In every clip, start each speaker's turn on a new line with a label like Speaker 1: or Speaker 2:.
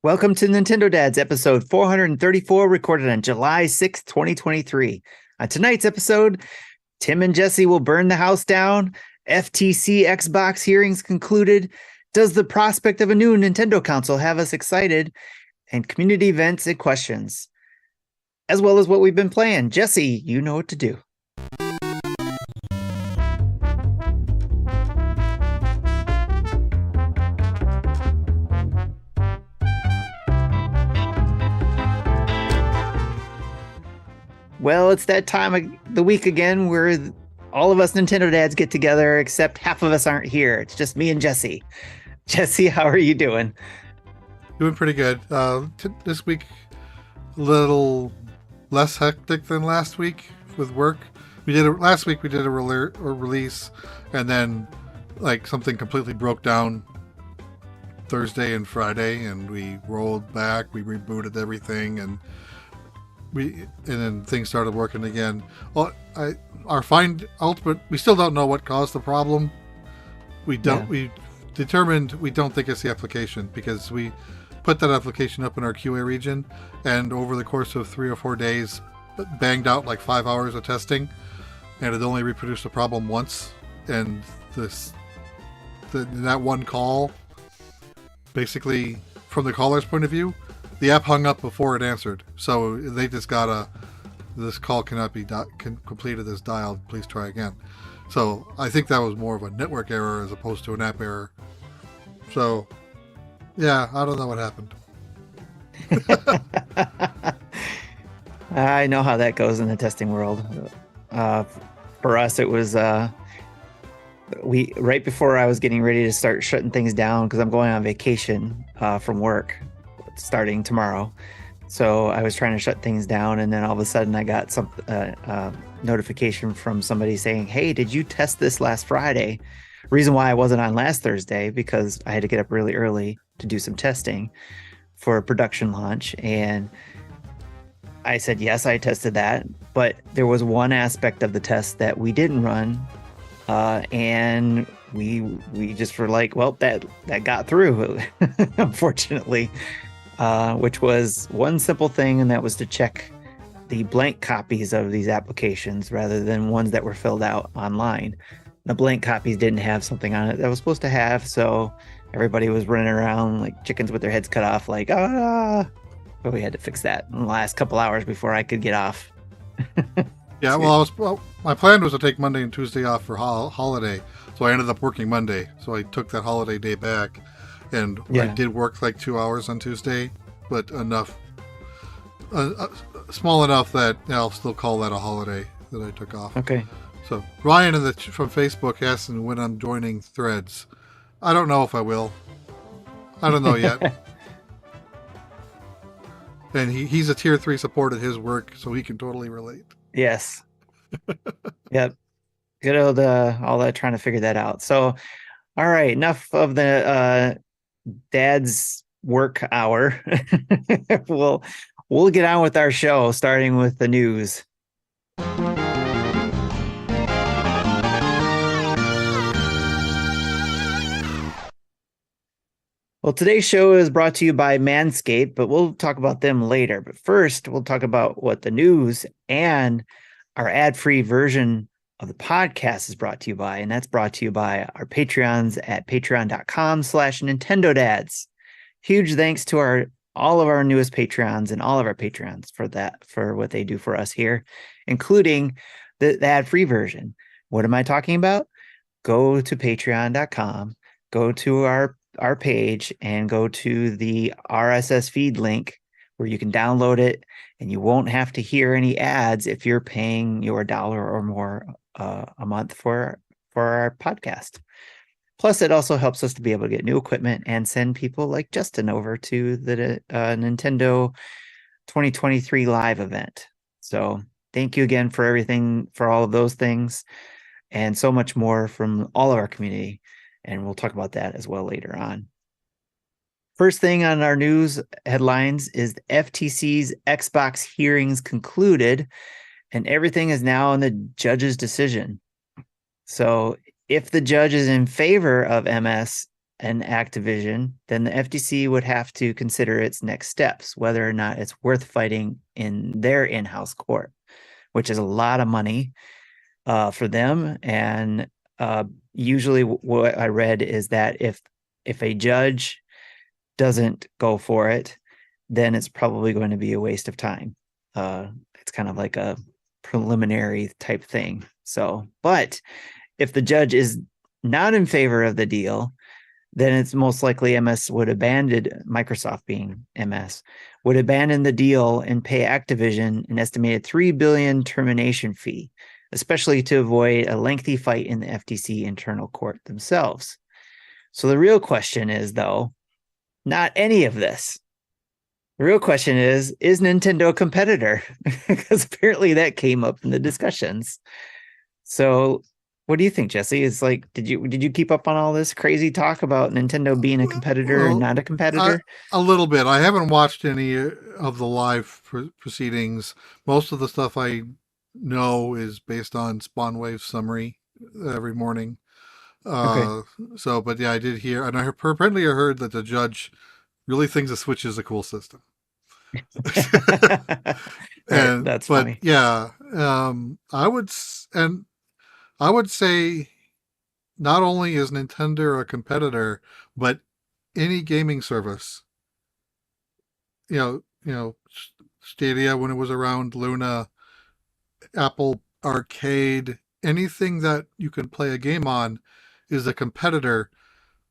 Speaker 1: Welcome to Nintendo Dads, episode 434, recorded on July 6th, 2023. On tonight's episode, Tim and Jesse will burn the house down, FTC-XBox hearings concluded, does the prospect of a new Nintendo console have us excited, and community events and questions, as well as what we've been playing. Jesse, you know what to do. Well, it's that time of the week again where all of us Nintendo dads get together, except half of us aren't here. It's just me and Jesse. Jesse, how are you doing?
Speaker 2: Doing pretty good. This week, a little less hectic than last week with work. Last week we did a release, and then like something completely broke down Thursday and Friday, and we rolled back, we rebooted everything, and then things started working again. Well, we still don't know what caused the problem. We determined we don't think it's the application, because we put that application up in our QA region, and over the course of 3 or 4 days banged out like 5 hours of testing, and it only reproduced the problem once. And that one call, basically from the caller's point of view, the app hung up before it answered, so they just got this call cannot be completed as dialed, please try again. So I think that was more of a network error as opposed to an app error. So yeah, I don't know what happened.
Speaker 1: I know how that goes in the testing world. For us, it was right before I was getting ready to start shutting things down, because I'm going on vacation from work starting tomorrow. So I was trying to shut things down, and then all of a sudden I got some notification from somebody saying, hey, did you test this last Friday? Reason why I wasn't on last Thursday, because I had to get up really early to do some testing for a production launch. And I said, yes, I tested that, but there was one aspect of the test that we didn't run, and we just were like, well, that got through, unfortunately. Which was one simple thing, and that was to check the blank copies of these applications rather than ones that were filled out online. The blank copies didn't have something on it that was supposed to have, so everybody was running around like chickens with their heads cut off, like, but we had to fix that in the last couple hours before I could get off.
Speaker 2: Yeah, well, my plan was to take Monday and Tuesday off for holiday, so I ended up working Monday, so I took that holiday day back. And yeah. I did work like 2 hours on Tuesday, but enough, small enough that I'll still call that a holiday that I took off.
Speaker 1: Okay.
Speaker 2: So Ryan from Facebook asked when I'm joining Threads. I don't know if I will. I don't know yet. And he's a tier 3 support at his work, so he can totally relate.
Speaker 1: Yes. Yep. Good old all that trying to figure that out. So, all right, enough of the dad's work hour. We'll get on with our show, starting with the news. Well, today's show is brought to you by Manscaped, but we'll talk about them later. But first, we'll talk about what the news and our ad-free version of the podcast is brought to you by, and that's brought to you by our Patreons at patreon.com/NintendoDads. Huge thanks to all of our newest Patreons and all of our Patreons for what they do for us here, including the ad-free version. What am I talking about? Go to patreon.com, go to our page, and go to the RSS feed link where you can download it, and you won't have to hear any ads if you're paying your $1 or more a month for our podcast. Plus, it also helps us to be able to get new equipment and send people like Justin over to the Nintendo 2023 live event. So thank you again for everything, for all of those things, and so much more from all of our community. And we'll talk about that as well later on. First thing on our news headlines is the FTC's XBox hearings concluded, and everything is now in the judge's decision. So if the judge is in favor of an Activision, then the FTC would have to consider its next steps, whether or not it's worth fighting in their in-house court, which is a lot of money for them. And usually what I read is that if a judge doesn't go for it, then it's probably going to be a waste of time. It's kind of like a preliminary type thing. So, but if the judge is not in favor of the deal, then it's most likely MS would abandon, Microsoft being MS, would abandon the deal and pay Activision an estimated $3 billion termination fee, especially to avoid a lengthy fight in the FTC internal court themselves. So the real question is, though, not any of this. The real question is Nintendo a competitor? Because apparently that came up in the discussions. So what do you think, Jesse? It's like, did you keep up on all this crazy talk about Nintendo being a competitor and not a competitor?
Speaker 2: A little bit. I haven't watched any of the live proceedings. Most of the stuff I know is based on Spawnwave summary every morning. Okay. So, but yeah, I did hear, and apparently I heard that the judge really thinks the Switch is a cool system. And
Speaker 1: that's funny.
Speaker 2: Yeah, I would say not only is Nintendo a competitor, but any gaming service, Stadia when it was around, Luna, Apple Arcade, anything that you can play a game on is a competitor,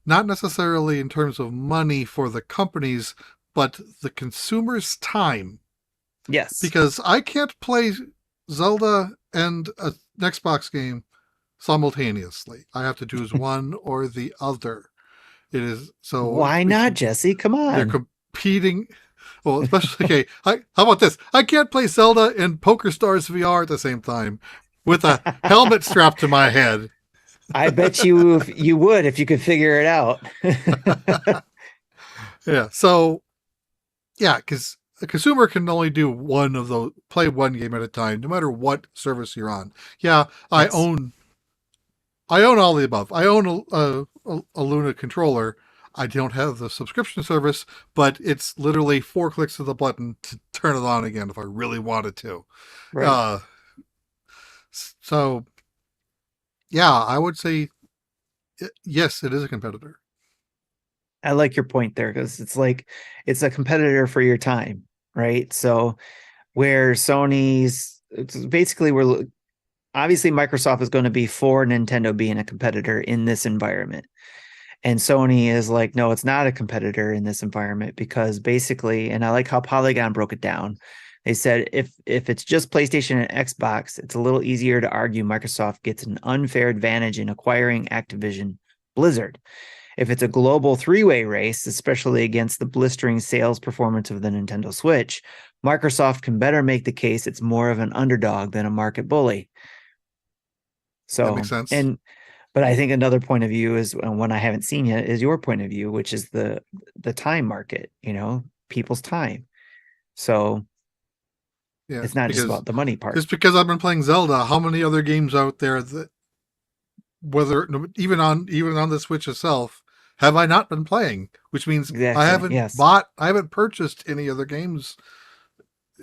Speaker 2: not necessarily in terms of money for the companies, but the consumer's time.
Speaker 1: Yes.
Speaker 2: Because I can't play Zelda and an Xbox game simultaneously. I have to choose one or the other. It is so.
Speaker 1: Why not, Jesse? Come on.
Speaker 2: They're competing. Well, especially, okay, how about this? I can't play Zelda and Poker Stars VR at the same time with a helmet strapped to my head.
Speaker 1: I bet you would if you could figure it out.
Speaker 2: Yeah. So, yeah, because a consumer can only do one of those, play one game at a time, no matter what service you're on. Yeah, I own all the above. I own a Luna controller. I don't have the subscription service, but it's literally 4 clicks of the button to turn it on again if I really wanted to. Right. So, yeah, I would say yes, it is a competitor.
Speaker 1: I like your point there, because it's like it's a competitor for your time, right? So where we're obviously Microsoft is going to be for Nintendo being a competitor in this environment. And Sony is like, no, it's not a competitor in this environment, because basically, and I like how Polygon broke it down. They said if it's just PlayStation and Xbox, it's a little easier to argue Microsoft gets an unfair advantage in acquiring Activision Blizzard. If it's a global three-way race, especially against the blistering sales performance of the Nintendo Switch, Microsoft can better make the case it's more of an underdog than a market bully. So
Speaker 2: that makes sense.
Speaker 1: But I think another point of view is, one I haven't seen yet, is your point of view, which is the time market, people's time. So yeah, it's not just about the money part.
Speaker 2: Just because I've been playing Zelda, how many other games out there that, whether even on the Switch itself, have I not been playing? Which means exactly. I haven't purchased any other games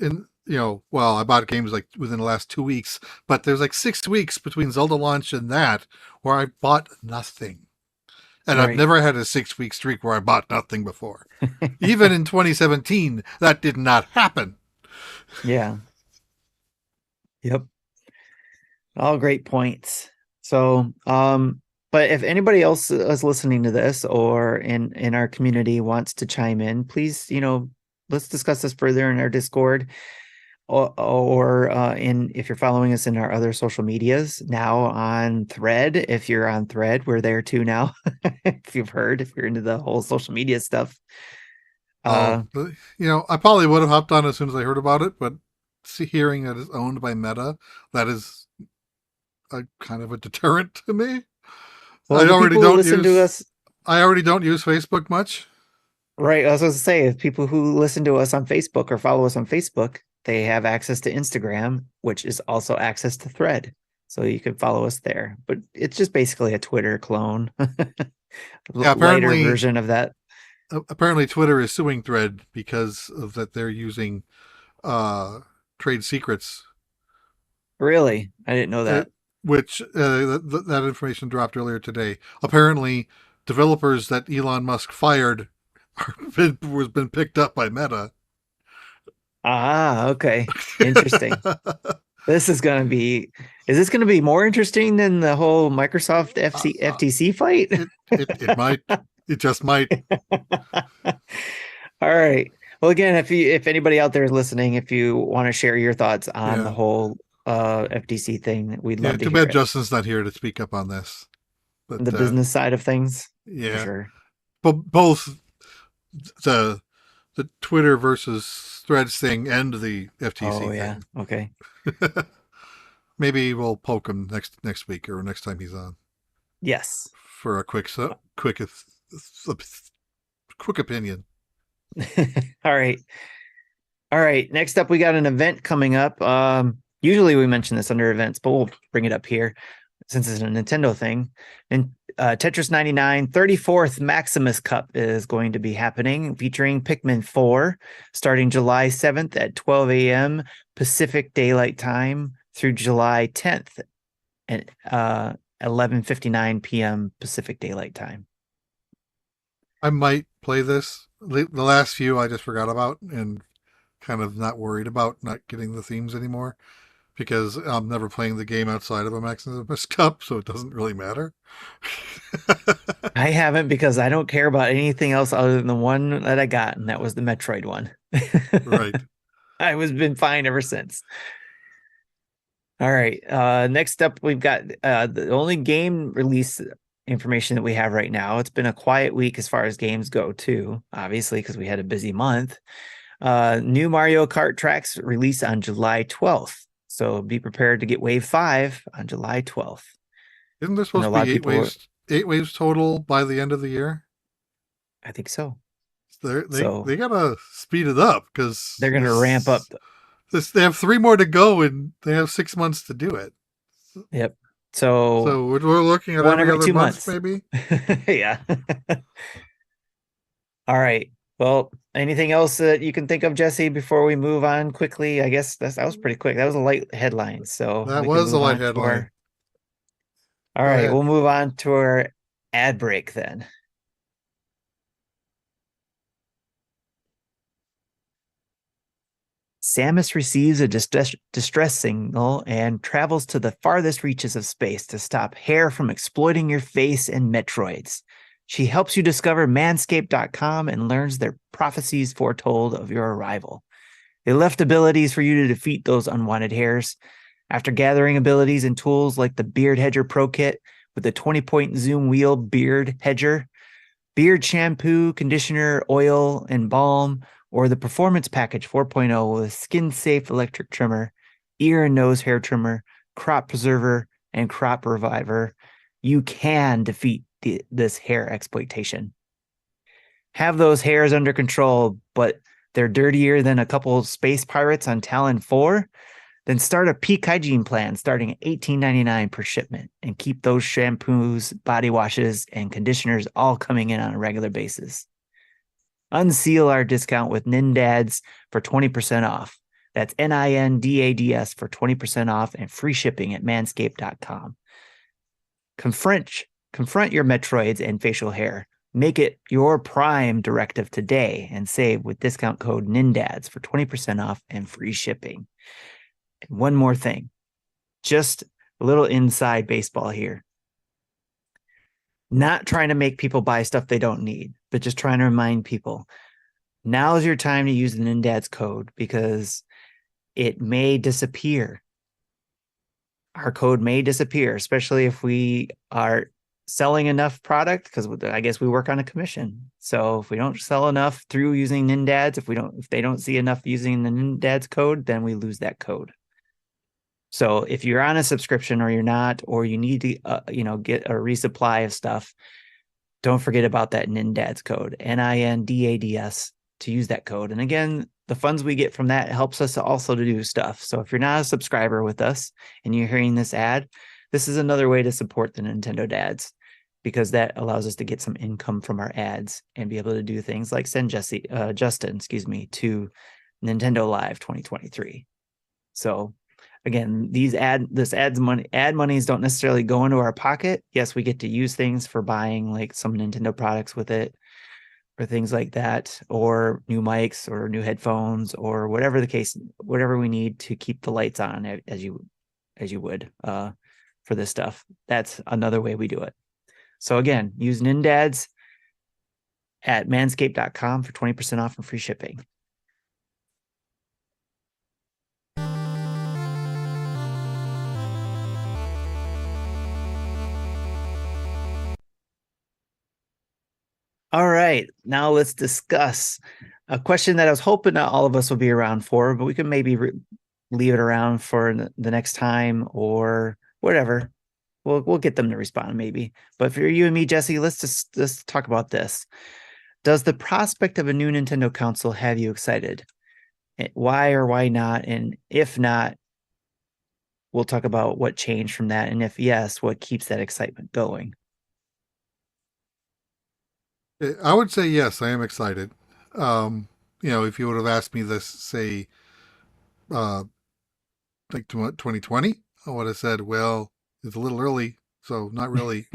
Speaker 2: in, I bought games like within the last 2 weeks, but there's like 6 weeks between Zelda launch and that where I bought nothing. And right. I've never had a 6-week streak where I bought nothing before. Even in 2017, that did not happen.
Speaker 1: Yeah. Yep. All great points. So, but if anybody else is listening to this or in our community wants to chime in, please, let's discuss this further in our Discord, or if you're following us in our other social medias now on Thread. If you're on Thread, we're there too now. if you're into the whole social media stuff.
Speaker 2: I probably would have hopped on as soon as I heard about it, but hearing that it's owned by Meta, that is a kind of a deterrent to me.
Speaker 1: Well, I already don't
Speaker 2: use Facebook much.
Speaker 1: Right. I was going to say, if people who listen to us on Facebook or follow us on Facebook, they have access to Instagram, which is also access to Thread. So you can follow us there. But it's just basically a Twitter clone.
Speaker 2: Yeah,
Speaker 1: lighter version of that.
Speaker 2: apparently Twitter is suing Thread because of that they're using uh, trade secrets,
Speaker 1: Really? I didn't know
Speaker 2: uh,
Speaker 1: that.
Speaker 2: which that information dropped earlier today. Apparently, developers that Elon Musk fired was been picked up by Meta.
Speaker 1: Ah, okay. Interesting. This is going to be, is this going to be more interesting than the whole Microsoft FTC fight?
Speaker 2: It might, it just might.
Speaker 1: All right. Well, again, if anybody out there is listening, if you want to share your thoughts on the
Speaker 2: Yeah,
Speaker 1: whole FTC thing, we'd
Speaker 2: yeah.
Speaker 1: love to
Speaker 2: Too
Speaker 1: hear
Speaker 2: bad
Speaker 1: it.
Speaker 2: Justin's not here to speak up on this, but
Speaker 1: The business side of things, for
Speaker 2: yeah,
Speaker 1: sure.
Speaker 2: but both the the Twitter versus Threads thing and the
Speaker 1: Oh
Speaker 2: FTC
Speaker 1: yeah.
Speaker 2: thing.
Speaker 1: Okay.
Speaker 2: Maybe we'll poke him next week or next time he's on
Speaker 1: Yes.
Speaker 2: for a quick opinion.
Speaker 1: All right. All right. Next up, we got an event coming up. Usually we mention this under events, but we'll bring it up here since it's a Nintendo thing. And Tetris 99 34th Maximus Cup is going to be happening, featuring Pikmin 4, starting July 7th at 12 a.m. Pacific Daylight Time through July 10th at 11:59 p.m. Pacific Daylight Time.
Speaker 2: I might play this. The last few I just forgot about and kind of not worried about not getting the themes anymore because I'm never playing the game outside of a Maximus Cup, so it doesn't really matter.
Speaker 1: I haven't because I don't care about anything else other than the one that I got, and that was the Metroid one.
Speaker 2: Right.
Speaker 1: I was been fine ever since. All right. Next up, we've got the only game release information that we have right now. It's been a quiet week as far as games go, too, obviously, because we had a busy month. New Mario Kart tracks release on July 12th. So be prepared to get Wave 5 on July 12th.
Speaker 2: Isn't there
Speaker 1: And
Speaker 2: supposed
Speaker 1: a
Speaker 2: to
Speaker 1: lot of
Speaker 2: be
Speaker 1: people,
Speaker 2: eight waves total by the end of the year?
Speaker 1: I think so.
Speaker 2: They
Speaker 1: So
Speaker 2: gotta speed it up because
Speaker 1: they're going to ramp up.
Speaker 2: they have 3 more to go and they have 6 months to do it.
Speaker 1: Yep. So
Speaker 2: So we're looking at
Speaker 1: one
Speaker 2: every
Speaker 1: every
Speaker 2: other
Speaker 1: 2 months.
Speaker 2: maybe.
Speaker 1: Yeah. All right. Well, anything else that you can think of, Jesse, before we move on quickly? I guess that was pretty quick. That was a light headline. So
Speaker 2: That
Speaker 1: we can
Speaker 2: was a
Speaker 1: move
Speaker 2: light
Speaker 1: on to
Speaker 2: headline.
Speaker 1: our. All
Speaker 2: Go
Speaker 1: right.
Speaker 2: ahead.
Speaker 1: We'll move on to our ad break then. Samus receives a distress signal and travels to the farthest reaches of space to stop hair from exploiting your face and Metroids. She helps you discover manscaped.com and learns their prophecies foretold of your arrival. They left abilities for you to defeat those unwanted hairs. After gathering abilities and tools like the Beard Hedger Pro Kit with the 20-point zoom wheel Beard Hedger, beard shampoo, conditioner, oil, and balm, or the Performance Package 4.0 with skin-safe electric trimmer, ear and nose hair trimmer, crop preserver, and crop reviver, you can defeat this hair exploitation. Have those hairs under control, but they're dirtier than a couple of space pirates on Talon 4? Then start a peak hygiene plan starting at $18.99 per shipment and keep those shampoos, body washes, and conditioners all coming in on a regular basis. Unseal our discount with NINDADS for 20% off. That's NINDADS for 20% off and free shipping at manscaped.com. Confront your Metroids and facial hair. Make it your prime directive today and save with discount code NINDADS for 20% off and free shipping. And one more thing, just a little inside baseball here. Not trying to make people buy stuff they don't need, but just trying to remind people, now is your time to use the NINDADS code because it may disappear. Our code may disappear, especially if we are selling enough product, because I guess we work on a commission. So if we don't sell enough through using NINDADS, if they don't see enough using the NINDADS code, then we lose that code. So if you're on a subscription or you're not, or you need to, get a resupply of stuff, don't forget about that NINDADS code, NINDADS, to use that code. And again, the funds we get from that helps us also to do stuff. So if you're not a subscriber with us and you're hearing this ad, this is another way to support the Nintendo Dads. because that allows us to get some income from our ads and be able to do things like send Justin, to Nintendo Live 2023. So again, ad monies don't necessarily go into our pocket. Yes, we get to use things for buying like some Nintendo products with it or things like that, or new mics or new headphones or whatever the case, whatever we need to keep the lights on as you would for this stuff. That's another way we do it. So again, use NINDADS at manscaped.com for 20% off and free shipping. All right, now let's discuss a question that I was hoping not all of us would be around for, but we can maybe leave it around for the next time or whatever. We'll get them to respond maybe. But for you and me, Jesse, let's talk about this. Does the prospect of a new Nintendo console have you excited? Why or why not? And if not, we'll talk about what changed from that. And if yes, what keeps that excitement going?
Speaker 2: I would say yes, I am excited. If you would have asked me this, say, uh, like 2020, I would have said, well, it's a little early, so not really.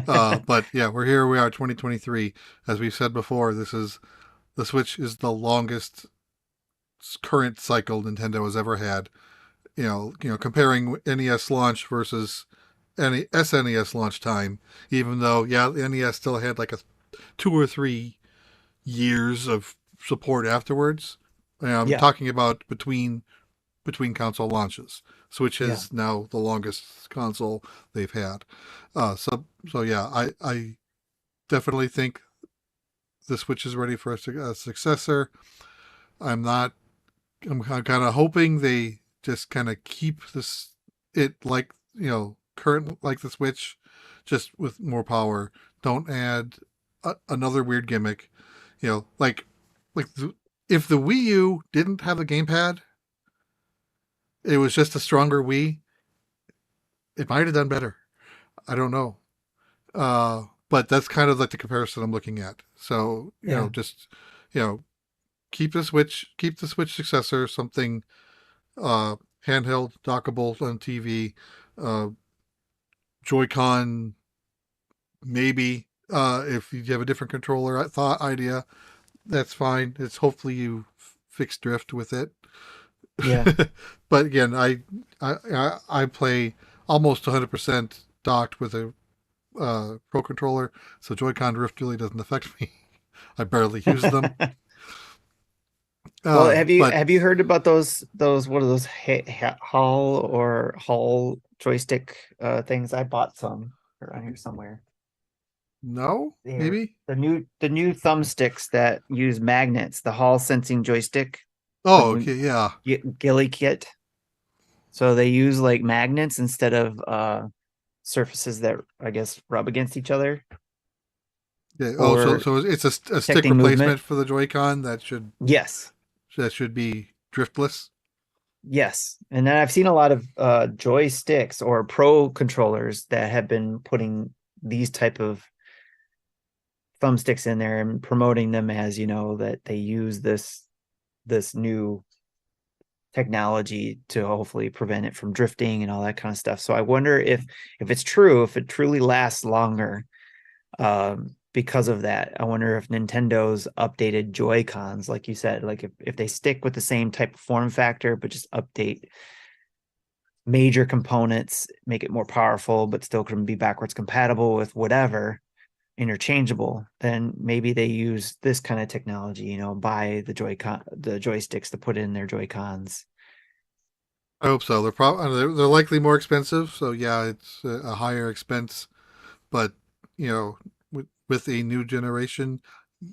Speaker 2: But yeah, we're here. We are 2023. As we've said before, the Switch is the longest current cycle Nintendo has ever had. Comparing NES launch versus any SNES launch time, even though the NES still had like a 2 or 3 years of support afterwards. I'm
Speaker 1: Yeah.
Speaker 2: talking about between console launches. Switch
Speaker 1: Yeah.
Speaker 2: is now the longest console they've had. So yeah, I definitely think the Switch is ready for a successor. I'm not. I'm kind of hoping they just kind of keep it like current like the Switch, just with more power. Don't add another weird gimmick. Like if the Wii U didn't have a gamepad, it was just a stronger Wii, it might have done better. I don't know. But that's kind of like the comparison I'm looking at. So,
Speaker 1: Yeah.
Speaker 2: just, you know, keep the Switch successor, something uh, handheld, dockable on TV, uh, Joy-Con, maybe. If you have a different controller idea, that's fine. It's hopefully you fix drift with it.
Speaker 1: Yeah.
Speaker 2: But again, I play almost 100% docked with a Pro controller, so Joy-Con drift really doesn't affect me. I barely use them.
Speaker 1: Well,
Speaker 2: But
Speaker 1: have you heard about those what are those Hall joystick things? I bought some around here somewhere.
Speaker 2: no,
Speaker 1: They're
Speaker 2: maybe.
Speaker 1: the new thumbsticks that use magnets, the Hall sensing joystick
Speaker 2: Oh,
Speaker 1: from
Speaker 2: okay, yeah.
Speaker 1: Gilly Kit. So they use like magnets instead of surfaces that I guess rub against each other
Speaker 2: Yeah. Oh, so
Speaker 1: for
Speaker 2: it's a stick
Speaker 1: detecting movement.
Speaker 2: replacement for the Joy-Con
Speaker 1: Yes.
Speaker 2: that should be driftless.
Speaker 1: Yes. And then I've seen a lot of joysticks or pro controllers that have been putting these type of thumbsticks in there and promoting them as, that they use this new technology to hopefully prevent it from drifting and all that kind of stuff. So I wonder if it's true, if it truly lasts longer because of that. I wonder if Nintendo's updated Joy Cons, like you said, like if they stick with the same type of form factor, but just update major components, make it more powerful, but still can be backwards compatible with whatever interchangeable, then maybe they use this kind of technology, buy the joysticks to put in their Joy Cons.
Speaker 2: I hope so. They're likely more expensive, so yeah, it's a higher expense. But with a new generation,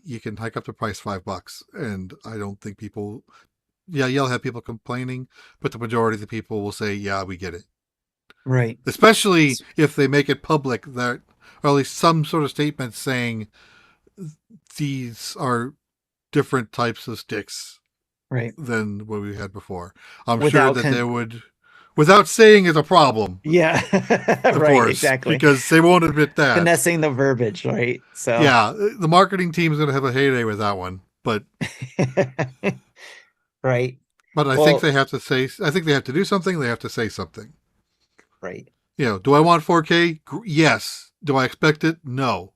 Speaker 2: you can hike up the price $5, and I don't think people. Yeah, you'll have people complaining, but the majority of the people will say, "Yeah, we get it."
Speaker 1: Right.
Speaker 2: Especially if they make it public that, or at least some sort of statement saying these are different types of sticks
Speaker 1: Right.
Speaker 2: than what we had before. I'm sure
Speaker 1: Without
Speaker 2: that there would without saying it's a problem,
Speaker 1: Yeah,
Speaker 2: of
Speaker 1: right,
Speaker 2: course,
Speaker 1: exactly.
Speaker 2: because they won't admit that.
Speaker 1: Finessing the verbiage, right? So,
Speaker 2: Yeah, the marketing team's going to have a heyday with that one,
Speaker 1: right.
Speaker 2: but I think
Speaker 1: Well,
Speaker 2: they have to say. I think they have to do something. They have to say something.
Speaker 1: right.
Speaker 2: Do I want 4K? Yes. Do I expect it? No.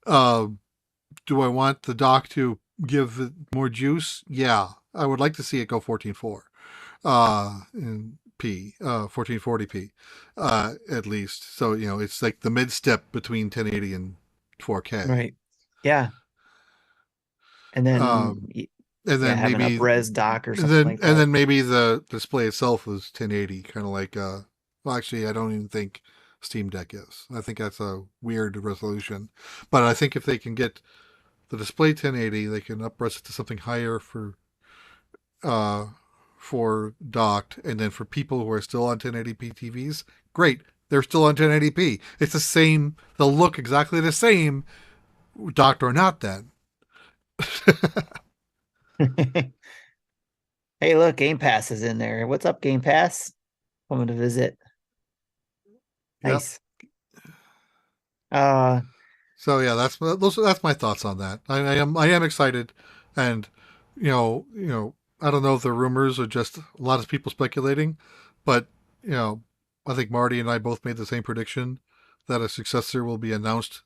Speaker 2: Uh, do I want the dock to give it more juice? Yeah. I would like to see it go 14.4 in P, 1440p, at least. So, it's like the mid step between 1080 and 4K.
Speaker 1: Right. Yeah. And then,
Speaker 2: Um, and
Speaker 1: yeah,
Speaker 2: then
Speaker 1: have an
Speaker 2: maybe,
Speaker 1: up-res dock or
Speaker 2: and
Speaker 1: something
Speaker 2: then,
Speaker 1: like
Speaker 2: and
Speaker 1: that.
Speaker 2: then maybe the display itself was 1080, kind of like, well, actually, I don't even think Steam Deck is. I think that's a weird resolution. But I think if they can get the display 1080, they can up-res it to something higher uh, for docked, and then for people who are still on 1080p TVs, great. They're still on 1080p. It's the same. They'll look exactly the same, docked or not. Then.
Speaker 1: Hey, look, Game Pass is in there. What's up, Game Pass? Coming to visit.
Speaker 2: Yep.
Speaker 1: Nice. Uh,
Speaker 2: So yeah, that's my thoughts on that. I am excited, and I don't know if the rumors are just a lot of people speculating, but you know I think Marty and I both made the same prediction that a successor will be announced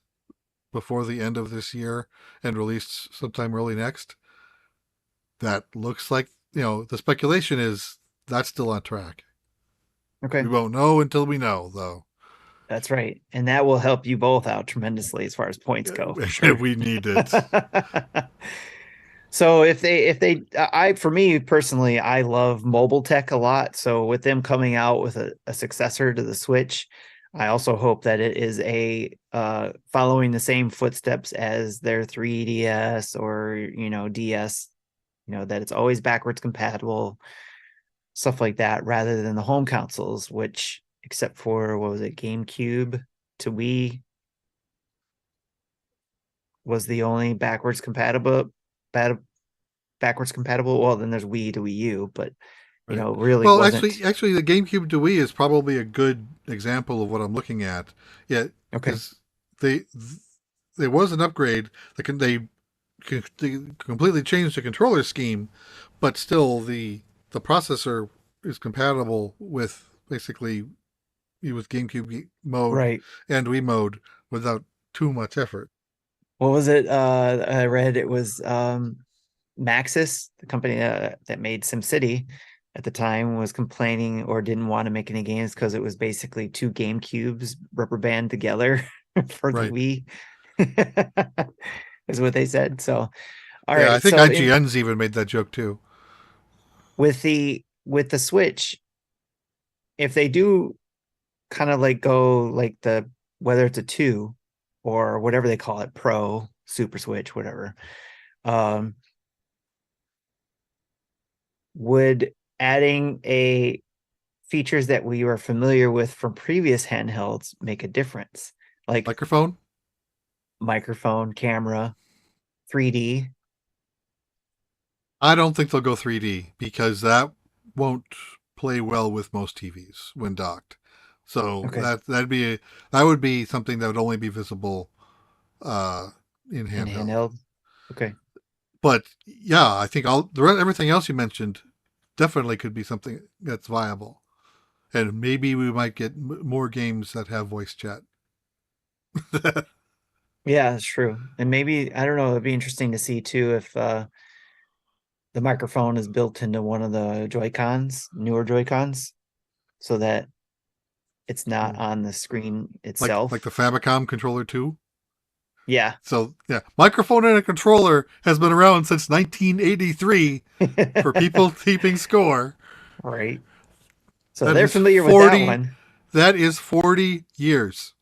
Speaker 2: before the end of this year and released sometime early next. That looks like the speculation is that's still on track.
Speaker 1: okay.
Speaker 2: We won't know until we know, though.
Speaker 1: That's right. And that will help you both out tremendously as far as points go, for sure.
Speaker 2: We need it.
Speaker 1: So I for me personally, I love mobile tech a lot. So with them coming out with a successor to the Switch, I also hope that it is following the same footsteps as their 3DS or DS, that it's always backwards compatible, stuff like that, rather than the home consoles, which except for what was it, GameCube to Wii was the only backwards compatible. Well, then there's Wii to Wii U, but
Speaker 2: Right.
Speaker 1: really
Speaker 2: Well,
Speaker 1: wasn't.
Speaker 2: actually, the GameCube to Wii is probably a good example of what I'm looking at. Yeah,
Speaker 1: Okay.
Speaker 2: because they there was an upgrade that they completely changed the controller scheme, but still the processor is compatible with basically with GameCube mode
Speaker 1: Right.
Speaker 2: and Wii mode without too much effort.
Speaker 1: What was it? I read it was Maxis, the company that made SimCity at the time, was complaining or didn't want to make any games because it was basically two GameCubes rubber band together for the
Speaker 2: Right.
Speaker 1: Wii, is what they said. So, all
Speaker 2: Yeah, I
Speaker 1: right.
Speaker 2: think
Speaker 1: So in
Speaker 2: IGN's even made that joke too.
Speaker 1: with the Switch, if they do kind of like go like whether it's a two or whatever they call it, Pro, Super Switch, whatever, um, would adding a features that we were familiar with from previous handhelds make a difference? Like
Speaker 2: Microphone?
Speaker 1: microphone, camera, 3D.
Speaker 2: I don't think they'll go 3D because that won't play well with most TVs when docked. So
Speaker 1: Okay.
Speaker 2: that would be something that would only be visible uh, in
Speaker 1: In
Speaker 2: handheld.
Speaker 1: handheld. Okay.
Speaker 2: But yeah, I think everything else you mentioned definitely could be something that's viable, and maybe we might get more games that have voice chat.
Speaker 1: Yeah, that's true. And maybe, I don't know, it'd be interesting to see too if the microphone is built into one of the Joy-Cons, newer Joy-Cons, so that it's not on the screen
Speaker 2: like
Speaker 1: itself.
Speaker 2: the Famicom controller too.
Speaker 1: Yeah.
Speaker 2: So yeah, microphone and a controller has been around since 1983 for people keeping score.
Speaker 1: Right. So
Speaker 2: That
Speaker 1: they're
Speaker 2: is
Speaker 1: familiar with that
Speaker 2: 40.
Speaker 1: one.
Speaker 2: That is 40 years.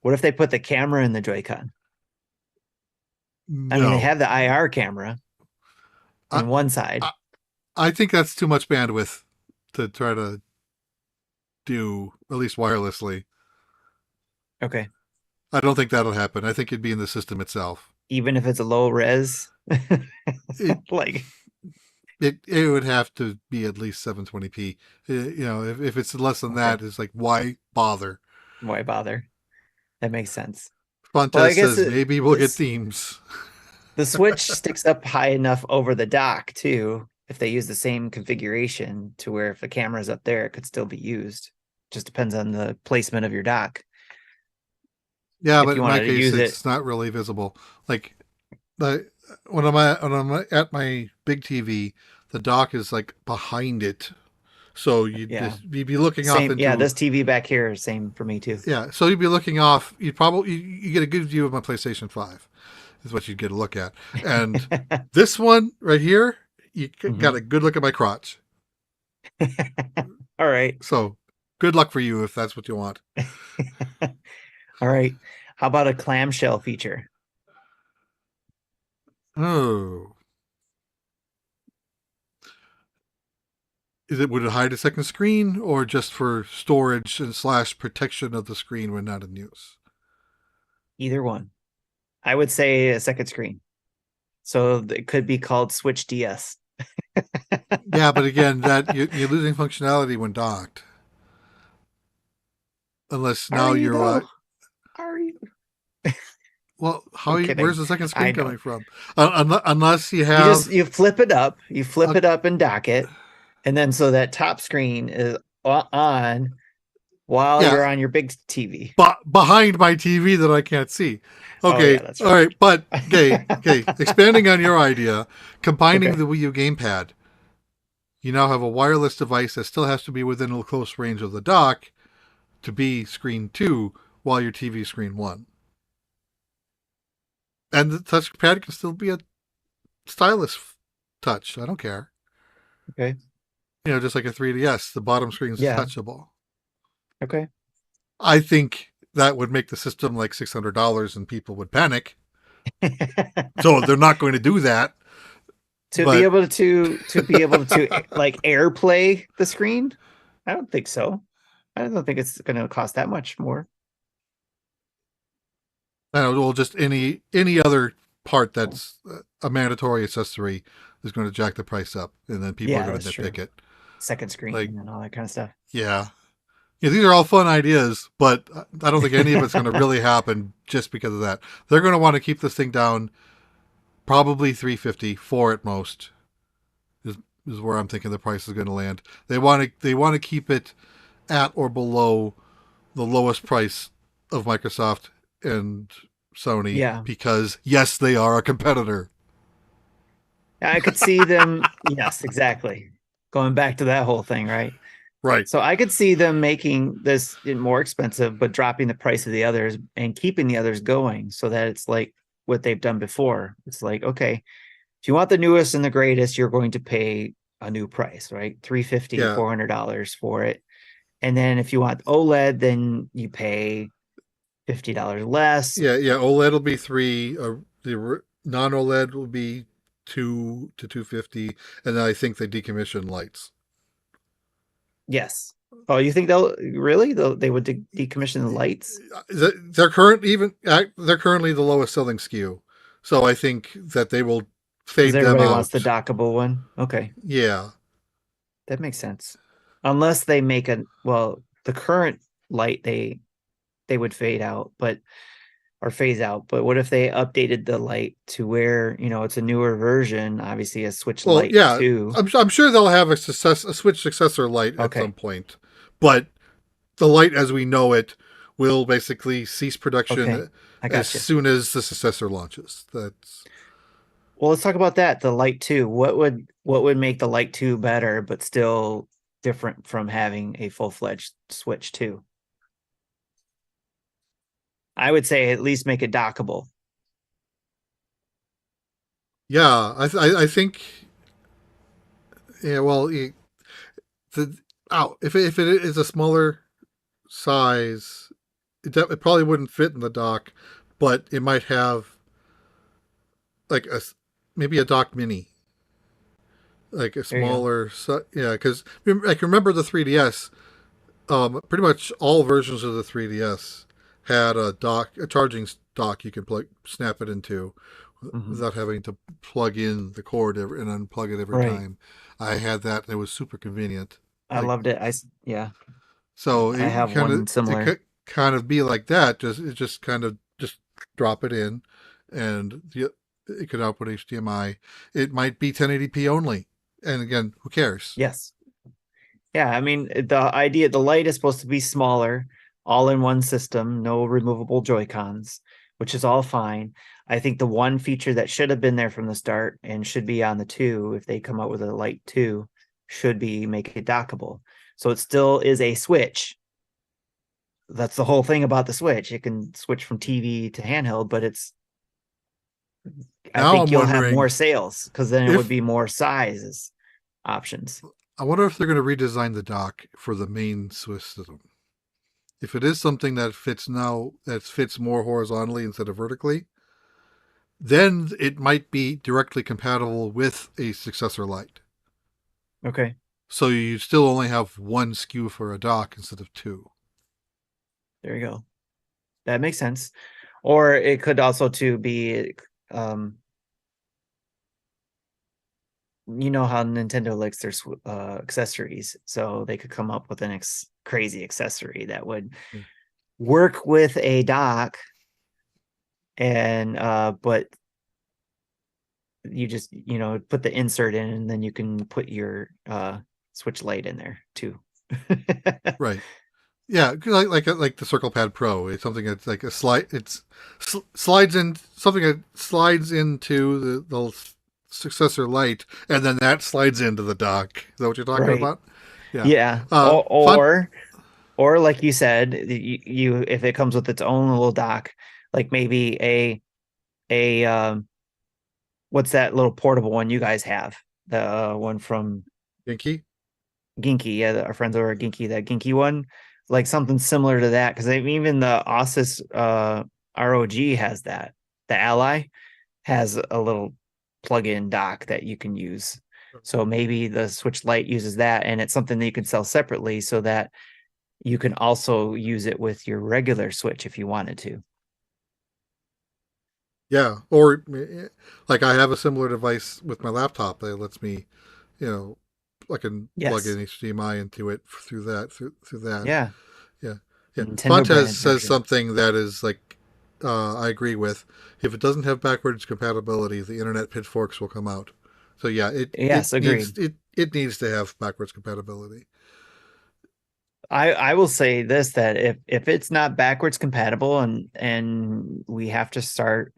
Speaker 1: What if they put the camera in the Joy-Con? I mean, they
Speaker 2: No,
Speaker 1: have the IR camera
Speaker 2: I,
Speaker 1: in one side.
Speaker 2: I I think that's too much bandwidth to try to do at least wirelessly.
Speaker 1: Okay.
Speaker 2: I don't think that'll happen. I think it'd be in the system itself.
Speaker 1: Even if it's a low res.
Speaker 2: It
Speaker 1: Like
Speaker 2: It would have to be at least 720p. If it's less than
Speaker 1: Okay.
Speaker 2: that, it's like, why bother?
Speaker 1: Why bother? That makes sense. Well, I
Speaker 2: Funtest
Speaker 1: guess
Speaker 2: says maybe we'll get
Speaker 1: this
Speaker 2: themes.
Speaker 1: the Switch sticks up high enough over the dock too. If they use the same configuration to where if the camera's up there, it could still be used. Just depends on the placement of your dock.
Speaker 2: Yeah,
Speaker 1: If
Speaker 2: but
Speaker 1: you
Speaker 2: in my
Speaker 1: wanted to
Speaker 2: case,
Speaker 1: use it,
Speaker 2: it's not really visible. Like the when I'm at my big TV, the dock is like behind it, so
Speaker 1: yeah,
Speaker 2: you'd be looking off
Speaker 1: same. Yeah,
Speaker 2: into.
Speaker 1: this TV back here, same for me too.
Speaker 2: Yeah, so you'd be looking off. You get a good view of my PlayStation 5. Is what you'd get a look at. And this one right here, you got
Speaker 1: Mhm.
Speaker 2: a good look at my crotch.
Speaker 1: All right.
Speaker 2: So good luck for you if that's what you want.
Speaker 1: All right. How about a clamshell feature?
Speaker 2: Oh, would it hide a second screen or just for storage and slash protection of the screen when not in use?
Speaker 1: Either one. I would say a second screen. So it could be called Switch DS.
Speaker 2: Yeah, but again, that you're losing functionality when docked, unless
Speaker 1: Are
Speaker 2: now
Speaker 1: you
Speaker 2: you're
Speaker 1: though? Are you?
Speaker 2: well.
Speaker 1: I'm
Speaker 2: Where's
Speaker 1: kidding.
Speaker 2: the second
Speaker 1: I
Speaker 2: screen
Speaker 1: know.
Speaker 2: coming from? Unless you
Speaker 1: You just
Speaker 2: have
Speaker 1: you flip
Speaker 2: a,
Speaker 1: it up and dock it, and then so that top screen is on while
Speaker 2: yeah,
Speaker 1: you're on your big TV.
Speaker 2: behind my TV that I can't see.
Speaker 1: Oh yeah,
Speaker 2: Okay,
Speaker 1: that's
Speaker 2: all
Speaker 1: right.
Speaker 2: right, but okay. Expanding on your idea, combining
Speaker 1: Okay.
Speaker 2: the Wii U gamepad, you now have a wireless device that still has to be within a close range of the dock to be screen 2 while your TV screen 1. And the touchpad can still be a stylus touch. I don't care.
Speaker 1: Okay.
Speaker 2: Just like a 3DS, the bottom screen is
Speaker 1: Yeah.
Speaker 2: touchable.
Speaker 1: Okay.
Speaker 2: I think that would make the system like $600 and people would panic. So they're not going to do that.
Speaker 1: To be
Speaker 2: But
Speaker 1: able to be able to like AirPlay the screen? I don't think so. I don't think it's going to cost that much more.
Speaker 2: well, just any other part that's a mandatory accessory is going to jack the price up, and then people are
Speaker 1: Yeah,
Speaker 2: going
Speaker 1: that's
Speaker 2: to
Speaker 1: true.
Speaker 2: nitpick it.
Speaker 1: Second
Speaker 2: Like,
Speaker 1: screen and all that kind of stuff.
Speaker 2: yeah, these are all fun ideas, but I don't think any of it's going to really happen just because of that. They're going to want to keep this thing down, probably 350, 4 at most. Is where I'm thinking the price is going to land. They want to keep it at or below the lowest price of Microsoft and Sony
Speaker 1: Yeah.
Speaker 2: because yes, they are a competitor.
Speaker 1: I could see them. Yes, exactly. Going back to that whole thing, right?
Speaker 2: Right.
Speaker 1: So I could see them making this more expensive, but dropping the price of the others and keeping the others going so that it's like what they've done before. It's like, okay, if you want the newest and the greatest, you're going to pay a new price, right? 350,
Speaker 2: Yeah.
Speaker 1: $400 for it. And then if you want OLED, then you pay $50 less.
Speaker 2: Yeah. Yeah. OLED will be 3. The non OLED will be 2 to 250, and then I think they decommission lights.
Speaker 1: Yes. Oh, you think they would decommission the lights?
Speaker 2: They're currently the lowest selling SKU, so I think that they will
Speaker 1: Because
Speaker 2: fade them
Speaker 1: everybody wants the
Speaker 2: out.
Speaker 1: dockable one. Okay.
Speaker 2: Yeah.
Speaker 1: That makes sense. Unless they make the current light they would fade out, but or phase out. But what if they updated the light to where, it's a newer version, obviously a Switch
Speaker 2: Well,
Speaker 1: Lite
Speaker 2: yeah,
Speaker 1: 2.
Speaker 2: I'm sure they'll have a Switch successor light at some
Speaker 1: Okay.
Speaker 2: point, but the light as we know it will basically cease
Speaker 1: Okay.
Speaker 2: production
Speaker 1: I
Speaker 2: as
Speaker 1: got you.
Speaker 2: soon as the successor launches. That's
Speaker 1: Well, let's talk about that. The Lite 2. What would make the Lite 2 better, but still different from having a full-fledged Switch 2? I would say at least make it dockable.
Speaker 2: yeah. I think yeah. Well, the if it is a smaller size, it probably wouldn't fit in the dock, but it might have like maybe a dock mini, like a
Speaker 1: There you go.
Speaker 2: smaller. Yeah, because I can remember the 3DS. Pretty much all versions of the 3DS had a charging dock you could snap it into,
Speaker 1: Hmm.
Speaker 2: without having to plug in the cord and unplug it every
Speaker 1: Right.
Speaker 2: time. I had that, and it was super convenient.
Speaker 1: I
Speaker 2: Like,
Speaker 1: loved it. Yeah,
Speaker 2: so
Speaker 1: I
Speaker 2: it
Speaker 1: have
Speaker 2: kind of
Speaker 1: one similar.
Speaker 2: kind of be like that. Just kind of just drop it in, and it could output HDMI. It might be 1080p only, and again, who cares?
Speaker 1: Yes. Yeah, I mean, the light is supposed to be smaller, all in one system, no removable Joy-Cons, which is all fine. I think the one feature that should have been there from the start and should be on the two, if they come out with a light two, should be make it dockable. So it still is a Switch. That's the whole thing about the Switch. It can switch from TV to handheld, but I
Speaker 2: Now
Speaker 1: think
Speaker 2: I'm
Speaker 1: you'll have more
Speaker 2: wondering
Speaker 1: sales because then it would
Speaker 2: if
Speaker 1: be more sizes options.
Speaker 2: I wonder if they're going to redesign the dock for the main Swiss system. If it is something that fits more horizontally instead of vertically, then it might be directly compatible with a successor light.
Speaker 1: Okay.
Speaker 2: So you still only have one SKU for a dock instead of two.
Speaker 1: There you go. That makes sense. Or it could also to be um you know how Nintendo likes their accessories, so they could come up with an crazy accessory that would
Speaker 2: Yeah.
Speaker 1: work with a dock and but you just put the insert in and then you can put your Switch Lite in there too.
Speaker 2: Right. Yeah, like the Circle Pad Pro. It's something that's like a slide. Slides in something that slides into the successor light, and then that slides into the dock. Is that what you're talking
Speaker 1: Right.
Speaker 2: about? Yeah.
Speaker 1: Yeah.
Speaker 2: Fun.
Speaker 1: Or like you said, you if it comes with its own little dock, like maybe a what's that little portable one you guys have? The one from
Speaker 2: Dinky.
Speaker 1: Ginky, yeah, our friends over at Ginky, that Ginky one, like something similar to that, because even the Asus ROG has that. The Ally has a little plug-in dock that you can use. So maybe the Switch Lite uses that, and it's something that you can sell separately so that you can also use it with your regular Switch if you wanted to.
Speaker 2: Yeah, or like I have a similar device with my laptop that lets me, you know, I can plug
Speaker 1: Yes.
Speaker 2: in HDMI into it through that.
Speaker 1: Yeah.
Speaker 2: Yeah, yeah.
Speaker 1: Nintendo
Speaker 2: Funtez
Speaker 1: brand
Speaker 2: says
Speaker 1: version.
Speaker 2: something that is like I agree with. If it doesn't have backwards compatibility, the internet pitchforks will come out. So yeah,
Speaker 1: Yes, agreed.
Speaker 2: it needs to have backwards compatibility.
Speaker 1: I will say this, that if it's not backwards compatible and we have to start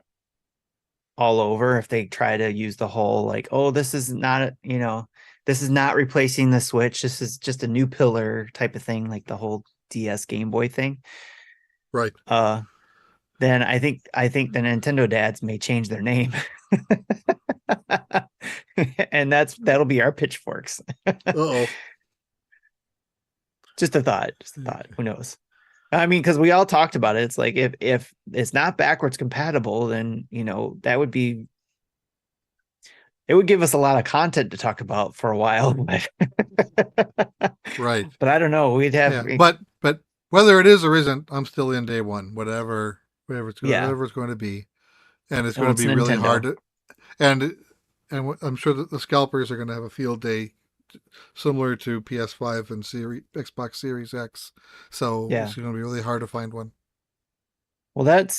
Speaker 1: all over, if they try to use the whole like, oh, this is not this is not replacing the Switch, this is just a new pillar type of thing, like the whole DS Game Boy thing,
Speaker 2: Right.
Speaker 1: then I think the Nintendo dads may change their name. And that'll be our pitchforks.
Speaker 2: Uh-oh.
Speaker 1: Just a thought, who knows. I mean, because we all talked about it. It's like if it's not backwards compatible, then that would be, it would give us a lot of content to talk about for a while.
Speaker 2: Right.
Speaker 1: But I don't know. We'd have
Speaker 2: Yeah. But whether it is or isn't, I'm still in day one.
Speaker 1: yeah.
Speaker 2: Whatever it's going to be, and it's going
Speaker 1: Well,
Speaker 2: to
Speaker 1: it's
Speaker 2: be really hard
Speaker 1: Nintendo.
Speaker 2: to, and I'm sure that the scalpers are going to have a field day similar to PS5 and Xbox Series X. So
Speaker 1: Yeah.
Speaker 2: it's going to be really hard to find one.
Speaker 1: Well, that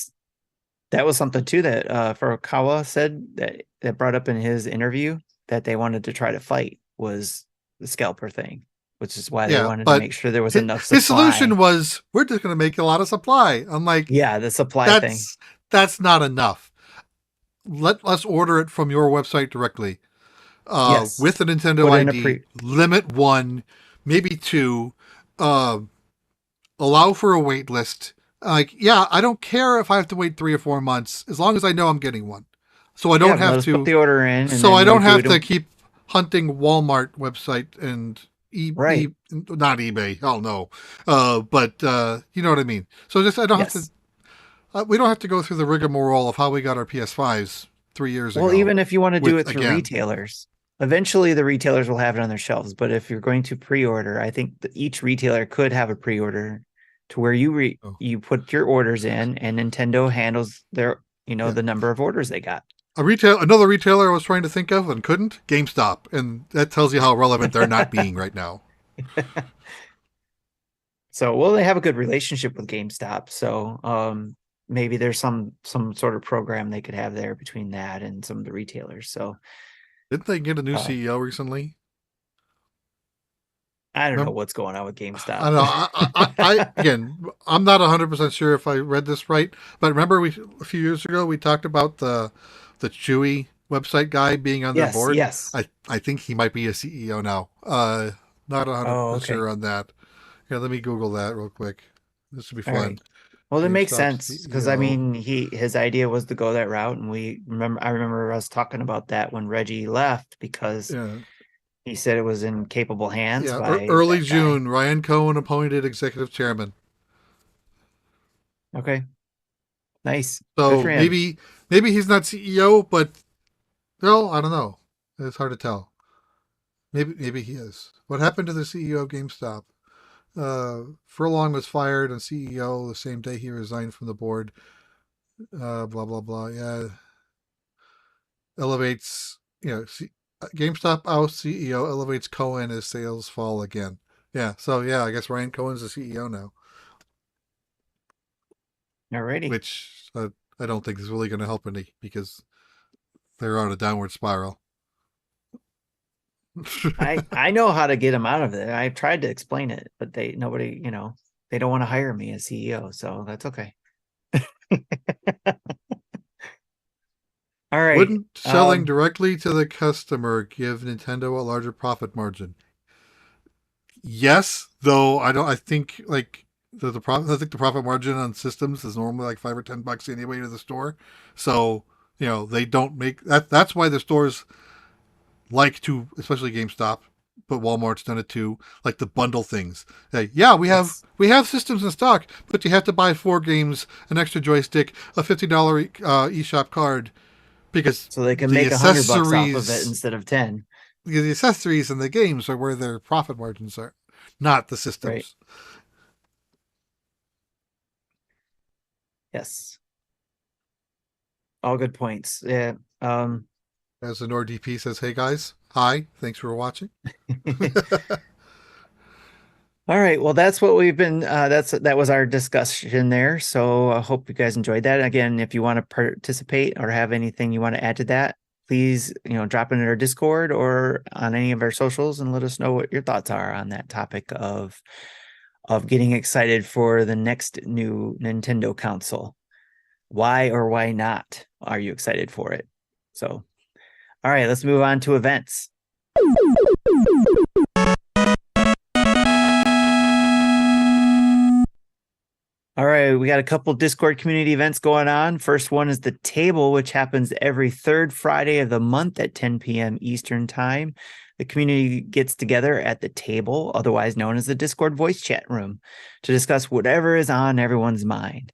Speaker 1: was something too that Furukawa said that brought up in his interview, that they wanted to try to fight was the scalper thing, which is why they
Speaker 2: Yeah,
Speaker 1: wanted to
Speaker 2: but
Speaker 1: make sure there was
Speaker 2: his,
Speaker 1: enough
Speaker 2: his solution
Speaker 1: supply.
Speaker 2: was we're just going to make a lot of supply. I'm like,
Speaker 1: Yeah, the supply thing.
Speaker 2: that's not enough. Let us order it from your website directly.
Speaker 1: Yes.
Speaker 2: With the Nintendo
Speaker 1: Put in a
Speaker 2: ID,
Speaker 1: pre
Speaker 2: limit one, maybe two, uh, allow for a wait list. Like, yeah, I don't care if I have to wait 3 or 4 months, as long as I know I'm getting one. So I
Speaker 1: Yeah,
Speaker 2: don't
Speaker 1: let
Speaker 2: have
Speaker 1: us put
Speaker 2: to.
Speaker 1: the order in and
Speaker 2: So I
Speaker 1: then
Speaker 2: don't
Speaker 1: we
Speaker 2: have
Speaker 1: would.
Speaker 2: to keep hunting Walmart website and
Speaker 1: Right.
Speaker 2: not eBay. Oh no, but you know what I mean. So just I don't have to.
Speaker 1: Yes.
Speaker 2: We don't have to go through the rigmarole of how we got our PS5s 3 years
Speaker 1: Well,
Speaker 2: ago.
Speaker 1: even if you want to do
Speaker 2: With
Speaker 1: it through
Speaker 2: again,
Speaker 1: retailers, eventually the retailers will have it on their shelves. But if you're going to pre-order, I think that each retailer could have a pre-order to where
Speaker 2: oh,
Speaker 1: you put your orders in and Nintendo handles their
Speaker 2: yeah.
Speaker 1: the number of orders they got.
Speaker 2: another retailer I was trying to think of and couldn't, GameStop, and that tells you how relevant they're not being right now.
Speaker 1: So, well, they have a good relationship with GameStop, so maybe there's some sort of program they could have there between that and some of the retailers. So,
Speaker 2: Didn't they get a new CEO recently?
Speaker 1: I don't know
Speaker 2: Remember,
Speaker 1: what's going on with
Speaker 2: I
Speaker 1: GameStop.
Speaker 2: don't know. Again, I'm not 100% sure if I read this right, but remember a few years ago we talked about the Chewy website guy being on their
Speaker 1: Yes,
Speaker 2: board.
Speaker 1: yes.
Speaker 2: I think he might be a CEO now. Not
Speaker 1: Oh,
Speaker 2: 100%
Speaker 1: okay.
Speaker 2: sure on that. Yeah, let me Google that real quick. This would be
Speaker 1: All right.
Speaker 2: fun.
Speaker 1: Well, that makes
Speaker 2: GameStop
Speaker 1: sense because I
Speaker 2: CEO.
Speaker 1: mean, his idea was to go that route, and I remember us talking about that when Reggie left because
Speaker 2: Yeah,
Speaker 1: he said it was in capable hands
Speaker 2: yeah.
Speaker 1: by
Speaker 2: Early
Speaker 1: that guy.
Speaker 2: June, Ryan Cohen appointed executive chairman.
Speaker 1: Okay, nice, good
Speaker 2: So
Speaker 1: for him.
Speaker 2: maybe he's not CEO, but no, I don't know. It's hard to tell. Maybe he is. What happened to the CEO of GameStop? Furlong was fired and CEO the same day he resigned from the board. Blah blah blah. Yeah, elevates. GameStop out CEO elevates Cohen as sales fall again. Yeah, so yeah, I guess Ryan Cohen's the CEO now,
Speaker 1: Alrighty.
Speaker 2: which I don't think is really going to help any because they're on a downward spiral.
Speaker 1: I know how to get him out of it. I've tried to explain it, but nobody, they don't want to hire me as CEO, so that's okay. All right.
Speaker 2: Wouldn't selling directly to the customer give Nintendo a larger profit margin? Yes, though I don't. I think like the profit. I think the profit margin on systems is normally like $5 or $10 anyway to the store. So they don't make that. That's why the stores like to, especially GameStop, but Walmart's done it too. Like the bundle things. Yeah,
Speaker 1: Yes.
Speaker 2: we have systems in stock, but you have to buy 4 games, an extra joystick, a $50 eShop card because
Speaker 1: So they can
Speaker 2: the
Speaker 1: make $100 off of it
Speaker 2: accessories
Speaker 1: instead of 10.
Speaker 2: the accessories and the games are where their profit margins are, not the
Speaker 1: Right.
Speaker 2: systems.
Speaker 1: Yes. All good points. Yeah.
Speaker 2: As the NordDP says, "Hey guys, hi, thanks for watching."
Speaker 1: All right. Well, that's what we've been that was our discussion there. So I hope you guys enjoyed that. Again, if you want to participate or have anything you want to add to that, please, drop it in our Discord or on any of our socials and let us know what your thoughts are on that topic of getting excited for the next new Nintendo console. Why or why not are you excited for it? So, all right, let's move on to events. All right, we got a couple Discord community events going on. First one is the table, which happens every third Friday of the month at 10 p.m. Eastern time. The community gets together at the table, otherwise known as the Discord voice chat room, to discuss whatever is on everyone's mind.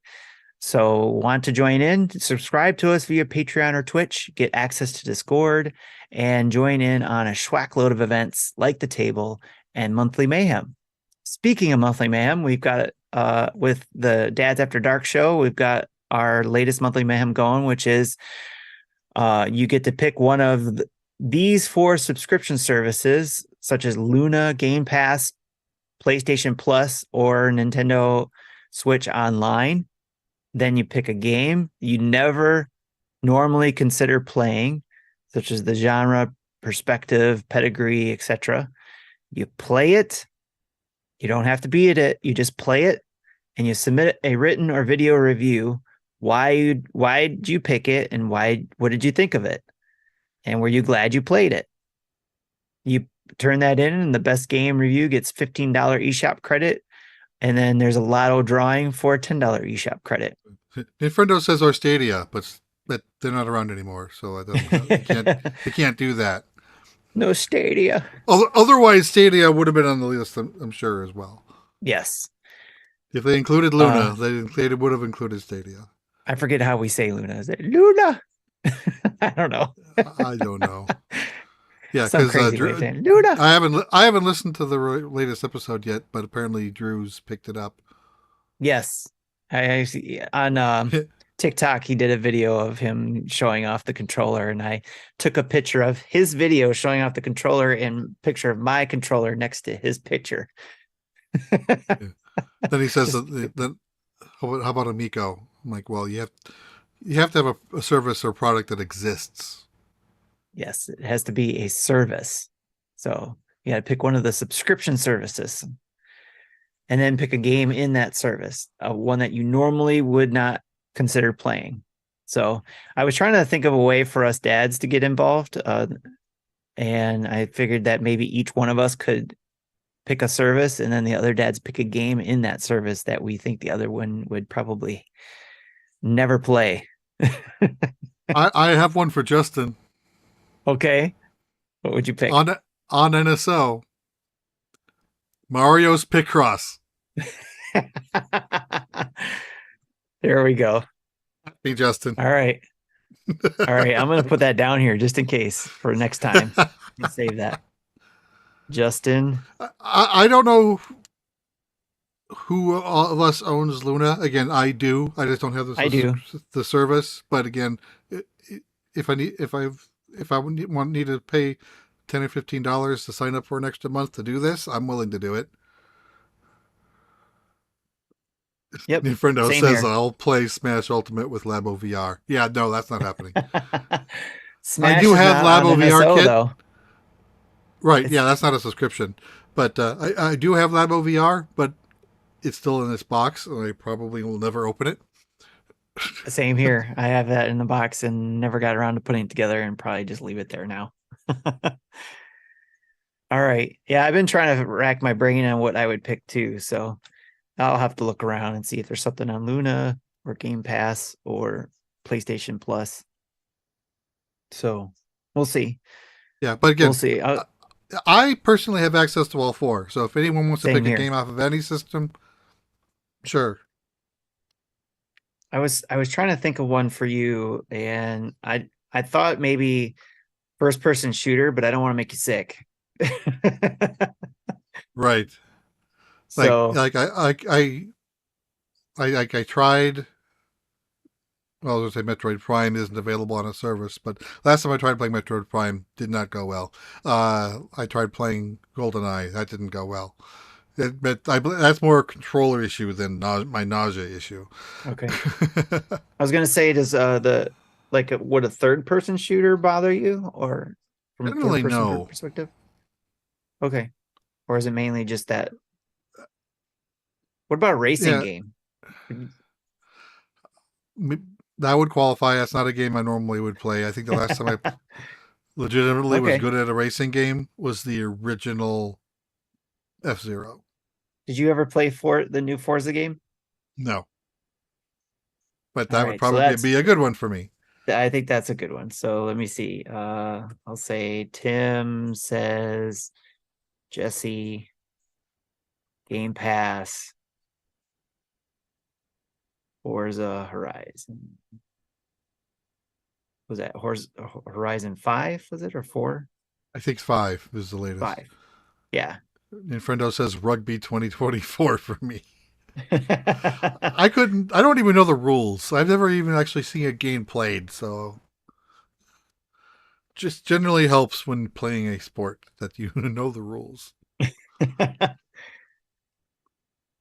Speaker 1: So, want to join in? Subscribe to us via Patreon or Twitch, get access to Discord, and join in on a schwack load of events like the table and Monthly Mayhem. Speaking of Monthly Mayhem, we've got with the Dads After Dark show, we've got our latest Monthly Mayhem going, which is you get to pick one of these 4 subscription services, such as Luna, Game Pass, PlayStation Plus, or Nintendo Switch Online. Then you pick a game you never normally consider playing, such as the genre, perspective, pedigree, etc. You play it. You don't have to beat it. You just play it, and you submit a written or video review. Why did you pick it, and what did you think of it? And were you glad you played it? You turn that in, and the best game review gets $15 eShop credit. And then there's a lotto drawing for a $10 eShop credit.
Speaker 2: Nintendo says our Stadia, but they're not around anymore, so they can't do that.
Speaker 1: No Stadia.
Speaker 2: Otherwise, Stadia would have been on the list, I'm sure, as well.
Speaker 1: Yes.
Speaker 2: If they included Luna, they would have included Stadia.
Speaker 1: I forget how we say Luna. Is it Luna? I don't know.
Speaker 2: I don't know. Yeah,
Speaker 1: some
Speaker 2: because
Speaker 1: crazy way of saying Luna.
Speaker 2: I haven't listened to the latest episode yet, but apparently Drew's picked it up.
Speaker 1: Yes, I see on TikTok, he did a video of him showing off the controller, and I took a picture of his video showing off the controller and picture of my controller next to his picture.
Speaker 2: Yeah. Then he says,
Speaker 1: Just
Speaker 2: then how about Amico? I'm like, well, you have to have a service or product that exists.
Speaker 1: yes, it has to be a service. So you got to pick one of the subscription services and then pick a game in that service, one that you normally would not consider playing. So I was trying to think of a way for us dads to get involved. And I figured that maybe each one of us could pick a service and then the other dads pick a game in that service that we think the other one would probably never play.
Speaker 2: I have one for Justin.
Speaker 1: Okay. What would you pick?
Speaker 2: On NSO. Mario's Picross.
Speaker 1: There we go.
Speaker 2: Hey, Justin.
Speaker 1: All right. All right. I'm going to put that down here just in case for next time. Save that. Justin.
Speaker 2: I don't know who of us owns Luna. Again, I do. I just don't have the service. But again, if I need to pay $10 or $15 to sign up for an extra month to do this, I'm willing to do it.
Speaker 1: Yep.
Speaker 2: Nintendo says
Speaker 1: here.
Speaker 2: I'll play Smash Ultimate with Labo VR. Yeah, no, that's not happening.
Speaker 1: Smash
Speaker 2: I do have Labo VR kit.
Speaker 1: Though.
Speaker 2: Right, yeah, that's not a subscription. But I do have Labo VR, but it's still in this box, and I probably will never open it.
Speaker 1: Same here. I have that in the box and never got around to putting it together and probably just leave it there now. All right. Yeah, I've been trying to rack my brain on what I would pick too. So I'll have to look around and see if there's something on Luna or Game Pass or PlayStation Plus. So we'll see.
Speaker 2: Yeah, but again,
Speaker 1: we'll see.
Speaker 2: I personally have access to all four. So if anyone wants to pick
Speaker 1: here.
Speaker 2: a game off of any system, sure.
Speaker 1: I was trying to think of one for you, and I thought maybe first person shooter, but I don't want to make you sick.
Speaker 2: Right.
Speaker 1: So
Speaker 2: I tried. Well, I was going to say Metroid Prime isn't available on a service, but last time I tried playing Metroid Prime did not go well. I tried playing GoldenEye. That didn't go well. That's more a controller issue than my nausea issue.
Speaker 1: Okay. I was going to say, does would a third person shooter bother you, or from a third person perspective? Okay. Or is it mainly just that? What about a racing game?
Speaker 2: That would qualify. That's not a game I normally would play. I think the last time I legitimately was good at a racing game was the original F-Zero.
Speaker 1: Did you ever play the new Forza game?
Speaker 2: No. But that would probably be a good one for me.
Speaker 1: I think that's a good one. So let me see. I'll say Tim says Jesse, Game Pass, Forza Horizon. Was that Horizon 5? Was it, or 4?
Speaker 2: I think 5 is the latest.
Speaker 1: 5. Yeah.
Speaker 2: Nintendo says Rugby 2024 for me. I don't even know the rules. I've never even actually seen a game played, so just generally helps when playing a sport that you know the rules.
Speaker 1: All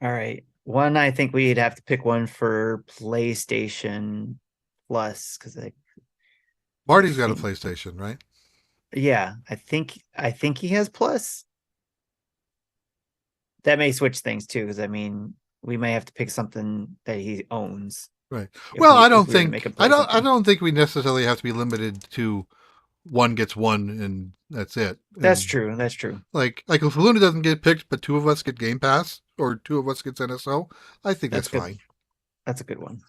Speaker 1: right. One, I think we'd have to pick one for PlayStation Plus, because
Speaker 2: Marty's got a PlayStation, right?
Speaker 1: Yeah, I think he has Plus. That may switch things too, because I mean, we may have to pick something that he owns.
Speaker 2: Right. Well, I don't think we necessarily have to be limited to one gets one and that's it.
Speaker 1: That's true.
Speaker 2: Like if Luna doesn't get picked, but two of us get Game Pass or two of us gets NSO, I think that's fine.
Speaker 1: That's a good one.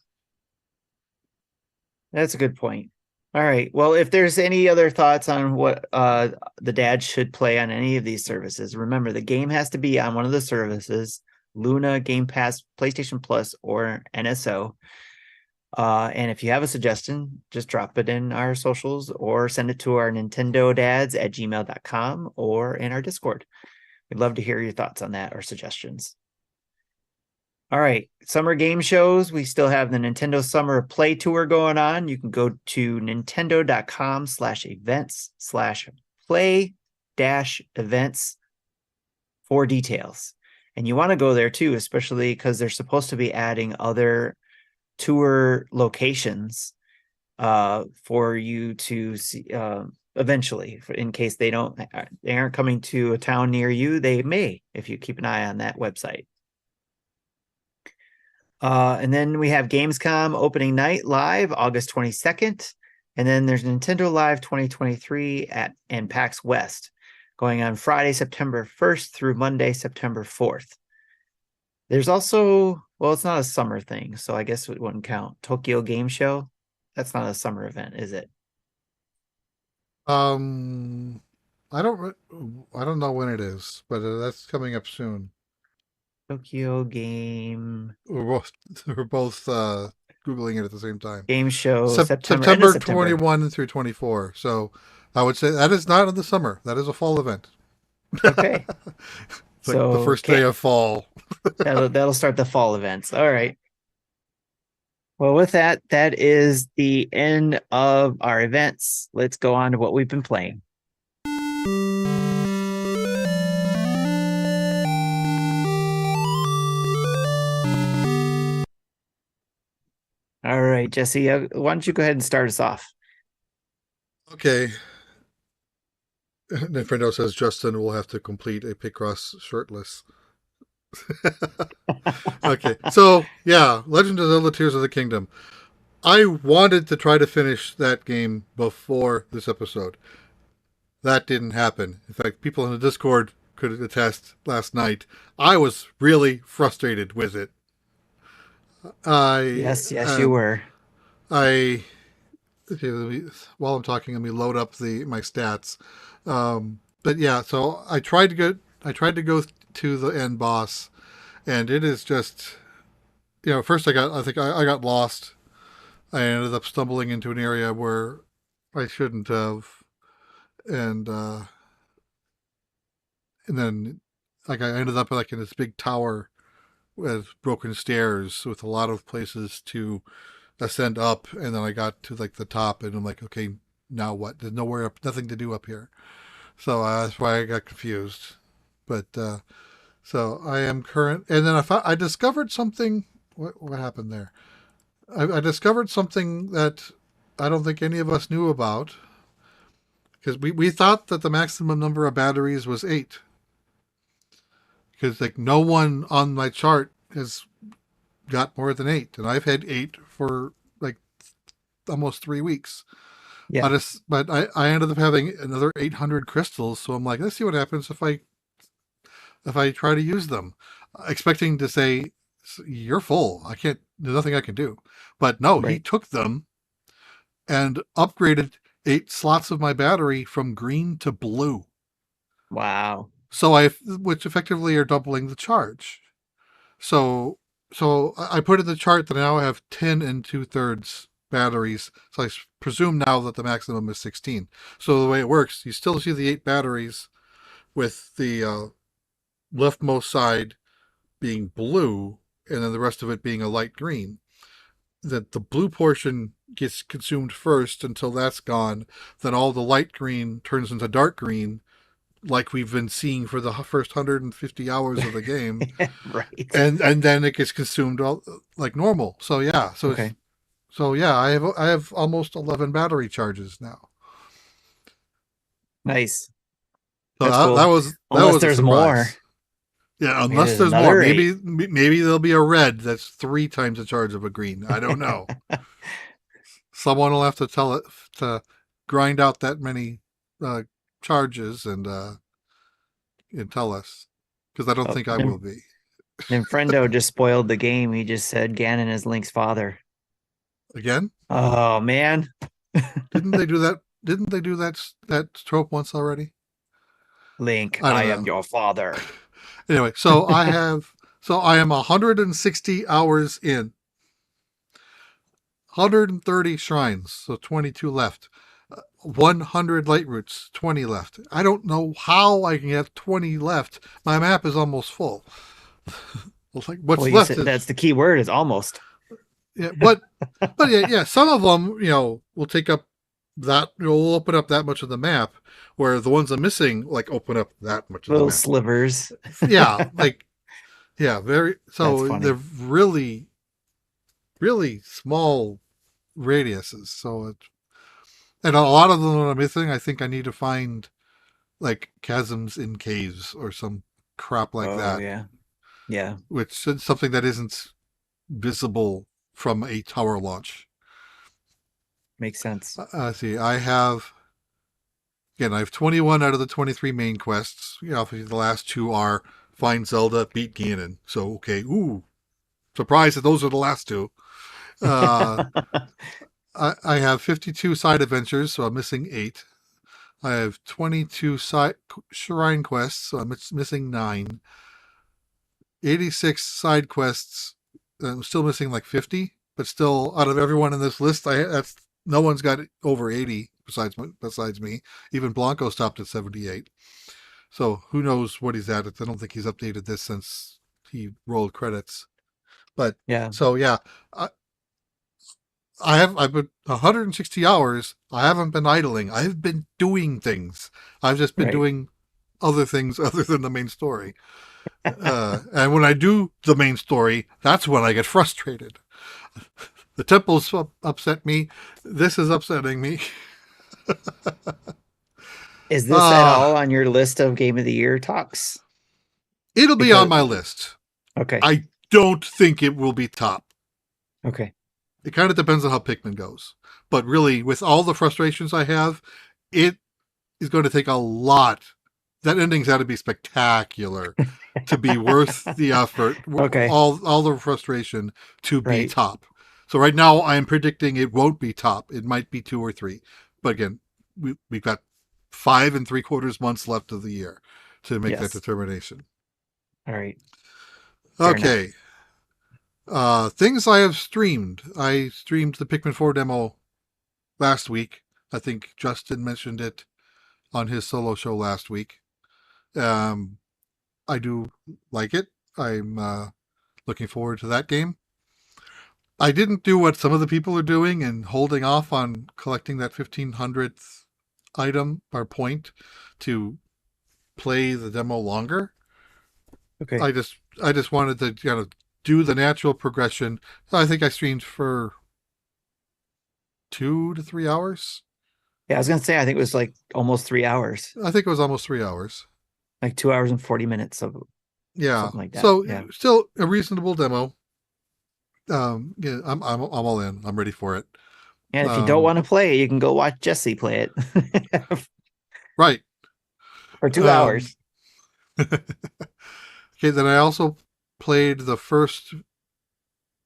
Speaker 1: That's a good point. All right. Well, if there's any other thoughts on what the dad should play on any of these services, remember the game has to be on one of the services: Luna, Game Pass, PlayStation Plus, or NSO. And if you have a suggestion, just drop it in our socials or send it to our nintendodads@gmail.com or in our Discord. We'd love to hear your thoughts on that or suggestions. All right, summer game shows. We still have the Nintendo Summer Play Tour going on. You can go to nintendo.com/events/play-events for details. And you want to go there too, especially because they're supposed to be adding other tour locations for you to see eventually, in case they aren't coming to a town near you. They may, if you keep an eye on that website. And then we have Gamescom opening night live August 22nd. And then there's Nintendo Live 2023 and PAX West going on Friday, September 1st through Monday, September 4th. There's also, well, it's not a summer thing, so I guess it wouldn't count. Tokyo Game Show. That's not a summer event, is it?
Speaker 2: I don't know when it is, but that's coming up soon.
Speaker 1: Tokyo Game
Speaker 2: We're both googling it at the same time.
Speaker 1: Game Show
Speaker 2: September 21 through 24. So I would say that is not in the summer. That is a fall event.
Speaker 1: Okay.
Speaker 2: It's like the first day of fall.
Speaker 1: that'll start the fall events. All right. Well, with that, that is the end of our events. Let's go on to what we've been playing. All right, Jesse, why don't you go ahead and start us off?
Speaker 2: Okay. Nintendo says Justin will have to complete a Picross shirtless. Okay, so yeah, Legend of Zelda Tears of the Kingdom. I wanted to try to finish that game before this episode. That didn't happen. In fact, people in the Discord could attest last night. I was really frustrated with it.
Speaker 1: Yes, you were.
Speaker 2: Okay, while I'm talking, let me load up my stats. But yeah, so I tried to go to the end boss, and it is just, first I got lost. I ended up stumbling into an area where I shouldn't have, and then like I ended up like in this big tower with broken stairs with a lot of places to ascend up, and then I got to like the top, and I'm like, okay, now what? There's nowhere up, nothing to do up here. So that's why I got confused. But so I am current, and then I discovered something. What happened there? I discovered something that I don't think any of us knew about, because we thought that the maximum number of batteries was 8. Because like no one on my chart has got more than 8, and I've had 8 for like almost 3 weeks.
Speaker 1: Yeah.
Speaker 2: But I ended up having another 800 crystals, so I'm like, let's see what happens if I try to use them, expecting to say you're full. There's nothing I can do. But no, right. He took them and upgraded 8 slots of my battery from green to blue.
Speaker 1: Wow.
Speaker 2: So which effectively are doubling the charge. So I put in the chart that now I have 10 2/3 batteries. So I presume now that the maximum is 16. So the way it works, you still see the 8 batteries with the leftmost side being blue, and then the rest of it being a light green. That the blue portion gets consumed first until that's gone. Then all the light green turns into dark green, like we've been seeing for the first 150 hours of the game.
Speaker 1: Right.
Speaker 2: And then it gets consumed all like normal. So yeah. So okay. So yeah, I have almost 11 battery charges now.
Speaker 1: Nice.
Speaker 2: So that was
Speaker 1: unless there's more.
Speaker 2: Yeah, unless there's more. Maybe there'll be a red that's 3 times the charge of a green. I don't know. Someone will have to tell it to grind out that many charges and tell us, because I don't think I will be.
Speaker 1: Friendo just spoiled the game. He just said Ganon is Link's father.
Speaker 2: Again?
Speaker 1: Oh man.
Speaker 2: Didn't they do that? Didn't they do that trope once already?
Speaker 1: Link, I am your father.
Speaker 2: Anyway, so I am 160 hours in. 130 shrines, so 22 left. 100 light roots, 20 left. I don't know how I can get 20 left. My map is almost full. Like
Speaker 1: Well,
Speaker 2: what's
Speaker 1: you
Speaker 2: left
Speaker 1: said
Speaker 2: is
Speaker 1: that's the key word is almost.
Speaker 2: yeah, but yeah. Some of them, will take up that. Will open up that much of the map, where the ones I'm missing like open up that much of the
Speaker 1: Little
Speaker 2: map.
Speaker 1: slivers.
Speaker 2: Yeah, like yeah, very.
Speaker 1: That's
Speaker 2: So they're
Speaker 1: funny.
Speaker 2: really really small radiuses. So and a lot of them that I'm missing, I think I need to find like chasms in caves or some crap like
Speaker 1: Oh
Speaker 2: that,
Speaker 1: yeah. Yeah.
Speaker 2: which is something that isn't visible from a tower launch.
Speaker 1: Makes sense.
Speaker 2: See, I have 21 out of the 23 main quests. Obviously the last two are find Zelda, beat Ganon. So okay, ooh, surprised that those are the last two. Uh, I have 52 side adventures, so I'm missing 8. I have 22 shrine quests, so I'm missing 9. 86 side quests, I'm still missing like 50, but still out of everyone in this list, that's no one's got over 80 besides me. Even Blanco stopped at 78. So who knows what he's at? I don't think he's updated this since he rolled credits. But
Speaker 1: Yeah.
Speaker 2: so yeah, I, I've been 160 hours. I haven't been idling. I've been doing things. I've just been
Speaker 1: Right.
Speaker 2: doing other things other than the main story. And when I do the main story, that's when I get frustrated. The temples upset me. This is upsetting me.
Speaker 1: Is this at
Speaker 2: Uh,
Speaker 1: all on your list of game of the year talks?
Speaker 2: it'll be on
Speaker 1: Because
Speaker 2: my list.
Speaker 1: okay.
Speaker 2: I don't think it will be top.
Speaker 1: Okay.
Speaker 2: It kind of depends on how Pikmin goes. But really, with all the frustrations I have, it is going to take a lot. That ending's got to be spectacular to be worth the effort,
Speaker 1: Okay.
Speaker 2: all the frustration to be
Speaker 1: Right.
Speaker 2: top. So right now, I am predicting it won't be top. It might be 2 or 3. But again, we've got 5 3/4 months left of the year to make that
Speaker 1: Yes.
Speaker 2: determination.
Speaker 1: All right. Fair enough.
Speaker 2: Okay. Things I have streamed. I streamed the Pikmin 4 demo last week. I think Justin mentioned it on his solo show last week. Um, I do like it. I'm looking forward to that game. I didn't do what some of the people are doing and holding off on collecting that 1500th item or point to play the demo longer.
Speaker 1: Okay.
Speaker 2: I just wanted to do the natural progression. I think I streamed for 2 to 3 hours.
Speaker 1: Yeah, I was gonna say I think it was like almost 3 hours,
Speaker 2: I think it was almost 3 hours.
Speaker 1: like 2 hours and 40 minutes of
Speaker 2: Yeah.
Speaker 1: something like that.
Speaker 2: So
Speaker 1: Yeah.
Speaker 2: still a reasonable demo. Yeah, I'm all in. I'm ready for it.
Speaker 1: And if you don't
Speaker 2: Um,
Speaker 1: want to play it, you can go watch Jesse play it
Speaker 2: right.
Speaker 1: for two
Speaker 2: Um,
Speaker 1: hours.
Speaker 2: okay. Then I also played the first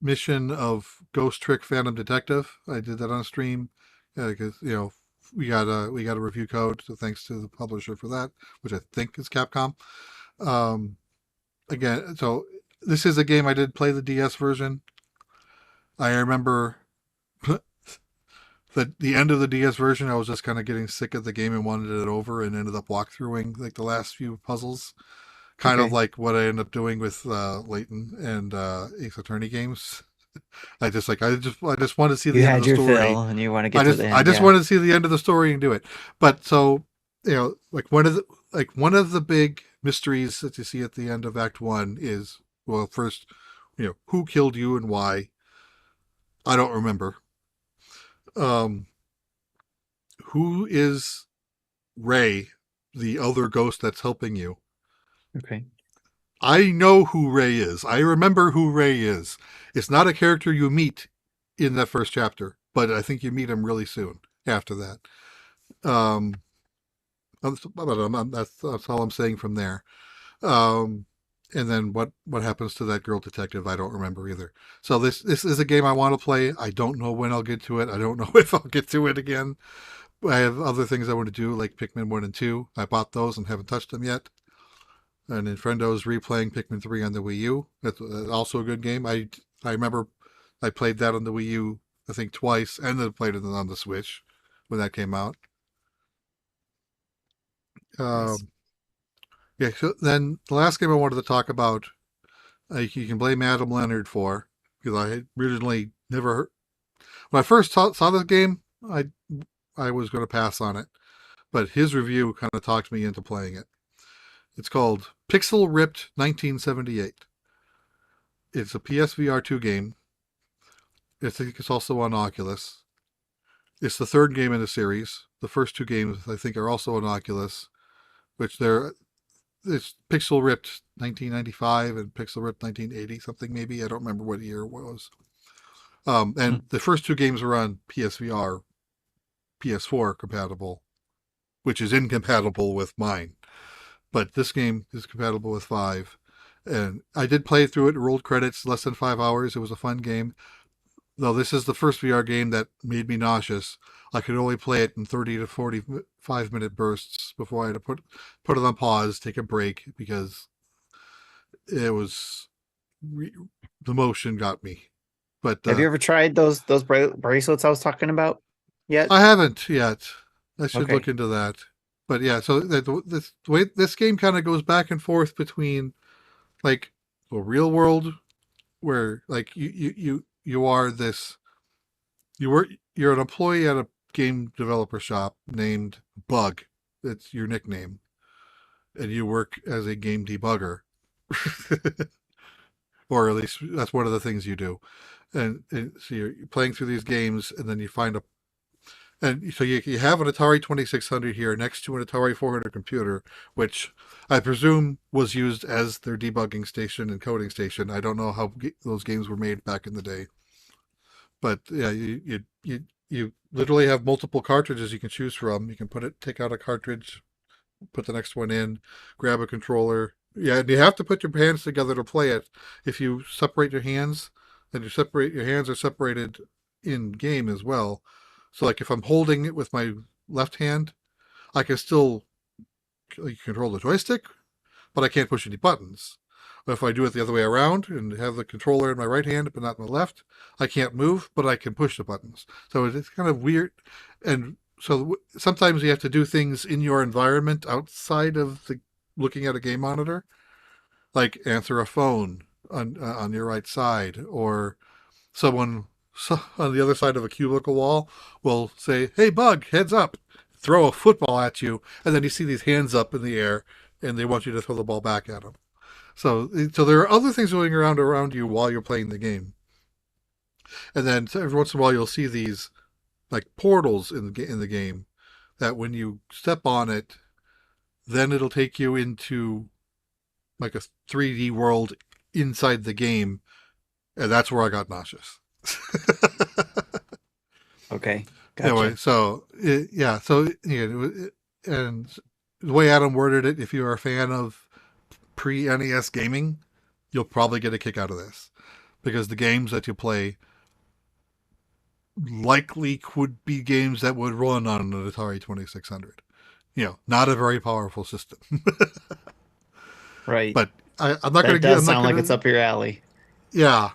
Speaker 2: mission of Ghost Trick Phantom Detective. I did that on stream because we got a review code, so thanks to the publisher for that, which I think is Capcom. Um, again, so this is a game I did play the DS version. I remember the end of the DS version, I was just kind of getting sick of the game and wanted it over, and ended up walkthroughing like the last few puzzles, kind of
Speaker 1: Okay.
Speaker 2: like what I ended up doing with Layton and Ace Attorney games. I just want to see
Speaker 1: You
Speaker 2: the end of
Speaker 1: had
Speaker 2: the
Speaker 1: your
Speaker 2: story.
Speaker 1: fill and you want to
Speaker 2: I
Speaker 1: get to
Speaker 2: just
Speaker 1: the
Speaker 2: I
Speaker 1: end.
Speaker 2: just
Speaker 1: Yeah.
Speaker 2: wanted to see the end of the story and do it. But so one of the big mysteries that you see at the end of Act One is, well, first, who killed you and why. I don't remember. Um, who is Ray, the other ghost that's helping you?
Speaker 1: Okay.
Speaker 2: I know who Ray is. I remember who Ray is. It's not a character you meet in that first chapter, but I think you meet him really soon after that. Um, that's all I'm saying from there. Um, and then what happens to that girl detective, I don't remember either. So this is a game I want to play. I don't know when I'll get to it. I don't know if I'll get to it again. I have other things I want to do, like Pikmin 1 and 2. I bought those and haven't touched them yet. And then Friendo's replaying Pikmin 3 on the Wii U. That's also a good game. I remember I played that on the Wii U, I think twice, and then played it on the Switch when that came out.
Speaker 1: Nice.
Speaker 2: Um, yeah. So then the last game I wanted to talk about, you can blame Adam Leonard for, because I had originally never heard. When I first saw this game, I was going to pass on it, but his review kind of talked me into playing it. It's called Pixel Ripped 1978. It's a PSVR 2 game. I think it's also on Oculus. It's the third game in the series. The first two games, I think, are also on Oculus, which it's Pixel Ripped 1995 and Pixel Ripped 1980, something maybe. I don't remember what year it was. And the first two games were on PSVR, PS4 compatible, which is incompatible with mine. But this game is compatible with 5. And I did play through it, rolled credits, less than 5 hours. It was a fun game. Though this is the first VR game that made me nauseous. I could only play it in 30 to 45-minute bursts before I had to put it on pause, take a break, because it was the motion got me. But
Speaker 1: Have you ever tried those bracelets I was talking about yet?
Speaker 2: I haven't yet. I should
Speaker 1: Okay.
Speaker 2: look into that. But yeah, so the way this game kind of goes back and forth between like the real world, where like you are this you're an employee at a game developer shop named Bug. It's your nickname, and you work as a game debugger, or at least that's one of the things you do. And so you're playing through these games, and then you find a and so you have an Atari 2600 here next to an Atari 400 computer, which I presume was used as their debugging station and coding station. I don't know how those games were made back in the day, but yeah, you literally have multiple cartridges you can choose from. You can take out a cartridge, put the next one in, grab a controller. Yeah, and you have to put your hands together to play it. If you separate your hands, then your hands are separated in game as well. So like if I'm holding it with my left hand, I can still control the joystick, but I can't push any buttons. But if I do it the other way around and have the controller in my right hand but not in my left, I can't move, but I can push the buttons. So it's kind of weird. And so sometimes you have to do things in your environment outside of looking at a game monitor, like answer a phone on your right side, or someone on the other side of a cubicle wall will say, "Hey, Bug, heads up," throw a football at you, and then you see these hands up in the air, and they want you to throw the ball back at them. So there are other things going around you while you're playing the game, and then every once in a while you'll see these like portals in the game that when you step on it, then it'll take you into like a 3D world inside the game, and that's where I got nauseous.
Speaker 1: Okay. Gotcha.
Speaker 2: Anyway, so yeah, so and the way Adam worded it, if you're a fan of pre-NES gaming, you'll probably get a kick out of this, because the games that you play likely could be games that would run on an Atari 2600. Not a very powerful system.
Speaker 1: Right.
Speaker 2: But I'm not going
Speaker 1: That
Speaker 2: to get.
Speaker 1: does
Speaker 2: I'm not
Speaker 1: sound like
Speaker 2: going
Speaker 1: it's
Speaker 2: to.
Speaker 1: up your alley.
Speaker 2: Yeah,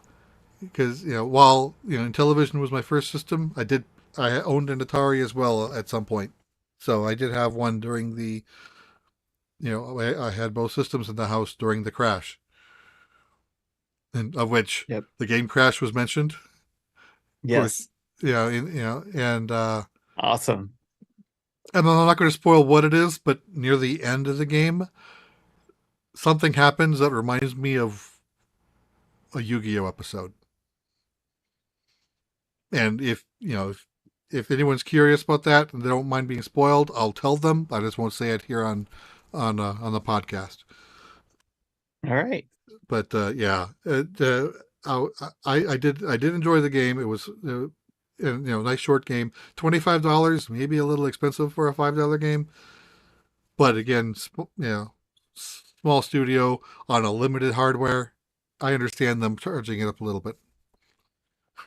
Speaker 2: because while Intellivision was my first system, I owned an Atari as well at some point. So I did have one during the I had both systems in the house during the crash, and of which
Speaker 1: Yep.
Speaker 2: the game Crash was mentioned. Of course,
Speaker 1: Yes. Awesome.
Speaker 2: and I'm not going to spoil what it is, but near the end of the game, something happens that reminds me of a Yu-Gi-Oh episode. And if anyone's curious about that and they don't mind being spoiled, I'll tell them. I just won't say it here on the podcast.
Speaker 1: All right.
Speaker 2: But yeah, I did enjoy the game. It was nice short game. $25, maybe a little expensive for a $5 game. But again, small studio on a limited hardware. I understand them charging it up a little bit.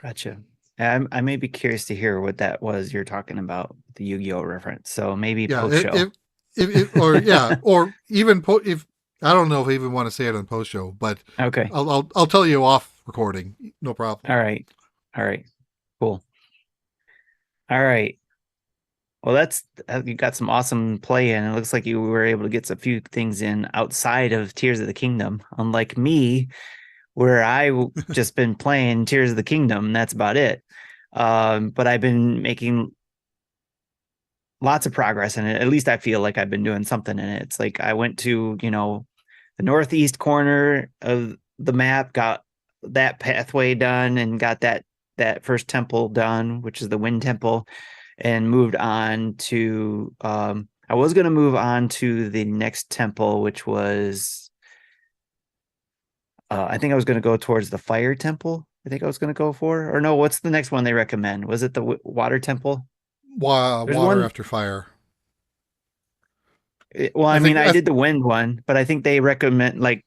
Speaker 1: Gotcha. I may be curious to hear what that was you're talking about, the Yu-Gi-Oh reference. So maybe
Speaker 2: Yeah,
Speaker 1: post show.
Speaker 2: or even if I don't know if I even want to say it on post show, but
Speaker 1: Okay.
Speaker 2: I'll tell you off recording, no problem.
Speaker 1: All right. All right. Cool. All right. Well, you got some awesome play in. It looks like you were able to get a few things in outside of Tears of the Kingdom. Unlike me, where just been playing Tears of the Kingdom. That's about it. But I've been making lots of progress in it. At least I feel like I've been doing something in it. It's like I went to, the northeast corner of the map, got that pathway done and got that first temple done, which is the Wind Temple, and moved on to I was going to move on to the next temple, which was I think I was going to go towards the Fire Temple. I think I was going to go for, or no, what's the next one they recommend? Was it the Water Temple? There's
Speaker 2: Water
Speaker 1: one.
Speaker 2: after fire.
Speaker 1: Well,
Speaker 2: I
Speaker 1: I mean,
Speaker 2: think.
Speaker 1: I did the wind one, but I think they recommend like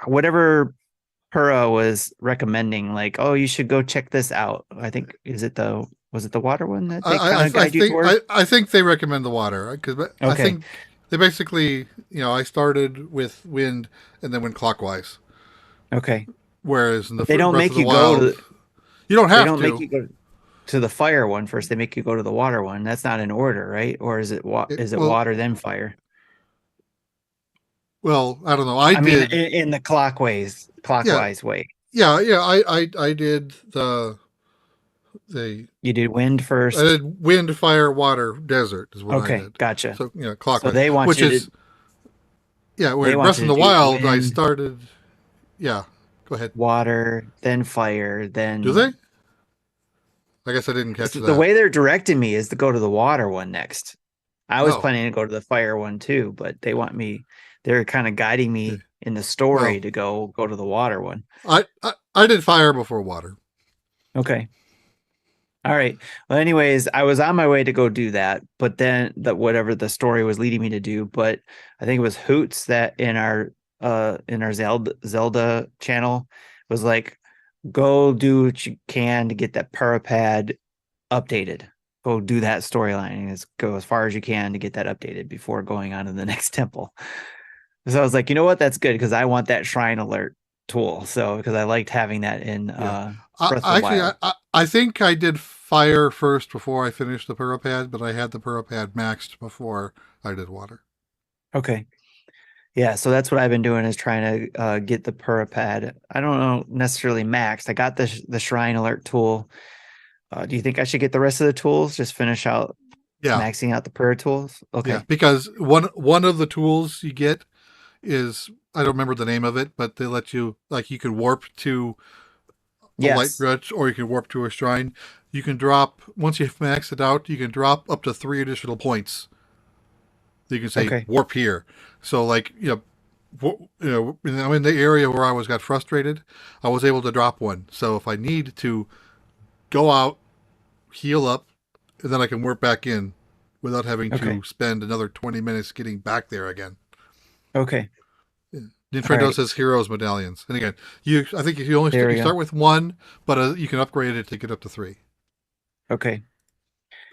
Speaker 1: whatever Pura was recommending, like, oh, you should go check this out. I think was it the water one that they kind of guide you towards?
Speaker 2: I think they recommend the water because I
Speaker 1: Okay,
Speaker 2: think they basically, I started with wind and then went clockwise.
Speaker 1: okay.
Speaker 2: Whereas in the
Speaker 1: But they don't
Speaker 2: Breath
Speaker 1: make
Speaker 2: of the
Speaker 1: you go
Speaker 2: Wild,
Speaker 1: to
Speaker 2: you don't
Speaker 1: they
Speaker 2: have
Speaker 1: don't make
Speaker 2: to.
Speaker 1: you go to the fire one first. They make you go to the water one. That's not in order, right? Or
Speaker 2: It,
Speaker 1: is it
Speaker 2: well,
Speaker 1: water then fire?
Speaker 2: I don't know. I
Speaker 1: I mean,
Speaker 2: did.
Speaker 1: in the
Speaker 2: Yeah,
Speaker 1: clockwise way.
Speaker 2: yeah. I did the
Speaker 1: You did wind
Speaker 2: I
Speaker 1: first.
Speaker 2: did wind, fire, water, desert is what I
Speaker 1: Okay,
Speaker 2: did.
Speaker 1: gotcha.
Speaker 2: So
Speaker 1: So
Speaker 2: clockwise, which is where
Speaker 1: they want
Speaker 2: Breath
Speaker 1: you
Speaker 2: in
Speaker 1: to
Speaker 2: the
Speaker 1: do
Speaker 2: Wild I
Speaker 1: wind,
Speaker 2: started. Yeah, go ahead.
Speaker 1: water, then fire,
Speaker 2: Do
Speaker 1: then
Speaker 2: they? I guess I didn't catch
Speaker 1: the
Speaker 2: that.
Speaker 1: way they're directing me is to go to the water one next. I was
Speaker 2: Oh,
Speaker 1: planning to go to the fire one too, but they're kind of guiding
Speaker 2: yeah.
Speaker 1: me in the story
Speaker 2: Well,
Speaker 1: to go to the water one.
Speaker 2: I did fire before water.
Speaker 1: Okay. All right. Well, anyways, I was on my way to go do that, but then whatever the story was leading me to do, but I think it was Hoots that in our Zelda channel was like, go do what you can to get that Parapad updated. Go do that storyline and go as far as you can to get that updated before going on to the next temple. So I was like, you know what? That's good because I want that shrine alert tool. So because I liked having that in
Speaker 2: Yeah,
Speaker 1: Breath of the
Speaker 2: actually,
Speaker 1: Wild.
Speaker 2: I think I did fire first before I finished the Purapad, but I had the Purapad maxed before I did water.
Speaker 1: Okay. Yeah, so that's what I've been doing is trying to get the Purapad. I don't know necessarily maxed. I got the Shrine Alert tool. Do you think I should get the rest of the tools? Just finish out
Speaker 2: Yeah,
Speaker 1: maxing out the Pura tools?
Speaker 2: yeah,
Speaker 1: Okay.
Speaker 2: because one of the tools you get is I don't remember the name of it, but they let you you can warp to a light
Speaker 1: Yes.
Speaker 2: wretch or you can warp to a shrine. You can drop once you've maxed it out, you can drop up to 3 additional points. You can say
Speaker 1: Okay.
Speaker 2: warp here. So I'm in the area where I got frustrated. I was able to drop one. So if I need to go out, heal up, and then I can warp back in without having
Speaker 1: Okay.
Speaker 2: to spend another 20 minutes getting back there again.
Speaker 1: Okay.
Speaker 2: Yeah.
Speaker 1: All
Speaker 2: Nintendo
Speaker 1: right.
Speaker 2: says heroes medallions, and again, I think if
Speaker 1: There we
Speaker 2: you
Speaker 1: go.
Speaker 2: start with one, but you can upgrade it to get up to three,
Speaker 1: Okay.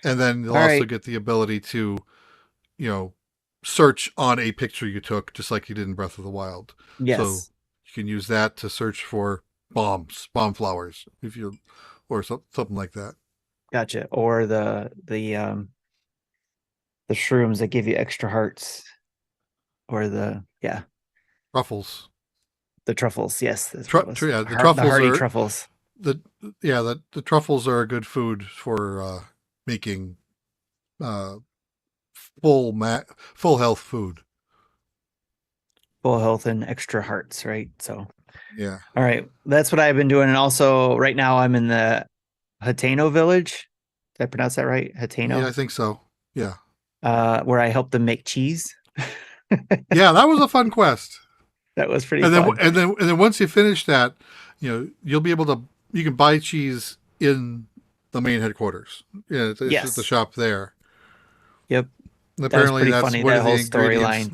Speaker 2: and then you'll
Speaker 1: All
Speaker 2: also
Speaker 1: right.
Speaker 2: get the ability to you know search on a picture you took, just like you did in Breath of the Wild. So
Speaker 1: Yes.
Speaker 2: you can use that to search for bomb flowers, if you or something like that.
Speaker 1: Gotcha. Or the shrooms that give you extra hearts or
Speaker 2: Ruffles.
Speaker 1: the truffles. Yes, that's what it was.
Speaker 2: Yeah, the
Speaker 1: The
Speaker 2: truffles
Speaker 1: hardy
Speaker 2: are
Speaker 1: truffles.
Speaker 2: the the truffles are a good food for making uh, full health food.
Speaker 1: Full health and extra hearts, right? So
Speaker 2: Yeah,
Speaker 1: all right. That's what I've been doing. And also right now I'm in the Hateno village. Did I pronounce that right?
Speaker 2: yeah, I
Speaker 1: Hateno,
Speaker 2: think so. Yeah,
Speaker 1: where I help them make cheese.
Speaker 2: yeah, that was a fun quest.
Speaker 1: That was pretty fun.
Speaker 2: And then once you finish that, you'll be able to you can buy cheese in the main headquarters. Yeah, it's just the
Speaker 1: Yes.
Speaker 2: shop there.
Speaker 1: Yep.
Speaker 2: And
Speaker 1: That was
Speaker 2: apparently,
Speaker 1: pretty
Speaker 2: that's
Speaker 1: funny,
Speaker 2: one
Speaker 1: that
Speaker 2: of the
Speaker 1: whole
Speaker 2: ingredients.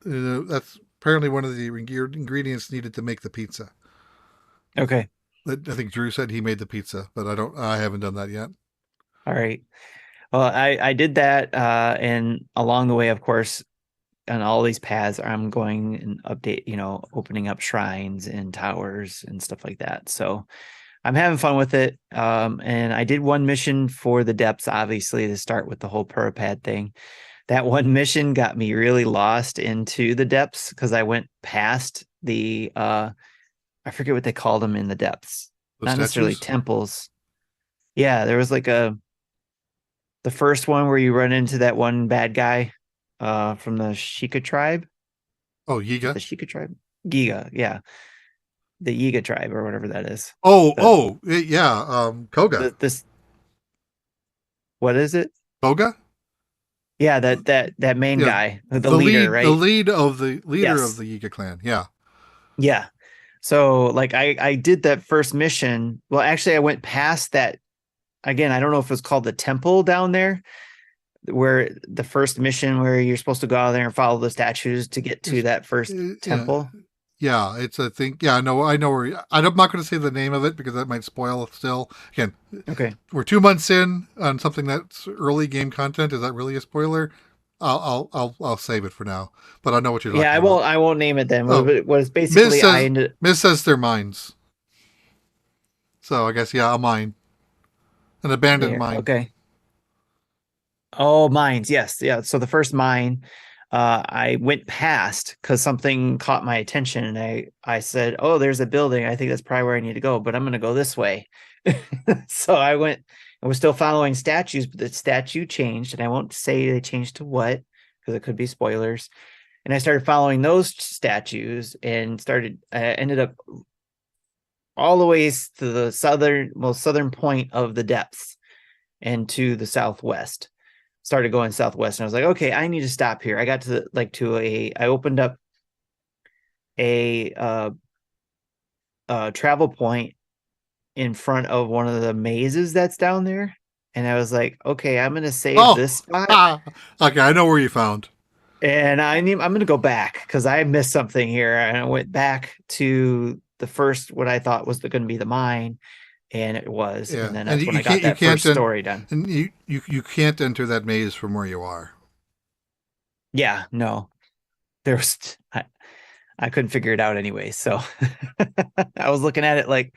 Speaker 1: storyline.
Speaker 2: That's apparently one of the ingredients needed to make the pizza.
Speaker 1: Okay.
Speaker 2: I think Drew said he made the pizza, but I haven't done that yet.
Speaker 1: All right. Well, I did that and along the way, of course, on all these paths, I'm going and update, opening up shrines and towers and stuff like that. So I'm having fun with it. And I did one mission for the depths, obviously, to start with the whole Purapad thing. That one mission got me really lost into the depths because I went past I forget what they called them in the depths.
Speaker 2: The
Speaker 1: Not necessarily
Speaker 2: statues?
Speaker 1: temples. Yeah, there was like the first one where you run into that one bad guy from the Shika tribe.
Speaker 2: Oh,
Speaker 1: Is it
Speaker 2: Yiga.
Speaker 1: the Shika tribe? Giga, yeah. The Yiga tribe or whatever that is.
Speaker 2: Oh,
Speaker 1: The
Speaker 2: oh, yeah. Koga.
Speaker 1: this what is it?
Speaker 2: Koga?
Speaker 1: Yeah, that main
Speaker 2: Yeah.
Speaker 1: guy, the leader,
Speaker 2: The
Speaker 1: right?
Speaker 2: leader of
Speaker 1: Yes.
Speaker 2: the Yiga clan. Yeah.
Speaker 1: Yeah. So like I did that first mission. Well, actually I went past that again. I don't know if it was called the temple down there, where the first mission where you're supposed to go out there and follow the statues to get to
Speaker 2: It's,
Speaker 1: that first
Speaker 2: yeah.
Speaker 1: temple.
Speaker 2: Yeah, it's a thing. Yeah, I know where. I'm not going to say the name of it because that might spoil it still. Again,
Speaker 1: Okay.
Speaker 2: we're 2 months in on something that's early game content. Is that really a spoiler? I'll save it for now. But I know what you're
Speaker 1: Yeah,
Speaker 2: talking about.
Speaker 1: I won't name it then.
Speaker 2: Oh,
Speaker 1: What is
Speaker 2: Miz
Speaker 1: basically I
Speaker 2: says
Speaker 1: ended
Speaker 2: Miz says they're mines. So I guess yeah, a mine, an abandoned
Speaker 1: there.
Speaker 2: mine.
Speaker 1: Okay. Oh, mines. Yes. Yeah. So the first mine, I went past because something caught my attention and I said, oh, there's a building. I think that's probably where I need to go, but I'm going to go this way. So I went and was still following statues, but the statue changed. And I won't say they changed to what because it could be spoilers. And I started following those statues and ended up all the ways to the most southern point of the depths and to the southwest. Started going southwest and I was like, okay, I need to stop here. I got to I opened up a travel point in front of one of the mazes that's down there. And I was like, okay, I'm gonna save
Speaker 2: Oh,
Speaker 1: this spot
Speaker 2: okay. I know where you found.
Speaker 1: and I'm gonna go back because I missed something here. And I went back to the first what I thought was gonna be the mine, and it was. And
Speaker 2: Yeah,
Speaker 1: then
Speaker 2: and
Speaker 1: that's when
Speaker 2: you
Speaker 1: I got
Speaker 2: can't
Speaker 1: that first story done.
Speaker 2: and you can't enter that maze from where you are.
Speaker 1: Yeah, no. There's I couldn't figure it out anyway. So I was looking at it like,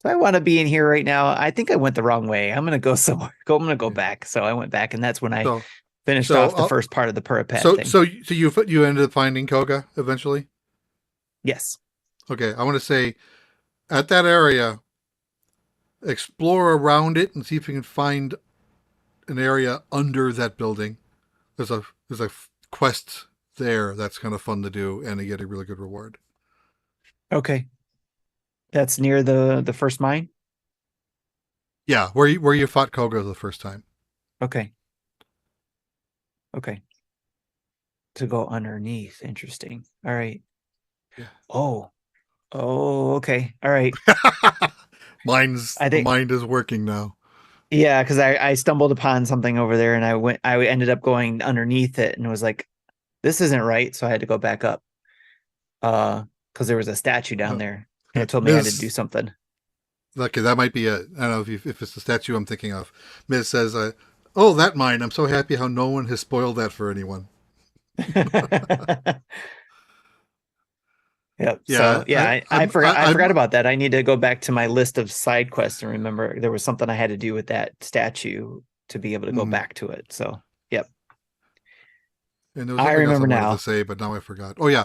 Speaker 1: do I want to be in here right now? I think I went the wrong way. I'm gonna go somewhere. I'm gonna go
Speaker 2: Yeah.
Speaker 1: back. So I went back, and that's when I
Speaker 2: So
Speaker 1: finished
Speaker 2: so
Speaker 1: off the first part of the parapet
Speaker 2: so
Speaker 1: thing.
Speaker 2: so you ended up finding Koga eventually.
Speaker 1: Yes.
Speaker 2: Okay, I want to say at that area, explore around it and see if you can find an area under that building. There's a quest there that's kind of fun to do, and you get a really good reward.
Speaker 1: Okay. That's near the first mine.
Speaker 2: Yeah, where you fought Koga the first time.
Speaker 1: Okay. Okay. To go underneath. Interesting. All right.
Speaker 2: Yeah.
Speaker 1: Oh. Oh. Okay. All right.
Speaker 2: Mine's
Speaker 1: I
Speaker 2: the
Speaker 1: think
Speaker 2: mind is working now.
Speaker 1: yeah, because I stumbled upon something over there, and I ended up going underneath it, and was like, this isn't right. So I had to go back up. Because there was a statue down there, and it told me I had to do
Speaker 2: Ms.
Speaker 1: something.
Speaker 2: Okay, that might be it. I don't know if it's the statue I'm thinking of. Ms. says, "Oh, that mine! I'm so happy how no one has spoiled that for anyone."
Speaker 1: Yep.
Speaker 2: Yeah,
Speaker 1: So yeah, I
Speaker 2: I'm
Speaker 1: forgot about that. I need to go back to my list of side quests and remember there was something I had to do with that statue to be able to go
Speaker 2: mhm.
Speaker 1: back to it. So yep.
Speaker 2: And there was
Speaker 1: I
Speaker 2: something else I
Speaker 1: remember
Speaker 2: wanted to
Speaker 1: now.
Speaker 2: say, but now I forgot. Oh yeah,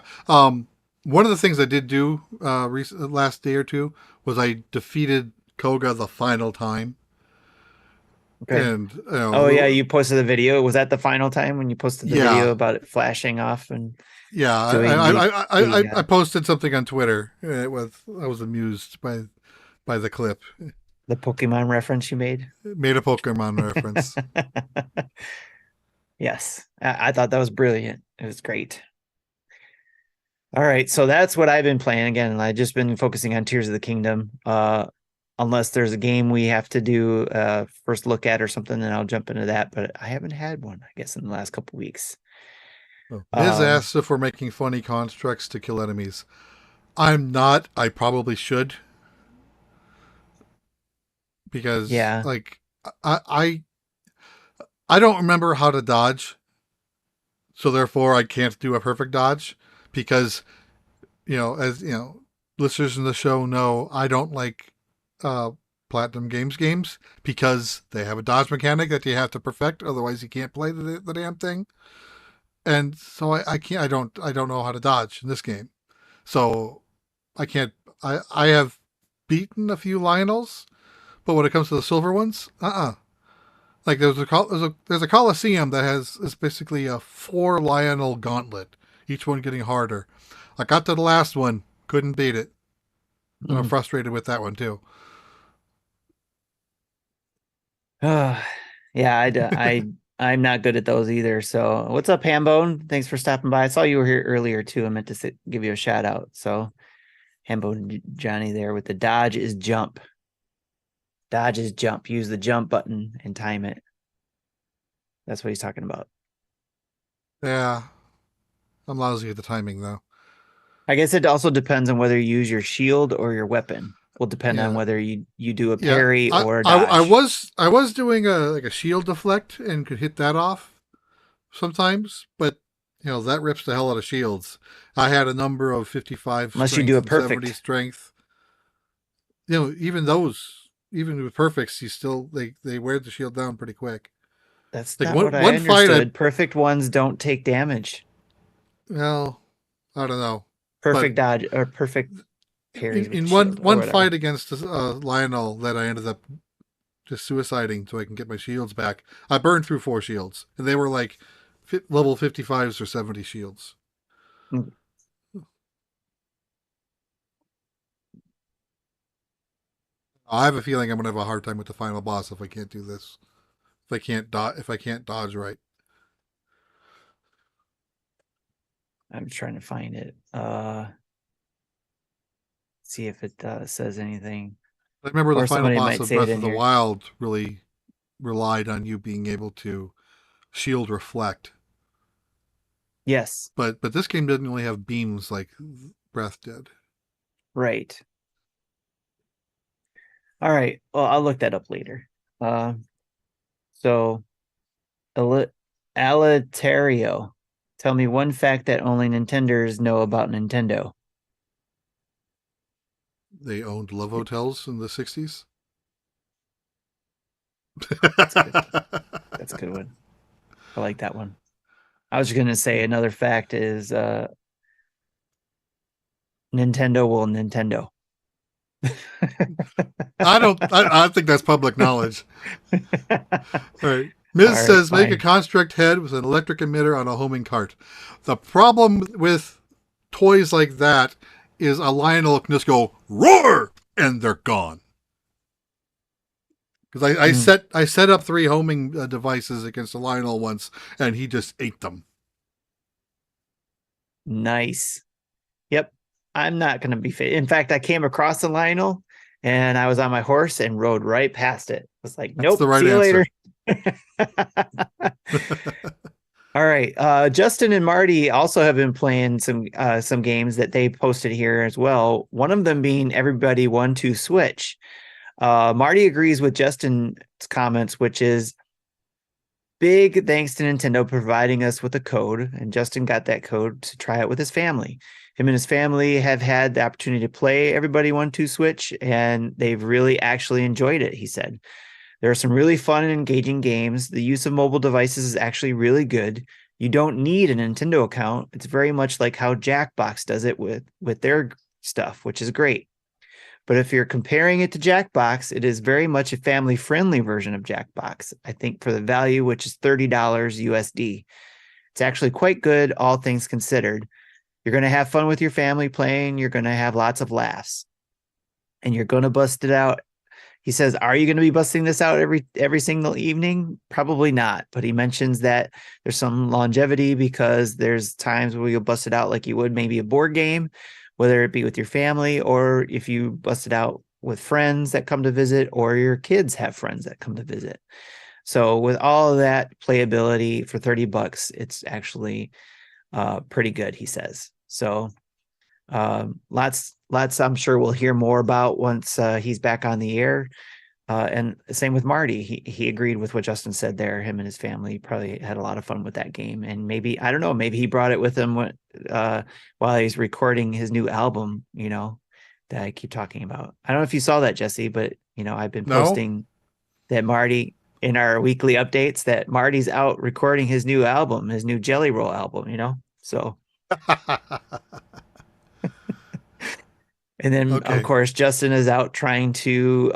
Speaker 2: one of the things I did do last day or two was I defeated Koga the final time,
Speaker 1: Okay.
Speaker 2: and
Speaker 1: Oh yeah, you posted the video. Was that the final time when you posted the video
Speaker 2: yeah,
Speaker 1: about it flashing off and
Speaker 2: yeah,
Speaker 1: doing the
Speaker 2: I posted something on Twitter. I was amused by the clip.
Speaker 1: the Pokemon reference you made?
Speaker 2: Made a Pokemon reference.
Speaker 1: Yes. I thought that was brilliant. It was great. All right, so that's what I've been playing again. I've just been focusing on Tears of the Kingdom. Unless there's a game we have to do first look at or something, then I'll jump into that. But I haven't had one, I guess, in the last couple weeks.
Speaker 2: Oh. Ms.
Speaker 1: Um,
Speaker 2: asks if we're making funny constructs to kill enemies. I'm not. I probably should because
Speaker 1: yeah.
Speaker 2: like I I I don't remember how to dodge, so therefore I can't do a perfect dodge because as listeners in the show know, I don't like uh, Platinum games because they have a dodge mechanic that you have to perfect, otherwise you can't play the damn thing. And so I can't. I don't know how to dodge in this game. So I can't. I have beaten a few Lionels, but when it comes to the silver ones, Like there's a Coliseum that is basically a 4 Lionel gauntlet, each one getting harder. I got to the last one, couldn't beat it, and I'm
Speaker 1: Mm.
Speaker 2: frustrated with that one too.
Speaker 1: Yeah, I'm not good at those either. So, what's up, Hambone? Thanks for stopping by. I saw you were here earlier too. I meant to give you a shout out. So, Hambone Johnny there with the dodge is jump. Dodge is jump. Use the jump button and time it. That's what he's talking about.
Speaker 2: Yeah, I'm lousy at the timing though.
Speaker 1: I guess it also depends on whether you use your shield or your weapon. Will depend on
Speaker 2: Yeah,
Speaker 1: whether you do a
Speaker 2: yeah.
Speaker 1: parry
Speaker 2: I,
Speaker 1: or a
Speaker 2: I, I
Speaker 1: dodge.
Speaker 2: was I was doing a shield deflect and could hit that off sometimes, but that rips the hell out of shields. I had a number of 55
Speaker 1: Unless you do
Speaker 2: strength
Speaker 1: a
Speaker 2: and 70
Speaker 1: perfect.
Speaker 2: strength. Even those, even with perfects, you still they wear the shield down pretty quick.
Speaker 1: That's
Speaker 2: Like
Speaker 1: not what I
Speaker 2: one fight,
Speaker 1: understood. Perfect ones don't take damage.
Speaker 2: well, I don't know, but
Speaker 1: Perfect dodge or perfect parries with the
Speaker 2: in one
Speaker 1: shield or
Speaker 2: one
Speaker 1: whatever.
Speaker 2: fight against Lionel that I ended up just suiciding so I can get my shields back, I burned through 4 shields, and they were like level 55s or 70 shields.
Speaker 1: Mm.
Speaker 2: I have a feeling I'm gonna have a hard time with the final boss if I can't do this. If I can't dodge right.
Speaker 1: I'm trying to find it. See if it says anything.
Speaker 2: I remember the
Speaker 1: Or
Speaker 2: final
Speaker 1: somebody
Speaker 2: boss
Speaker 1: might
Speaker 2: of
Speaker 1: say it
Speaker 2: Breath
Speaker 1: in
Speaker 2: of the
Speaker 1: here.
Speaker 2: Wild really relied on you being able to shield reflect.
Speaker 1: Yes,
Speaker 2: But this game didn't really have beams like Breath did.
Speaker 1: right. All right. Well, I'll look that up later. Uh, so Alitario. Tell me one fact that only Nintenders know about Nintendo.
Speaker 2: They owned love hotels in the 60s.
Speaker 1: That's good. That's a good one. I like that one. I was gonna say another fact is Nintendo will Nintendo.
Speaker 2: I think that's public knowledge. All right.
Speaker 1: All
Speaker 2: Ms.
Speaker 1: right,
Speaker 2: says make a
Speaker 1: fine.
Speaker 2: construct head with an electric emitter on a homing cart. The problem with toys like that is a Lionel can just go roar and they're gone. Because
Speaker 1: Mm,
Speaker 2: I set up 3 homing devices against a Lionel once, and he just ate them.
Speaker 1: nice. Yep. I'm not gonna be fit. In fact, I came across the Lionel and I was on my horse and rode right past it. I was like,
Speaker 2: That's the
Speaker 1: nope,
Speaker 2: right
Speaker 1: see you later.
Speaker 2: answer.
Speaker 1: All right. Justin and Marty also have been playing some games that they posted here as well. One of them being Everybody 1-2 Switch. Marty agrees with Justin's comments, which is big thanks to Nintendo providing us with a code, and Justin got that code to try it with his family. Him and his family have had the opportunity to play Everybody 1-2 Switch, and they've really actually enjoyed it, he said. There are some really fun and engaging games. The use of mobile devices is actually really good. You don't need a Nintendo account. It's very much like how Jackbox does it with their stuff, which is great. But if you're comparing it to Jackbox, it is very much a family-friendly version of Jackbox. I think for the value, which is $30 USD. It's actually quite good, all things considered. You're going to have fun with your family playing. You're going to have lots of laughs. And you're going to bust it out. He says, "Are you going to be busting this out every single evening? Probably not." But he mentions that there's some longevity because there's times where you'll bust it out like you would maybe a board game, whether it be with your family or if you bust it out with friends that come to visit or your kids have friends that come to visit. So with all of that playability for $30, it's actually pretty good, he says. So lots I'm sure we'll hear more about once he's back on the air. And same with Marty. He agreed with what Justin said there. Him and his family probably had a lot of fun with that game. And maybe, I don't know, maybe he brought it with him while he's recording his new album, that I keep talking about. I don't know if you saw that, Jesse, but I've been
Speaker 2: No?
Speaker 1: posting that Marty in our weekly updates that Marty's out recording his new album, his new Jelly Roll album, So And then, of
Speaker 2: Okay,
Speaker 1: course, Justin is out trying to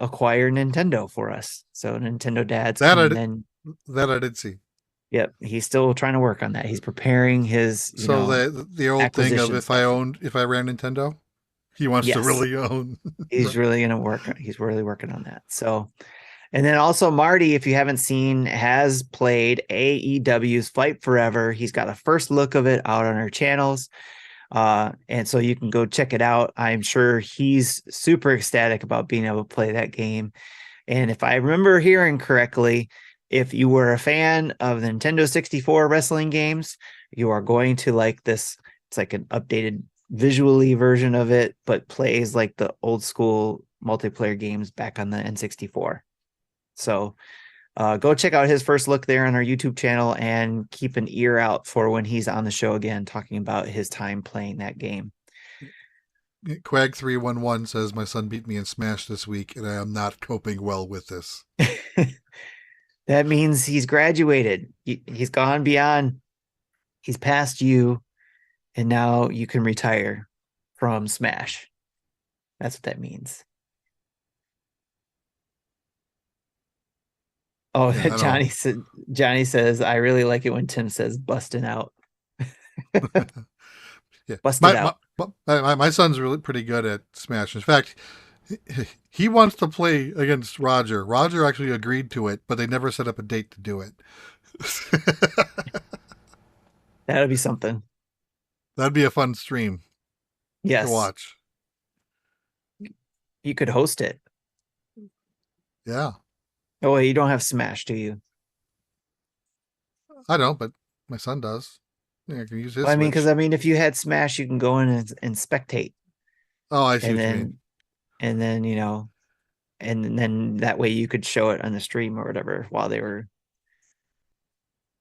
Speaker 1: acquire Nintendo for us. So Nintendo Dad's
Speaker 2: that I
Speaker 1: coming
Speaker 2: did,
Speaker 1: in.
Speaker 2: that I did see.
Speaker 1: Yep, he's still trying to work on that. He's preparing his,
Speaker 2: So the old thing of
Speaker 1: acquisition stuff.
Speaker 2: if I ran Nintendo, he wants to
Speaker 1: Yes,
Speaker 2: really own.
Speaker 1: he's really gonna work. He's really working on that. So, and then also Marty, if you haven't seen, has played AEW's Fight Forever. He's got a first look of it out on our channels. And so you can go check it out. I'm sure he's super ecstatic about being able to play that game. And if I remember hearing correctly, if you were a fan of the Nintendo 64 wrestling games, you are going to like this. It's like an updated visually version of it, but plays like the old school multiplayer games back on the N64. So go check out his first look there on our YouTube channel and keep an ear out for when he's on the show again, talking about his time playing that game.
Speaker 2: Quag311 says my son beat me in Smash this week, and I am not coping well with this.
Speaker 1: That means he's graduated. He's gone beyond, he's past you, and now you can retire from Smash. That's what that means. Oh,
Speaker 2: Yeah, I
Speaker 1: Johnny
Speaker 2: don't.
Speaker 1: said. Johnny says, "I really like it when Tim says busting out,
Speaker 2: Yeah,
Speaker 1: busted out."
Speaker 2: my son's really pretty good at Smash. In fact, he wants to play against Roger. Roger actually agreed to it, but they never set up a date to do it.
Speaker 1: That'll be something.
Speaker 2: That'd be a fun stream to
Speaker 1: Yes,
Speaker 2: watch.
Speaker 1: you could host it.
Speaker 2: Yeah,
Speaker 1: Oh, wait, you don't have Smash, do you?
Speaker 2: I don't, but my son does. Yeah, I can use his
Speaker 1: Well, I mean, because
Speaker 2: Switch.
Speaker 1: if you had Smash, you can go in and spectate,
Speaker 2: Oh, I see
Speaker 1: and
Speaker 2: what you mean.
Speaker 1: then and then and then that way you could show it on the stream or whatever while they were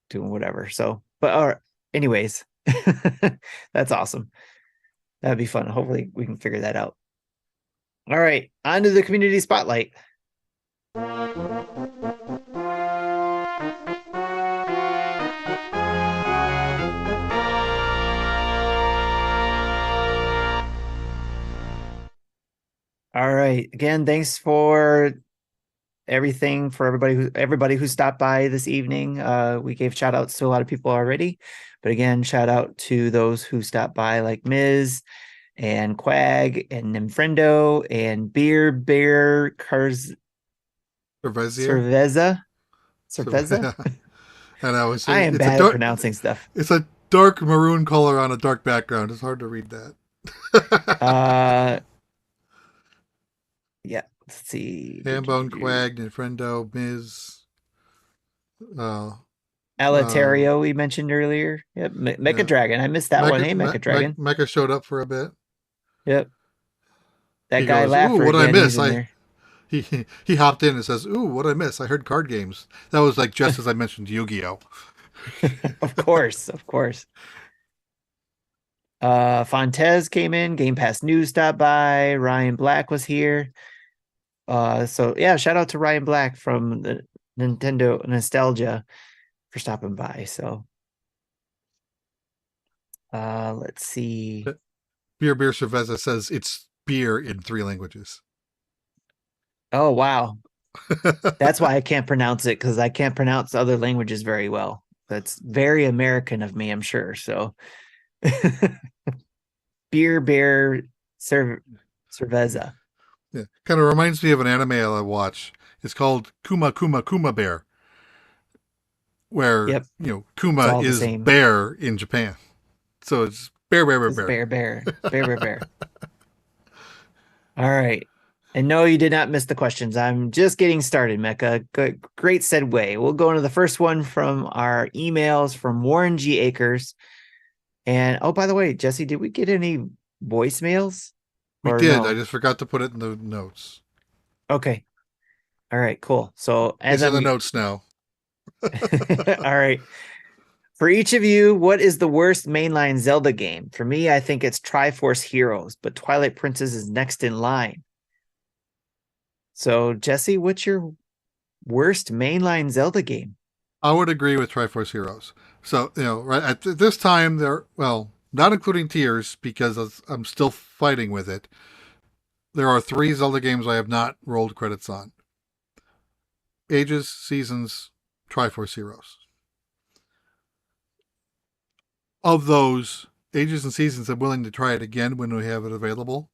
Speaker 1: doing whatever. So, but anyways, that's awesome. That'd be fun. Hopefully, we can figure that out. All right, on to the community spotlight. All right. Again, thanks for everything for everybody who stopped by this evening. We gave shout outs to a lot of people already, but again, shout out to those who stopped by, like Ms. and Quag and Nimfrendo and Beer Bear Cars
Speaker 2: Cervezier.
Speaker 1: Cerveza. Cerveza.
Speaker 2: And I was
Speaker 1: I
Speaker 2: saying
Speaker 1: am bad at pronouncing stuff.
Speaker 2: it's a dark maroon color on a dark background. It's hard to read that.
Speaker 1: Uh yeah, let's see.
Speaker 2: Hambone, Quag, Nintendo, Miz, uh, uh,
Speaker 1: Alaterio we mentioned earlier. Yep. Mecha
Speaker 2: yeah.
Speaker 1: Dragon. I missed that one. Hey, Mecha Dragon.
Speaker 2: Mecha showed up for a bit.
Speaker 1: Yep. That
Speaker 2: He
Speaker 1: guy
Speaker 2: goes, "Ooh,
Speaker 1: Laffer
Speaker 2: what I
Speaker 1: again, he's
Speaker 2: miss?
Speaker 1: in
Speaker 2: I
Speaker 1: there.
Speaker 2: he hopped in and says, "Ooh, what I miss? I heard card games." That was like just as I mentioned Yu-Gi-Oh.
Speaker 1: Of course, of course. Fontez came in, Game Pass News stopped by, Ryan Black was here. So yeah, shout out to Ryan Black from the Nintendo Nostalgia for stopping by. So let's see.
Speaker 2: Beer Cerveza says it's beer in 3 languages.
Speaker 1: Oh wow. That's why I can't pronounce it, because I can't pronounce other languages very well. That's very American of me, I'm sure. So Beer Bear Cerveza.
Speaker 2: Yeah, kind of reminds me of an anime I watch. It's called Kuma Bear, where
Speaker 1: Yep, it's
Speaker 2: Kuma
Speaker 1: all the
Speaker 2: is
Speaker 1: same.
Speaker 2: bear in Japan. So it's bear
Speaker 1: It's
Speaker 2: bear.
Speaker 1: bear. All right. And no, you did not miss the questions. I'm just getting started, Mecca. Good, great segue. We'll go into the first one from our emails from Warren G. Akers. And oh, by the way, Jesse, did we get any voicemails
Speaker 2: We
Speaker 1: or
Speaker 2: did. I
Speaker 1: no?
Speaker 2: just forgot to put it in the notes.
Speaker 1: Okay. All right, cool. So as
Speaker 2: It's in the
Speaker 1: I'm
Speaker 2: notes now.
Speaker 1: all right. For each of you, what is the worst mainline Zelda game? For me, I think it's Triforce Heroes, but Twilight Princess is next in line. So, Jesse, what's your worst mainline Zelda game?
Speaker 2: I would agree with Triforce Heroes. So, right at this time, not including Tears because I'm still fighting with it. There are 3 Zelda games I have not rolled credits on: Ages, Seasons, Triforce Heroes. Of those, Ages and Seasons, I'm willing to try it again when we have it available.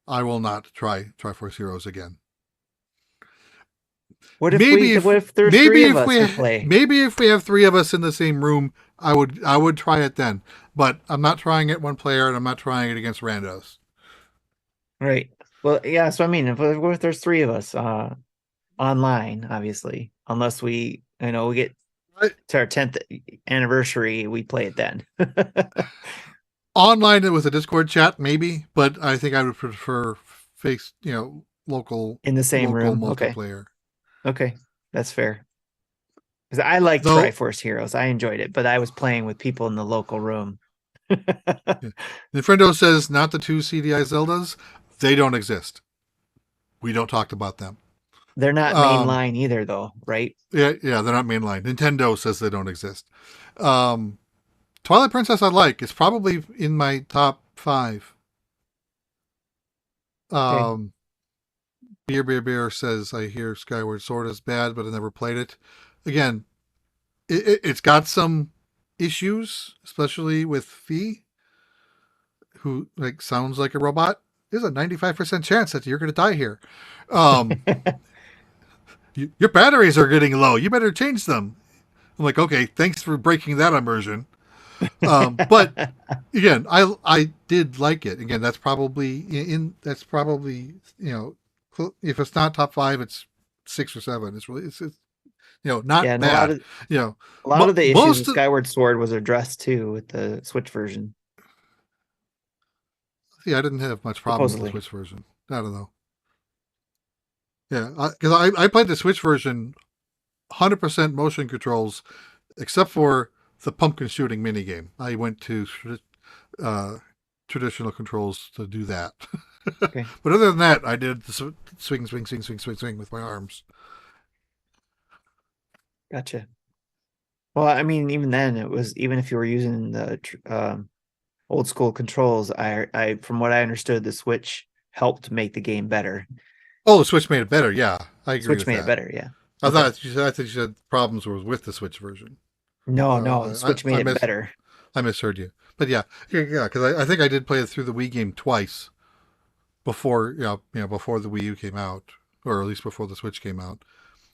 Speaker 2: I will not try Triforce Heroes again.
Speaker 1: What if there's three of us to play?
Speaker 2: Maybe if we have 3 of us in the same room, I would try it then. But I'm not trying it one player, and I'm not trying it against randos.
Speaker 1: Right. Well, yeah, so I mean, if there's three of us online, obviously, unless we get
Speaker 2: I,
Speaker 1: to our 10th anniversary, we play it then.
Speaker 2: Online with a Discord chat, maybe, but I think I would prefer face, local
Speaker 1: In the same room.
Speaker 2: multiplayer.
Speaker 1: Okay. That's fair. Because I like
Speaker 2: Though,
Speaker 1: Triforce Heroes. I enjoyed it, but I was playing with people in the local room.
Speaker 2: Nintendo says not the 2 CDI Zeldas. They don't exist. We don't talk about them.
Speaker 1: They're not mainline either, though, right?
Speaker 2: Yeah, they're not mainline. Nintendo says they don't exist. Twilight Princess I like. It's probably in my top 5.
Speaker 1: Okay.
Speaker 2: Beer says, I hear Skyward Sword is bad, but I never played it. Again, it's got some issues, especially with Fee, who sounds like a robot. There's a 95% chance that you're going to die here. Your batteries are getting low. You better change them. I'm like, okay, thanks for breaking that immersion. But again, I did like it. Again, that's probably if it's not top 5, it's 6 or 7. It's not bad.
Speaker 1: A lot of the issues with Skyward Sword was addressed too with the Switch version.
Speaker 2: Yeah, I didn't have much problem with the Switch version. I don't know. Yeah, because I played the Switch version 100% motion controls, except for the pumpkin shooting minigame. I went to traditional controls to do that.
Speaker 1: Okay.
Speaker 2: But other than that, I did the swing with my arms.
Speaker 1: Gotcha. Well, I mean, even then, even if you were using the old school controls, I from what I understood, the Switch helped make the game better.
Speaker 2: Oh, the Switch made it better. Yeah, I agree.
Speaker 1: Switch made it better. Yeah.
Speaker 2: I thought you said problems were with the Switch version.
Speaker 1: No, the Switch made it better.
Speaker 2: I misheard you, but yeah, because I think I did play it through the Wii game twice before before the Wii U came out, or at least before the Switch came out.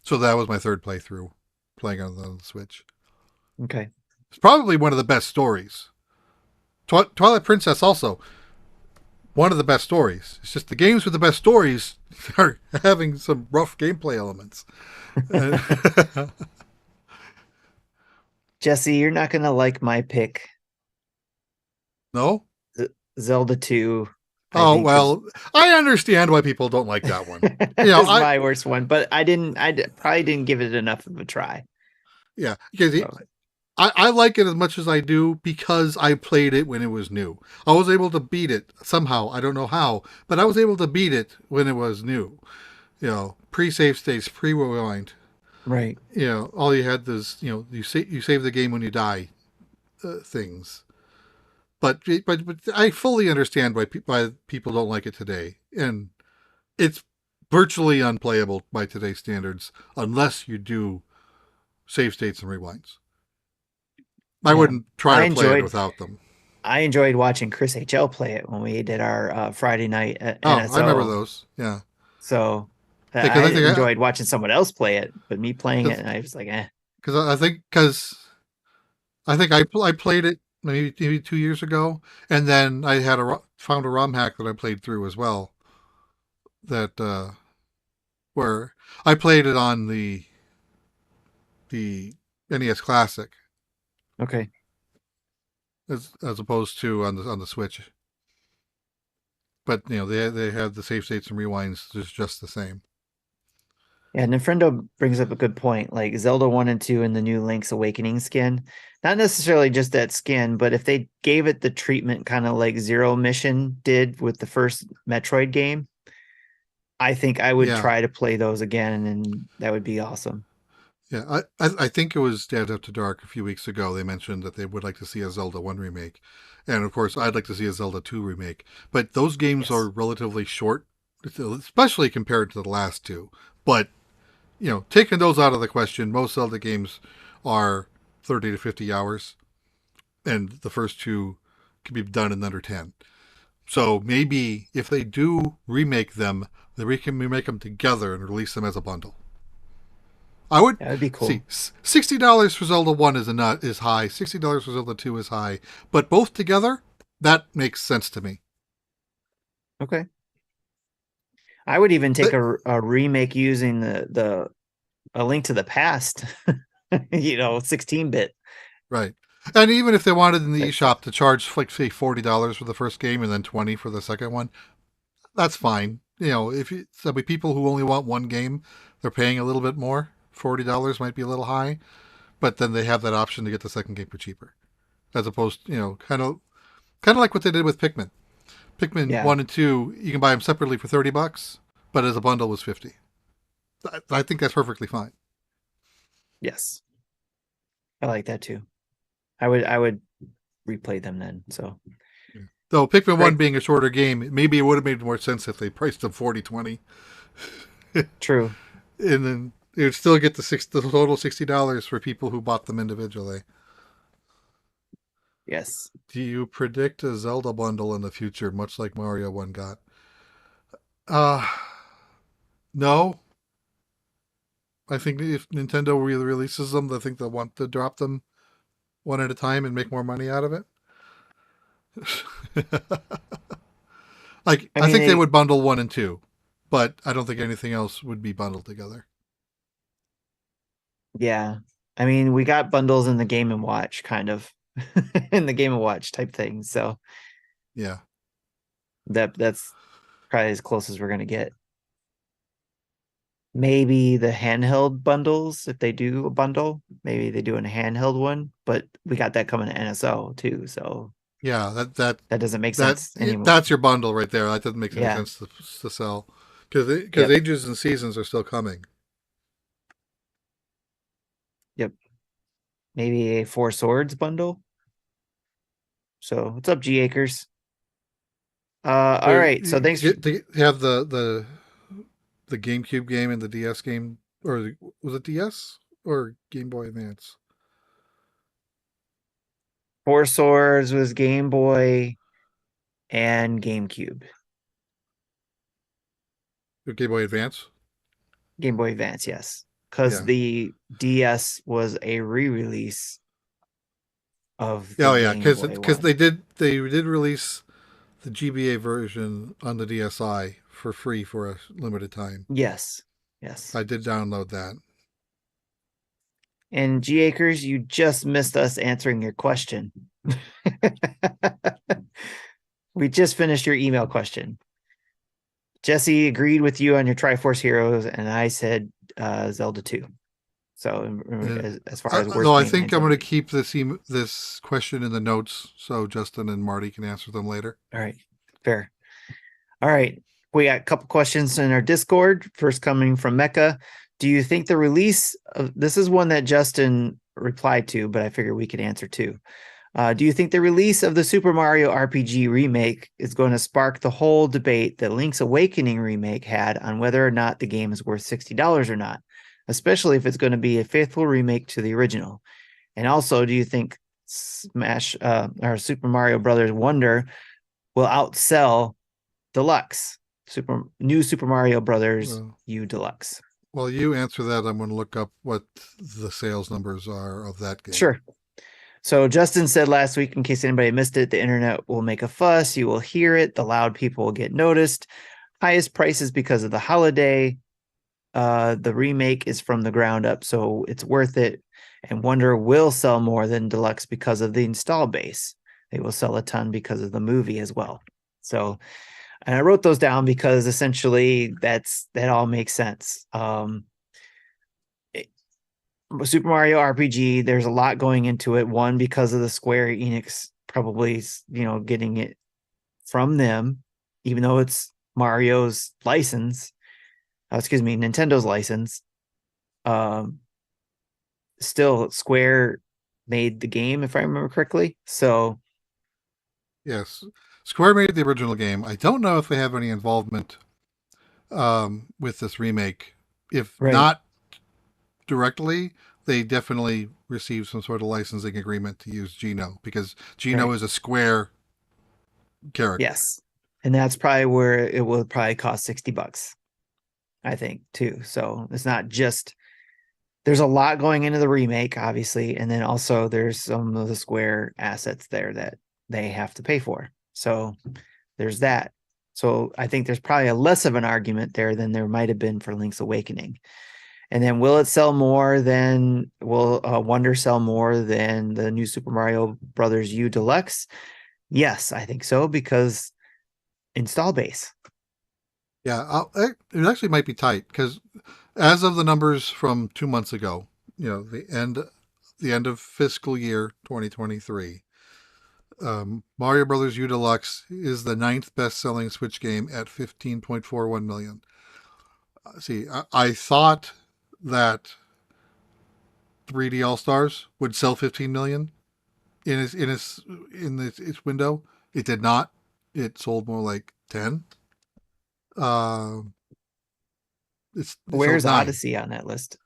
Speaker 2: So that was my third playthrough playing on the Switch.
Speaker 1: Okay.
Speaker 2: It's probably one of the best stories. Twilight Princess also one of the best stories. It's just the games with the best stories are having some rough gameplay elements.
Speaker 1: Jesse, you're not going to like my pick.
Speaker 2: No?
Speaker 1: Zelda 2.
Speaker 2: I understand why people don't like that one.
Speaker 1: It's my worst one, but I probably didn't give it enough of a try.
Speaker 2: Yeah, because I like it as much as I do because I played it when it was new. I was able to beat it somehow. I don't know how, but I was able to beat it when it was new. Pre-save states, pre-rewind.
Speaker 1: Right.
Speaker 2: All you had was, you save the game when you die things. But I fully understand why people don't like it today. And it's virtually unplayable by today's standards unless you do save states and rewinds. I wouldn't try to play it without them.
Speaker 1: I enjoyed watching Chris HL play it when we did our Friday night at NSO.
Speaker 2: I remember those. Yeah.
Speaker 1: So I enjoyed watching someone else play it, but me playing it, and I was like, eh.
Speaker 2: Because I think I played it maybe 2 years ago, and then I had found a ROM hack that I played through as well. That where I played it on the NES Classic.
Speaker 1: Okay.
Speaker 2: As opposed to on the Switch. But they have the save states and rewinds just the same.
Speaker 1: Yeah, Nefrendo brings up a good point. Like Zelda 1 and 2 and the new Link's Awakening skin. Not necessarily just that skin, but if they gave it the treatment kind of like Zero Mission did with the first Metroid game, I think I would try to play those again, and that would be awesome.
Speaker 2: Yeah, I think it was Dad After Dark a few weeks ago. They mentioned that they would like to see a Zelda 1 remake. And of course, I'd like to see a Zelda 2 remake. But those games are
Speaker 1: Yes.
Speaker 2: relatively short, especially compared to the last two. But, taking those out of the question, most Zelda games are 30 to 50 hours. And the first two can be done in under 10. So maybe if they do remake them, they can remake them together and release them as a bundle. I would
Speaker 1: That would be
Speaker 2: see
Speaker 1: cool.
Speaker 2: $60 for Zelda 1 is high, $60 for Zelda 2 is high, but both together, that makes sense to me.
Speaker 1: Okay. I would even take
Speaker 2: But,
Speaker 1: a remake using the A Link to the Past, 16-bit
Speaker 2: right. And even if they wanted in the
Speaker 1: type
Speaker 2: eShop
Speaker 1: stuff.
Speaker 2: to charge like say $40 for the first game and then 20 for the second one, that's fine. If there'll be people who only want one game, they're paying a little bit more. $40 might be a little high, but then they have that option to get the second game for cheaper. As opposed, kind of like what they did with Pikmin. Pikmin
Speaker 1: Yeah.
Speaker 2: 1 and 2, you can buy them separately for $30, but as a bundle was 50. I think that's perfectly fine.
Speaker 1: Yes. I like that too. I would replay them then. So
Speaker 2: Though Pikmin 1
Speaker 1: great.
Speaker 2: being a shorter game, maybe it would have made more sense if they priced them 40, 20.
Speaker 1: True.
Speaker 2: And then it would still get the total $60 for people who bought them individually.
Speaker 1: Yes.
Speaker 2: Do you predict a Zelda bundle in the future, much like Mario 1 got? Uh, no. I think if Nintendo releases them, I think they'll want to drop them one at a time and make more money out of it. Like,
Speaker 1: I
Speaker 2: I
Speaker 1: mean,
Speaker 2: think they would bundle 1 and 2, but I don't think anything else would be bundled together.
Speaker 1: yeah. I mean, we got bundles in the Game and Watch kind of in the Game and Watch type thing. So
Speaker 2: Yeah.
Speaker 1: that's probably as close as we're gonna get. Maybe the handheld bundles, if they do a bundle, maybe they do a handheld one, but we got that coming to NSO too, so
Speaker 2: Yeah,
Speaker 1: that doesn't make sense anymore.
Speaker 2: that's your bundle right there. That doesn't make any
Speaker 1: Yeah.
Speaker 2: sense to sell because
Speaker 1: Yep.
Speaker 2: Ages and Seasons are still coming.
Speaker 1: Yep. Maybe a Four Swords bundle. So what's up, G Acres? All right. So thanks.
Speaker 2: To have the GameCube game and the DS game, or was it DS or Game Boy Advance?
Speaker 1: Four Swords was Game Boy and GameCube.
Speaker 2: Or Game Boy Advance?
Speaker 1: Game Boy Advance, yes. Because
Speaker 2: Yeah.
Speaker 1: the DS was a re-release of the
Speaker 2: Oh yeah,
Speaker 1: Game Boy
Speaker 2: because
Speaker 1: one.
Speaker 2: they did release the GBA version on the DSi for free for a limited time.
Speaker 1: Yes. Yes.
Speaker 2: I did download that.
Speaker 1: And G Acres, you just missed us answering your question. We just finished your email question. Jesse agreed with you on your Triforce Heroes, and I said Zelda 2. So as far as
Speaker 2: No,
Speaker 1: worst
Speaker 2: I
Speaker 1: mainline
Speaker 2: think I'm going
Speaker 1: Zelda
Speaker 2: to
Speaker 1: game.
Speaker 2: keep this question in the notes so Justin and Marty can answer them later.
Speaker 1: All right. Fair. All right. We got a couple questions in our Discord. First coming from Mecca. Do you think the release of this is one that Justin replied to, but I figure we could answer too. Do you think the release of the Super Mario RPG remake is going to spark the whole debate that Link's Awakening remake had on whether or not the game is worth $60 or not, especially if it's going to be a faithful remake to the original? And also, do you think Smash or Super Mario Brothers Wonder will outsell Deluxe new Super Mario Brothers U Deluxe?
Speaker 2: While you answer that, I'm going to look up what the sales numbers are of that game.
Speaker 1: Sure. So Justin said last week, in case anybody missed it, the internet will make a fuss. You will hear it. The loud people will get noticed. Highest prices because of the holiday. The remake is from the ground up, so it's worth it. And Wonder will sell more than Deluxe because of the install base. They will sell a ton because of the movie as well. So, and I wrote those down because essentially that all makes sense. Super Mario RPG, there's a lot going into it. One, because of the Square Enix probably, getting it from them, even though it's Mario's license. Nintendo's license. still Square made the game, if I remember correctly. So
Speaker 2: Yes, Square made the original game. I don't know if they have any involvement with this remake. If
Speaker 1: right,
Speaker 2: not directly, they definitely received some sort of licensing agreement to use Gino because Gino
Speaker 1: right,
Speaker 2: is a Square character.
Speaker 1: yes, and that's probably where it will probably cost $60, I think, too. So it's not just there's a lot going into the remake, obviously, and then also there's some of the Square assets there that they have to pay for. So there's that. So I think there's probably a less of an argument there than there might have been for Link's Awakening. And then will it sell more than will Wonder sell more than the new Super Mario Brothers U Deluxe? Yes, I think so because install base.
Speaker 2: Yeah, it actually might be tight because as of the numbers from 2 months ago, the end of fiscal year 2023, Mario Brothers U Deluxe is the ninth best-selling Switch game at 15.41 million. See, I thought that 3D All Stars would sell 15 million in its window. It did not. It sold more like 10. Uh, it sold
Speaker 1: Where's
Speaker 2: 9.
Speaker 1: Odyssey on that list?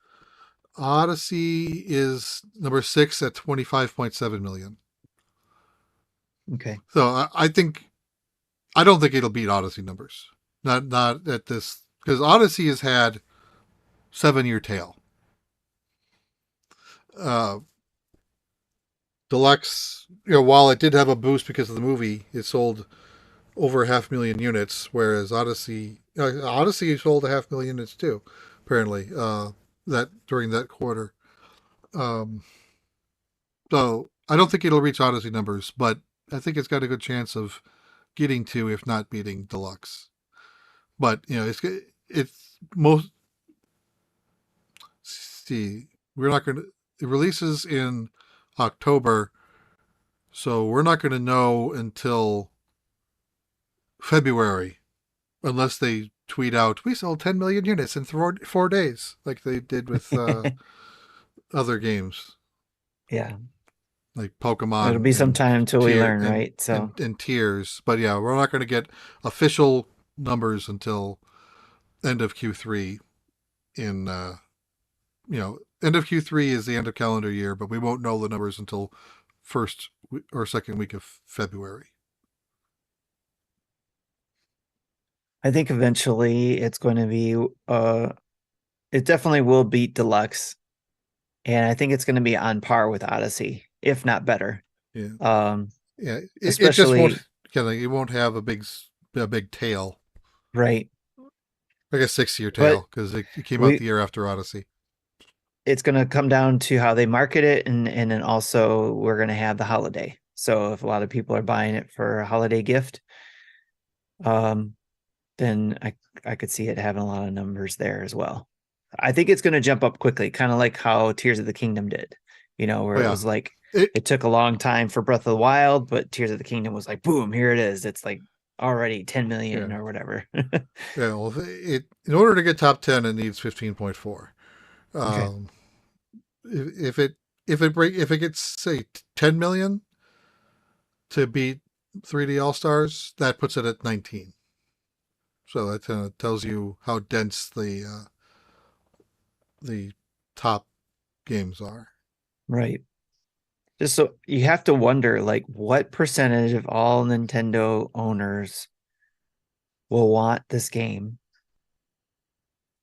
Speaker 2: Odyssey is number 6 at 25.7 million.
Speaker 1: Okay.
Speaker 2: So I don't think it'll beat Odyssey numbers. Not at this because Odyssey has had 7-year tail. Uh, Deluxe, while it did have a boost because of the movie, it sold over 500,000 units, whereas Odyssey sold 500,000 units too, apparently. That during that quarter. Um, so I don't think it'll reach Odyssey numbers, but I think it's got a good chance of getting to, if not beating Deluxe. But it's most see we're not going to it releases in October, so we're not going to know until February unless they tweet out we sold 10 million units in 4 days like they did with other games
Speaker 1: Yeah.
Speaker 2: like
Speaker 1: It'll
Speaker 2: Pokemon
Speaker 1: be some time until we
Speaker 2: tier
Speaker 1: learn, right? So
Speaker 2: and Tears. But yeah, we're not going to get official numbers until end of Q3 in end of Q3 is the end of calendar year, but we won't know the numbers until first or second week of February.
Speaker 1: I think eventually it's going to be it definitely will beat Deluxe. And I think it's going to be on par with Odyssey, if not better.
Speaker 2: Yeah,
Speaker 1: Um,
Speaker 2: yeah. It just won't.
Speaker 1: Especially
Speaker 2: It won't have a big tail,
Speaker 1: right.
Speaker 2: like a 6-year
Speaker 1: But
Speaker 2: tail, because it came out
Speaker 1: we
Speaker 2: the year after Odyssey.
Speaker 1: it's going to come down to how they market it, and then also we're going to have the holiday. So if a lot of people are buying it for a holiday gift, um, then I could see it having a lot of numbers there as well. I think it's going to jump up quickly, kind of like how Tears of the Kingdom did, where
Speaker 2: Oh
Speaker 1: it
Speaker 2: yeah,
Speaker 1: was like
Speaker 2: it
Speaker 1: it took a long time for Breath of the Wild, but Tears of the Kingdom was like, boom, here it is. It's like already 10
Speaker 2: yeah
Speaker 1: million or whatever.
Speaker 2: yeah. Well, in order to get top 10, it needs 15.4.
Speaker 1: Okay.
Speaker 2: Um, if it gets say 10 million to beat 3D All Stars, that puts it at 19. So that tells you how dense the top games are.
Speaker 1: Right. Just so you have to wonder, like, what percentage of all Nintendo owners will want this game?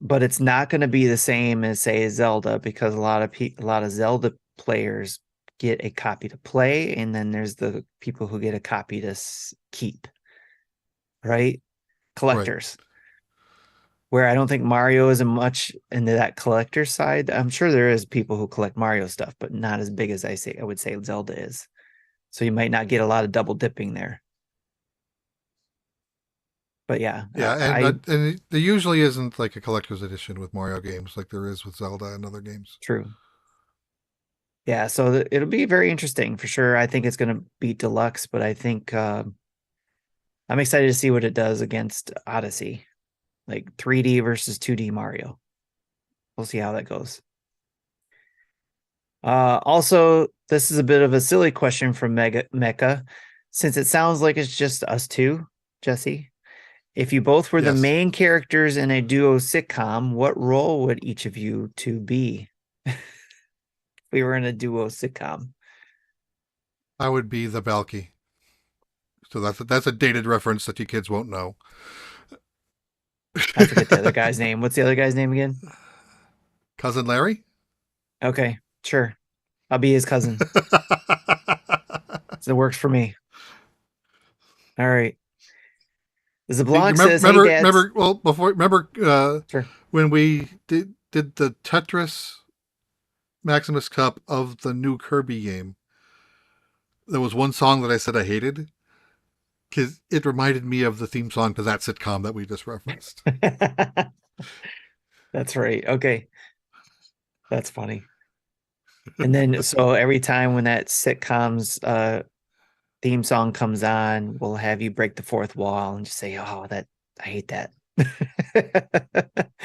Speaker 1: But it's not going to be the same as, say, Zelda, because a lot of Zelda players get a copy to play, and then there's the people who get a copy to keep, right?
Speaker 2: Right.
Speaker 1: Collectors. Where I don't think Mario is much into that collector side. I'm sure there is people who collect Mario stuff, but not as big as I would say Zelda is. So you might not get a lot of double dipping there. But yeah,
Speaker 2: Yeah,
Speaker 1: I
Speaker 2: and there usually isn't like a collector's edition with Mario games like there is with Zelda and other games.
Speaker 1: true. Yeah, so it'll be very interesting for sure. I think it's going to beat Deluxe, but I think I'm excited to see what it does against Odyssey, like 3D versus 2D Mario. We'll see how that goes. Also, this is a bit of a silly question from Mecca, since it sounds like it's just us two, Jesse. If you both were the
Speaker 2: Yes,
Speaker 1: main characters in a duo sitcom, what role would each of you two be? If we were in a duo sitcom.
Speaker 2: I would be the Balky. So that's a dated reference that you kids won't know.
Speaker 1: I forget the other guy's name. What's the other guy's name again?
Speaker 2: Cousin Larry.
Speaker 1: Okay, sure. I'll be his cousin. So it works for me. All right.
Speaker 2: You
Speaker 1: Zablanc says, "Hey, dads."
Speaker 2: remember, well, before, remember
Speaker 1: Sure.
Speaker 2: when we did the Tetris Maximus Cup of the new Kirby game, there was one song that I said I hated because it reminded me of the theme song to that sitcom that we just referenced.
Speaker 1: That's right. Okay. That's funny. And then so every time when that sitcom's theme song comes on, we'll have you break the fourth wall and just say, "Oh, that I hate that."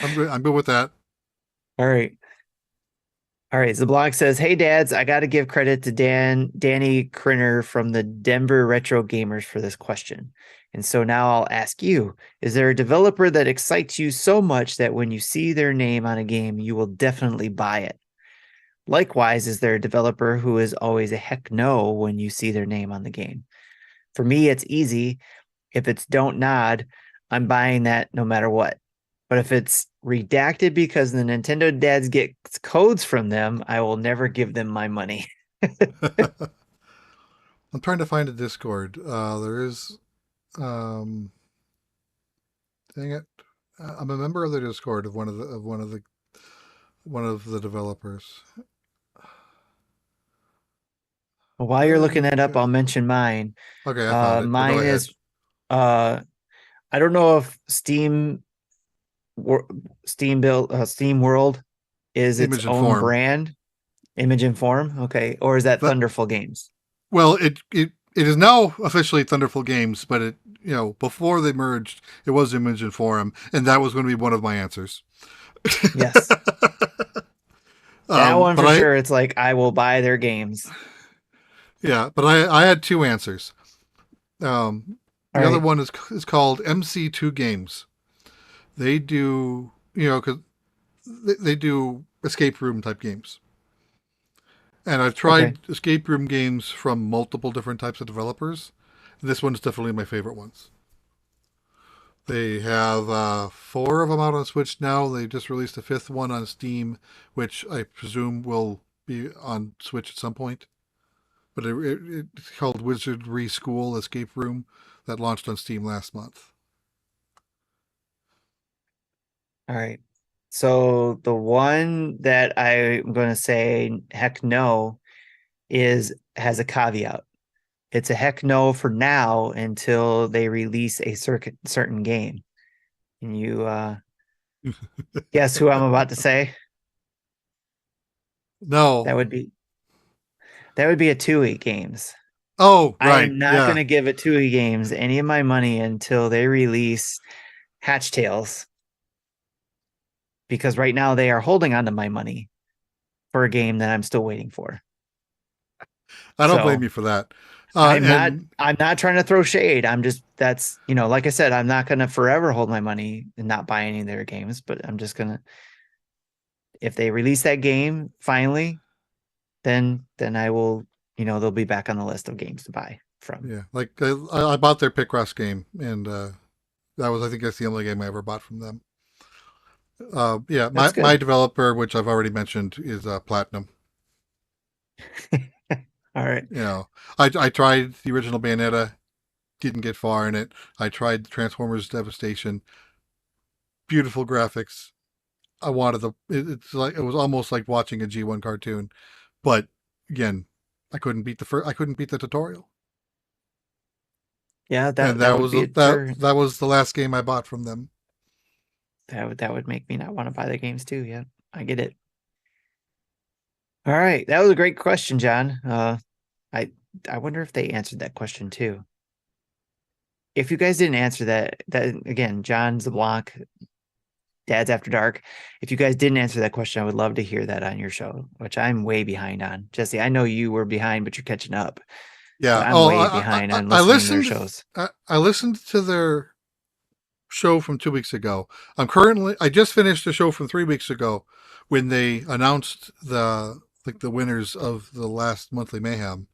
Speaker 2: I'm good. I'm good with that.
Speaker 1: All right. All right. Zablock says, "Hey dads, I got to give credit to Danny Krinner from the Denver Retro Gamers for this question. And so now I'll ask you, is there a developer that excites you so much that when you see their name on a game, you will definitely buy it? Likewise, is there a developer who is always a heck no when you see their name on the game? For me, it's easy. If it's Don't Nod, I'm buying that no matter what. But if it's redacted because the Nintendo dads get codes from them, I will never give them my money."
Speaker 2: I'm trying to find a Discord. There is, dang it, I'm a member of the Discord of one of the developers.
Speaker 1: While you're looking that up, I'll mention mine.
Speaker 2: Okay, I found it. But go
Speaker 1: Mine
Speaker 2: ahead.
Speaker 1: is I don't know if Steam World is its
Speaker 2: Image and
Speaker 1: own
Speaker 2: form.
Speaker 1: brand, Image and Form, okay, or is that
Speaker 2: But
Speaker 1: Thunderful Games?
Speaker 2: well, it is now officially Thunderful Games, but it before they merged, it was Image and Forum, and that was going to be one of my answers.
Speaker 1: Yes. That one
Speaker 2: But
Speaker 1: for sure. It's like I will buy their games.
Speaker 2: I had two answers.
Speaker 1: All
Speaker 2: The other
Speaker 1: right.
Speaker 2: one is called MC2 Games. They do because they do escape room type games, and I've
Speaker 1: Okay.
Speaker 2: tried escape room games from multiple different types of developers. This one's definitely my favorite ones. They have four of them out on Switch now. They just released a fifth one on Steam, which I presume will be on Switch at some point. But it's called Wizardry School Escape Room that launched on Steam last month.
Speaker 1: All right. So the one that I'm going to say heck no has a caveat. It's a heck no for now until they release a certain game. Can you guess who I'm about to say?
Speaker 2: No.
Speaker 1: That would be a TUI Games.
Speaker 2: Oh,
Speaker 1: I
Speaker 2: right.
Speaker 1: am not going
Speaker 2: Yeah.
Speaker 1: to give a TUI Games any of my money until they release Hatch Tales, because right now they are holding on to my money for a game that I'm still waiting for.
Speaker 2: I don't blame
Speaker 1: So
Speaker 2: you for that.
Speaker 1: I'm not
Speaker 2: And
Speaker 1: I'm not trying to throw shade. I'm just that's like I said, I'm not gonna forever hold my money and not buy any of their games, but I'm just gonna, if they release that game finally, then I will, they'll be back on the list of games to buy from.
Speaker 2: yeah, like I bought their Picross game, and I think that's the only game I ever bought from them. Yeah,
Speaker 1: That's
Speaker 2: my
Speaker 1: good.
Speaker 2: developer, which I've already mentioned, is Platinum.
Speaker 1: All right.
Speaker 2: I tried the original Bayonetta, didn't get far in it. I tried Transformers Devastation, beautiful graphics. I wanted it's like it was almost like watching a G1 cartoon, but again, I couldn't beat the tutorial,
Speaker 1: Yeah,
Speaker 2: and
Speaker 1: that would be a deterrent.
Speaker 2: that was the last game I bought from them.
Speaker 1: That would make me not want to buy the games too. Yeah, I get it. All right, that was a great question, John. I I wonder if they answered that question too. If you guys didn't answer that again, John Zablock, Dads After Dark. If you guys didn't answer that question, I would love to hear that on your show, which I'm way behind on. Jesse, I know you were behind, but you're catching up. But
Speaker 2: Yeah.
Speaker 1: I'm
Speaker 2: Oh,
Speaker 1: way behind on
Speaker 2: I
Speaker 1: listening to their
Speaker 2: listened.
Speaker 1: shows.
Speaker 2: I listened to their show from 2 weeks ago. I just finished the show from 3 weeks ago when they announced the winners of the last monthly mayhem.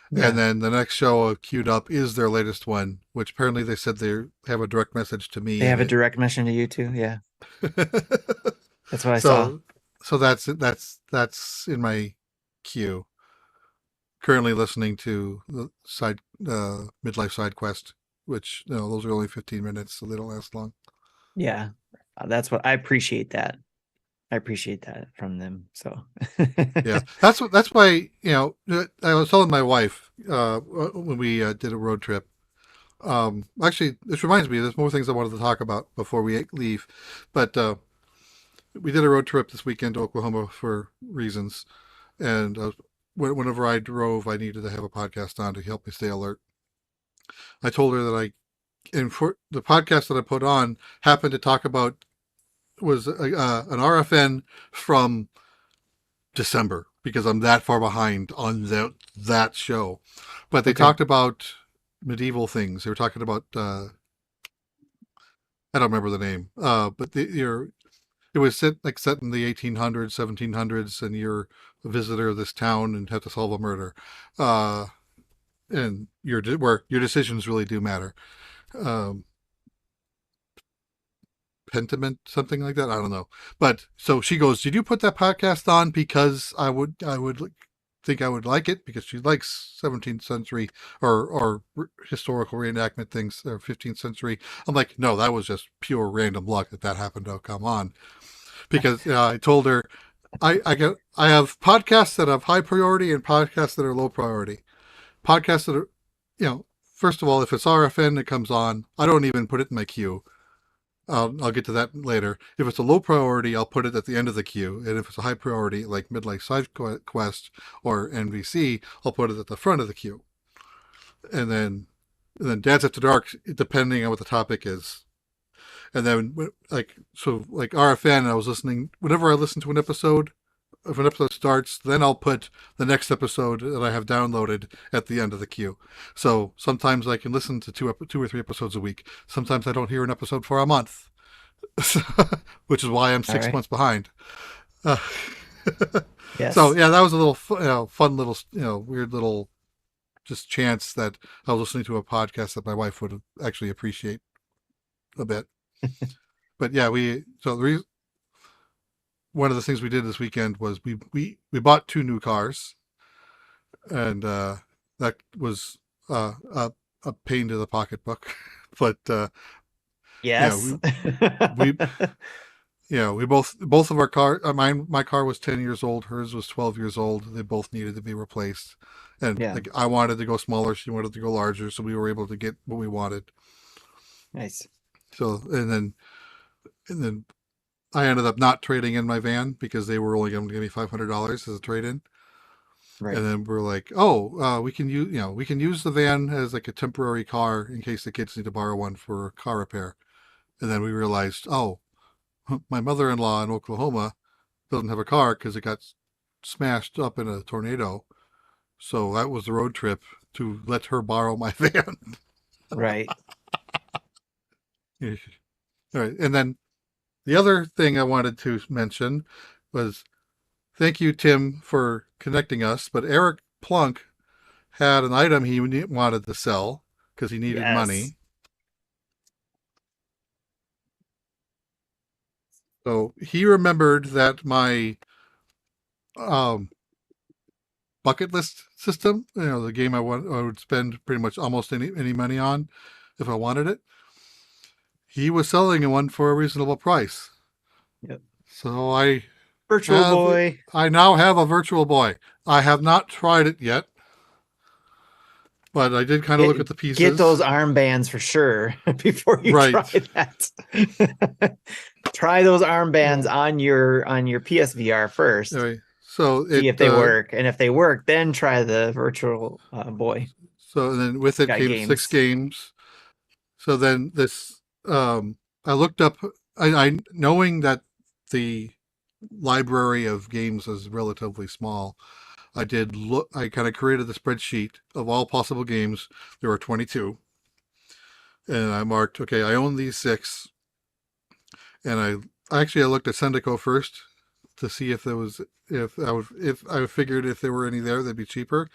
Speaker 2: And
Speaker 1: Yeah,
Speaker 2: then the next show queued up is their latest one, which apparently they said they have a direct message to me
Speaker 1: they
Speaker 2: in
Speaker 1: have a
Speaker 2: it.
Speaker 1: direct mission to you too. Yeah, that's what I saw.
Speaker 2: so so that's in my queue. Currently listening to the side midlife side quest, which those are only 15 minutes, so they don't last long.
Speaker 1: Yeah, that's what I appreciate that. I appreciate that from them. So
Speaker 2: Yeah, that's why I was telling my wife when we did a road trip. Actually, this reminds me, there's more things I wanted to talk about before we leave, but we did a road trip this weekend to Oklahoma for reasons, and whenever I drove, I needed to have a podcast on to help me stay alert. I told her that and for the podcast that I put on happened to talk about was an RFN from December because I'm that far behind on that show. But they
Speaker 1: okay,
Speaker 2: talked about medieval things. They were talking about I don't remember the name, but it was set in the 1800s, 1700s, and you're a visitor of this town and have to solve a murder, and where your decisions really do matter. Um, Pentiment, something like that. I don't know. But so she goes, "Did you put that podcast on because I would think I would like it because she likes 17th century or historical reenactment things or 15th century." I'm like, "No, that was just pure random luck that happened to come on." Because I told her I have podcasts that have high priority and podcasts that are low priority. Podcasts that are, first of all, if it's RFN that comes on, I don't even put it in my queue. I'll get to that later. If it's a low priority, I'll put it at the end of the queue. And if it's a high priority, like Midlife Side Quest or NVC, I'll put it at the front of the queue. And then Dads After Dark, depending on what the topic is. And then like RFN, I was listening. Whenever I listen to an episode, if an episode starts, then I'll put the next episode that I have downloaded at the end of the queue. So sometimes I can listen to two or three episodes a week. Sometimes I don't hear an episode for a month, which is why I'm
Speaker 1: all
Speaker 2: six
Speaker 1: right,
Speaker 2: months behind. Uh, so
Speaker 1: yes,
Speaker 2: yeah, that was a little fun little weird little just chance that I was listening to a podcast that my wife would actually appreciate a bit. But yeah, one of the things we did this weekend was we bought 2 new cars, and that was a pain to the pocketbook. But
Speaker 1: yes.
Speaker 2: we we both of our car. My car was 10 years old. Hers was 12 years old. They both needed to be replaced, and
Speaker 1: Yeah,
Speaker 2: like I wanted to go smaller, she wanted to go larger, so we were able to get what we wanted.
Speaker 1: nice.
Speaker 2: So and then I ended up not trading in my van because they were only going to give me $500 as a trade in.
Speaker 1: Right.
Speaker 2: And then we're like, oh, we can use the van as like a temporary car in case the kids need to borrow one for car repair. And then we realized, oh, my mother-in-law in Oklahoma doesn't have a car because it got smashed up in a tornado. So that was the road trip to let her borrow my van.
Speaker 1: Right.
Speaker 2: All right. And then the other thing I wanted to mention was thank you, Tim, for connecting us. But Eric Plunk had an item he wanted to sell because he needed
Speaker 1: Yes.
Speaker 2: money. So he remembered that my um, bucket list system, the game I would spend pretty much almost any money on if I wanted it. He was selling one for a reasonable price.
Speaker 1: Yep.
Speaker 2: So
Speaker 1: Virtual Boy.
Speaker 2: I now have a Virtual Boy. I have not tried it yet, but I did kind of look at the
Speaker 1: Get those
Speaker 2: pieces.
Speaker 1: armbands for sure before you
Speaker 2: Right.
Speaker 1: try that. Try those armbands
Speaker 2: Well,
Speaker 1: on your PSVR first.
Speaker 2: anyway, so
Speaker 1: See if they work, and if they work, then try the Virtual Boy.
Speaker 2: so then with it
Speaker 1: Got
Speaker 2: came 6
Speaker 1: games.
Speaker 2: games. So then I looked up I knowing that the library of games is relatively small, I did look. I kind of created the spreadsheet of all possible games. There were 22, and I marked. Okay, I own these six, and I looked at Sendico first to see if there was if I figured if there were any there, they'd be cheaper.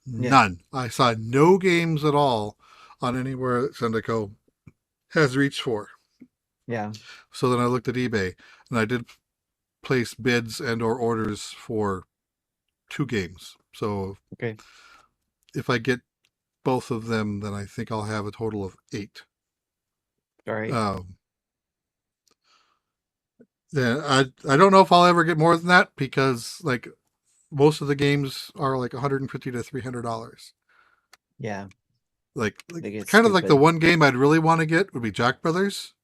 Speaker 1: Yeah.
Speaker 2: None. I saw no games at all on anywhere that Sendico has reached for.
Speaker 1: Yeah.
Speaker 2: So then I looked at eBay, and I did place bids and or orders for two games. So
Speaker 1: Okay.
Speaker 2: if I get both of them, then I think I'll have a total of 8.
Speaker 1: All right.
Speaker 2: Um, then I don't know if I'll ever get more than that because like most of the games are like $150 to $300.
Speaker 1: Yeah.
Speaker 2: Like
Speaker 1: They get
Speaker 2: kind of like the
Speaker 1: stupid.
Speaker 2: one game I'd really want to get would be Jack Brothers,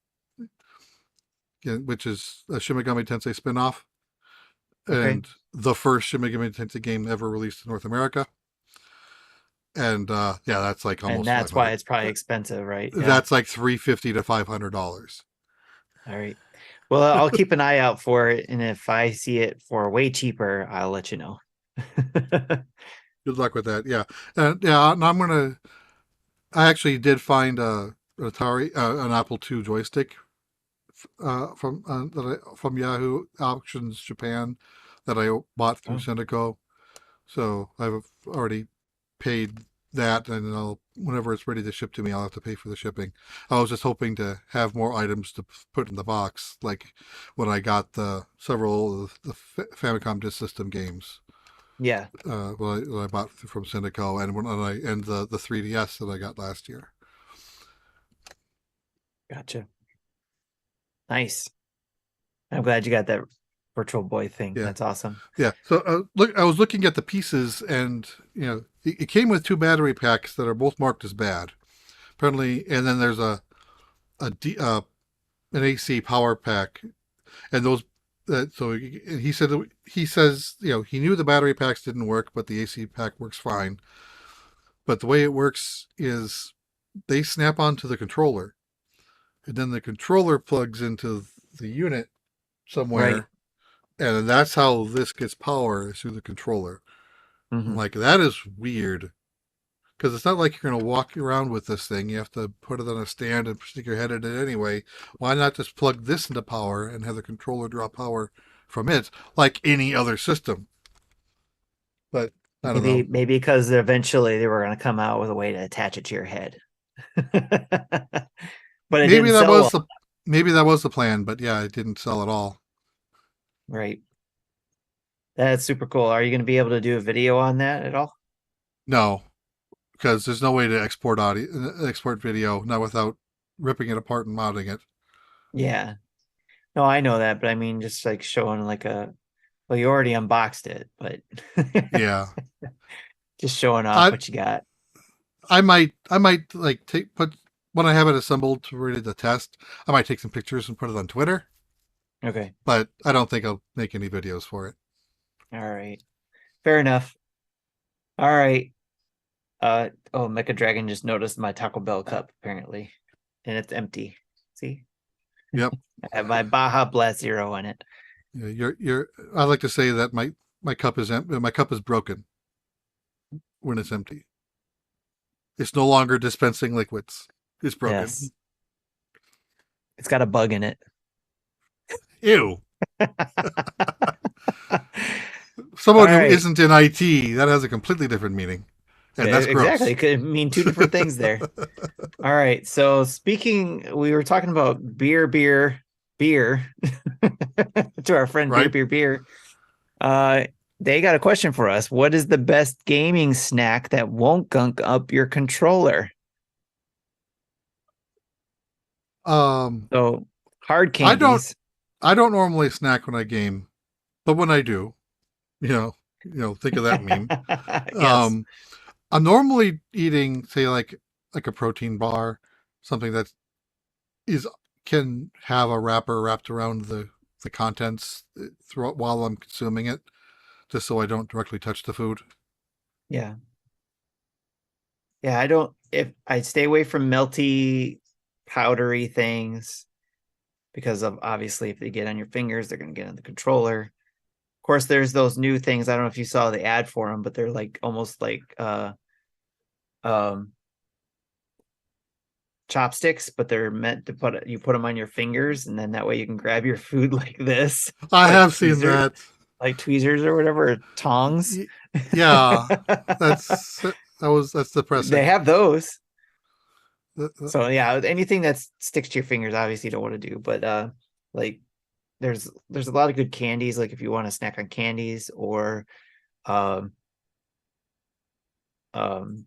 Speaker 2: which is a Shin Megami Tensei spinoff
Speaker 1: Okay.
Speaker 2: and the first Shin Megami Tensei game ever released in North America. And yeah, that's like
Speaker 1: And
Speaker 2: almost
Speaker 1: that's why
Speaker 2: 500.
Speaker 1: it's probably expensive, right? Yeah.
Speaker 2: That's like $350 to $500.
Speaker 1: All right. Well, I'll keep an eye out for it, and if I see it for way cheaper, I'll let you know.
Speaker 2: Good luck with that. Yeah, yeah. And I'm gonna. I actually did find an Atari, an Apple II joystick from Yahoo Auctions Japan that I bought through
Speaker 1: Oh,
Speaker 2: Syndico. So I've already paid that, and I'll whenever it's ready to ship to me, I'll have to pay for the shipping. I was just hoping to have more items to put in the box, like when I got the several of the Famicom Disk System games.
Speaker 1: yeah.
Speaker 2: What I bought from Syndico, and the 3DS that I got last year.
Speaker 1: Gotcha. Nice. I'm glad you got that Virtual Boy thing.
Speaker 2: Yeah,
Speaker 1: That's awesome.
Speaker 2: yeah. So I was looking at the pieces, and it came with 2 battery packs that are both marked as bad, apparently. And then there's a D, an AC power pack, and those. So he says he knew the battery packs didn't work, but the AC pack works fine. But the way it works is they snap onto the controller, and then the controller plugs into the unit
Speaker 1: Right.
Speaker 2: somewhere, and that's how this gets power is through the controller. I'm
Speaker 1: Hmm.
Speaker 2: like, that is weird because it's not like you're going to walk around with this thing. You have to put it on a stand and stick your head in it anyway. Why not just plug this into power and have the controller draw power from it like any other system? But I don't
Speaker 1: Maybe
Speaker 2: know.
Speaker 1: maybe because eventually they were going to come out with a way to attach it to your head. But it
Speaker 2: Maybe
Speaker 1: didn't
Speaker 2: that
Speaker 1: sell
Speaker 2: was
Speaker 1: well.
Speaker 2: the maybe that was the plan, but yeah, it didn't sell at all.
Speaker 1: Right. That's super cool. Are you going to be able to do a video on that at all?
Speaker 2: No, because there's no way to export video, not without ripping it apart and modding it.
Speaker 1: Yeah. No, I know that, but I mean, just like showing like well, you already unboxed it, but
Speaker 2: Yeah,
Speaker 1: just showing off
Speaker 2: I
Speaker 1: what you got.
Speaker 2: I might like take put when I have it assembled to ready to test. I might take some pictures and put it on Twitter,
Speaker 1: Okay.
Speaker 2: but I don't think I'll make any videos for it.
Speaker 1: All right. Fair enough. All right. Oh, Mecha Dragon just noticed my Taco Bell cup apparently, and it's empty. See,
Speaker 2: Yep.
Speaker 1: I have my Baja Blast Zero in it.
Speaker 2: Yeah, you're. I like to say that my cup is my cup is broken when it's empty. It's no longer dispensing liquids. It's broken.
Speaker 1: Yes, it's got a bug in it.
Speaker 2: Ew.
Speaker 1: All
Speaker 2: Someone who
Speaker 1: right.
Speaker 2: isn't in IT, that has a completely different meaning, and that's
Speaker 1: Exactly.
Speaker 2: gross.
Speaker 1: It could mean two different things there. All right. So we were talking about beer to our friend
Speaker 2: Right?
Speaker 1: Beer. Uh, they got a question for us. What is the best gaming snack that won't gunk up your controller?
Speaker 2: Um,
Speaker 1: So hard
Speaker 2: I don't
Speaker 1: candies.
Speaker 2: I don't normally snack when I game, but when I do, think of that meme.
Speaker 1: Yes.
Speaker 2: Um, I'm normally eating, say, like a protein bar, something that is can have a wrapper wrapped around the contents throughout while I'm consuming it, just so I don't directly touch the food.
Speaker 1: Yeah. Yeah. I don't, if I stay away from melty, powdery things, because of obviously if they get on your fingers, they're going to get on the controller. Of course, there's those new things. I don't know if you saw the ad for them, but they're like almost like um chopsticks, but they're meant to you put them on your fingers, and then that way you can grab your food like this,
Speaker 2: I
Speaker 1: like
Speaker 2: have seen
Speaker 1: tweezers,
Speaker 2: that.
Speaker 1: like tweezers or whatever, or tongs.
Speaker 2: Yeah, that's that's
Speaker 1: They
Speaker 2: depressing.
Speaker 1: have those.
Speaker 2: The-
Speaker 1: So yeah, anything that sticks to your fingers, obviously you don't want to do. But like there's a lot of good candies. Like if you want to snack on candies or um um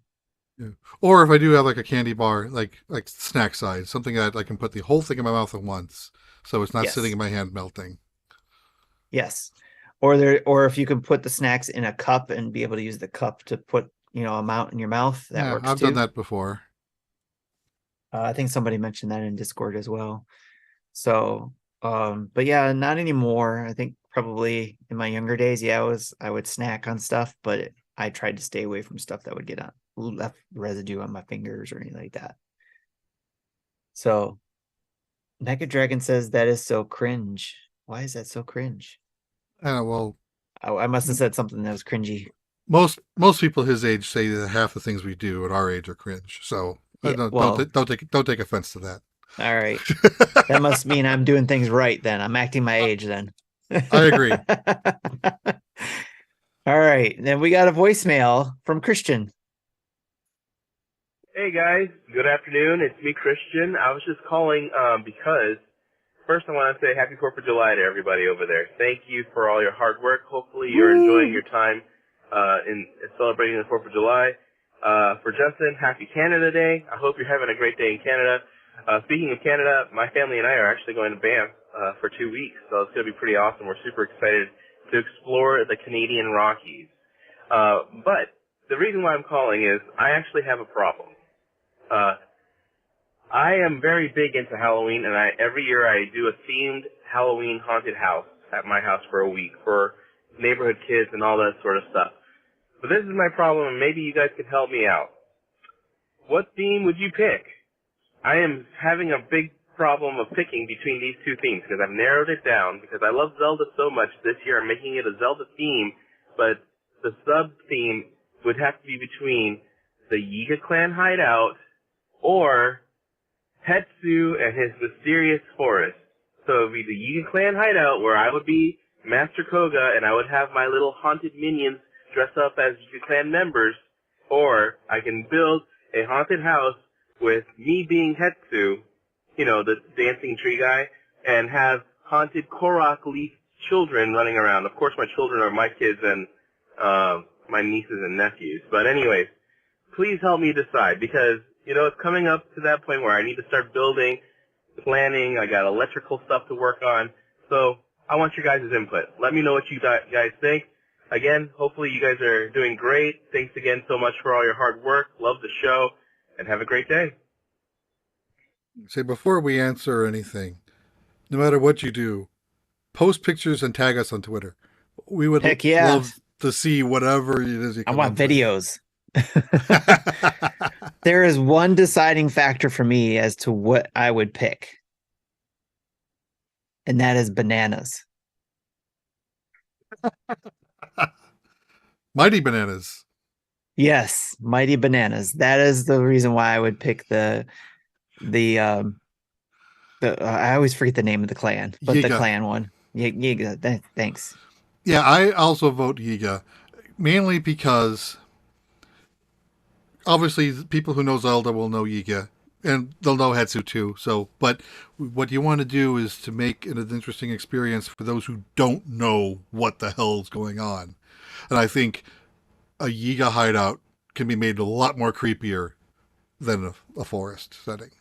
Speaker 2: yeah. Or if I do have like a candy bar, like snack size, something that I can put the whole thing in my mouth at once, so it's not sitting
Speaker 1: yes,
Speaker 2: in my hand melting.
Speaker 1: yes, or if you can put the snacks in a cup and be able to use the cup to put amount in your mouth, that
Speaker 2: Yeah,
Speaker 1: works
Speaker 2: I've done
Speaker 1: too.
Speaker 2: that before.
Speaker 1: I think somebody mentioned that in Discord as well. So, but yeah, not anymore. I think probably in my younger days, yeah, I would snack on stuff, but I tried to stay away from stuff that would get on left residue on my fingers or anything like that. So, Mecha Dragon says that is so cringe. Why is that so cringe?
Speaker 2: Well,
Speaker 1: I must have said something that was cringy.
Speaker 2: most people his age say that half the things we do at our age are cringe. So
Speaker 1: Yeah, well,
Speaker 2: don't take offense to that.
Speaker 1: all right. That must mean I'm doing things right then. I'm acting my age then.
Speaker 2: I agree.
Speaker 1: All right. Then we got a voicemail from Christian.
Speaker 3: Hey guys, good afternoon. It's me, Christian. I was just calling because first I want to say Happy 4th of July to everybody over there. Thank you for all your hard work. Hopefully you're enjoying your time in celebrating the 4th of July. For Justin, Happy Canada Day. I hope you're having a great day in Canada. Speaking of Canada, my family and I are actually going to Banff for 2 weeks, so it's going to be pretty awesome. We're super excited to explore the Canadian Rockies. But the reason why I'm calling is I actually have a problem. I am very big into Halloween, and every year I do a themed Halloween haunted house at my house for a week for neighborhood kids and all that sort of stuff. But this is my problem, and maybe you guys could help me out. What theme would you pick? I am having a big problem of picking between these two themes because I've narrowed it down because I love Zelda so much. This year I'm making it a Zelda theme, but the sub-theme would have to be between the Yiga clan hideout or Hetsu and his mysterious forest. So it would be the Yiga clan hideout where I would be Master Koga and I would have my little haunted minions dress up as Yiga clan members, or I can build a haunted house with me being Hetsu, the dancing tree guy, and have haunted Korok leaf children running around. Of course my children are my kids and my nieces and nephews. But anyways, please help me decide because it's coming up to that point where I need to start building, planning. I got electrical stuff to work on. So I want your guys' input. Let me know what you guys think. Again, hopefully you guys are doing great. Thanks again so much for all your hard work. Love the show, and have a great day.
Speaker 2: Say before we answer anything, no matter what you do, post pictures and tag us on Twitter. We would
Speaker 1: Heck yeah.
Speaker 2: love to see whatever it is you
Speaker 1: I
Speaker 2: come
Speaker 1: want
Speaker 2: up with.
Speaker 1: videos. There is one deciding factor for me as to what I would pick, and that is bananas.
Speaker 2: Mighty Bananas.
Speaker 1: Yes, Mighty Bananas. That is the reason why I would pick the I always forget the name of the clan, but the
Speaker 2: Yiga.
Speaker 1: clan one. Yiga. Thanks.
Speaker 2: Yeah, I also vote Yiga, mainly because obviously people who know Zelda will know Yiga, and they'll know Hetsu too. So, but what you want to do is to make it an interesting experience for those who don't know what the hell's going on. And I think a Yiga hideout can be made a lot more creepier than a forest setting.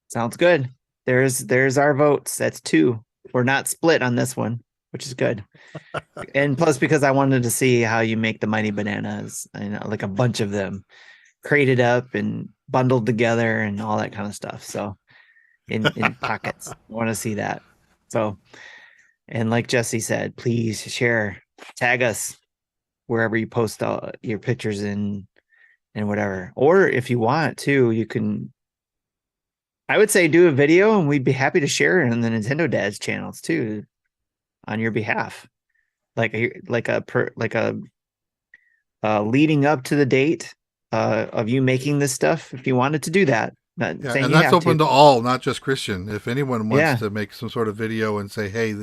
Speaker 1: Sounds good. There's our votes. That's 2. We're not split on this one, which is good. And plus, because I wanted to see how you make the Mighty Bananas, like a bunch of them crated up and bundled together and all that kind of stuff. So in pockets, I want to see that. So, and like Jesse said, please share, tag us wherever you post your pictures and whatever. Or if you want to, you can I would say do a video, and we'd be happy to share it on the Nintendo Dads channels too, on your behalf. Like a leading up to the date of you making this stuff, if you wanted to do that. Not
Speaker 2: Yeah,
Speaker 1: saying
Speaker 2: and
Speaker 1: you
Speaker 2: that's
Speaker 1: have
Speaker 2: open to all, not just Christian. If anyone wants
Speaker 1: Yeah.
Speaker 2: to make some sort of video and say, "Hey,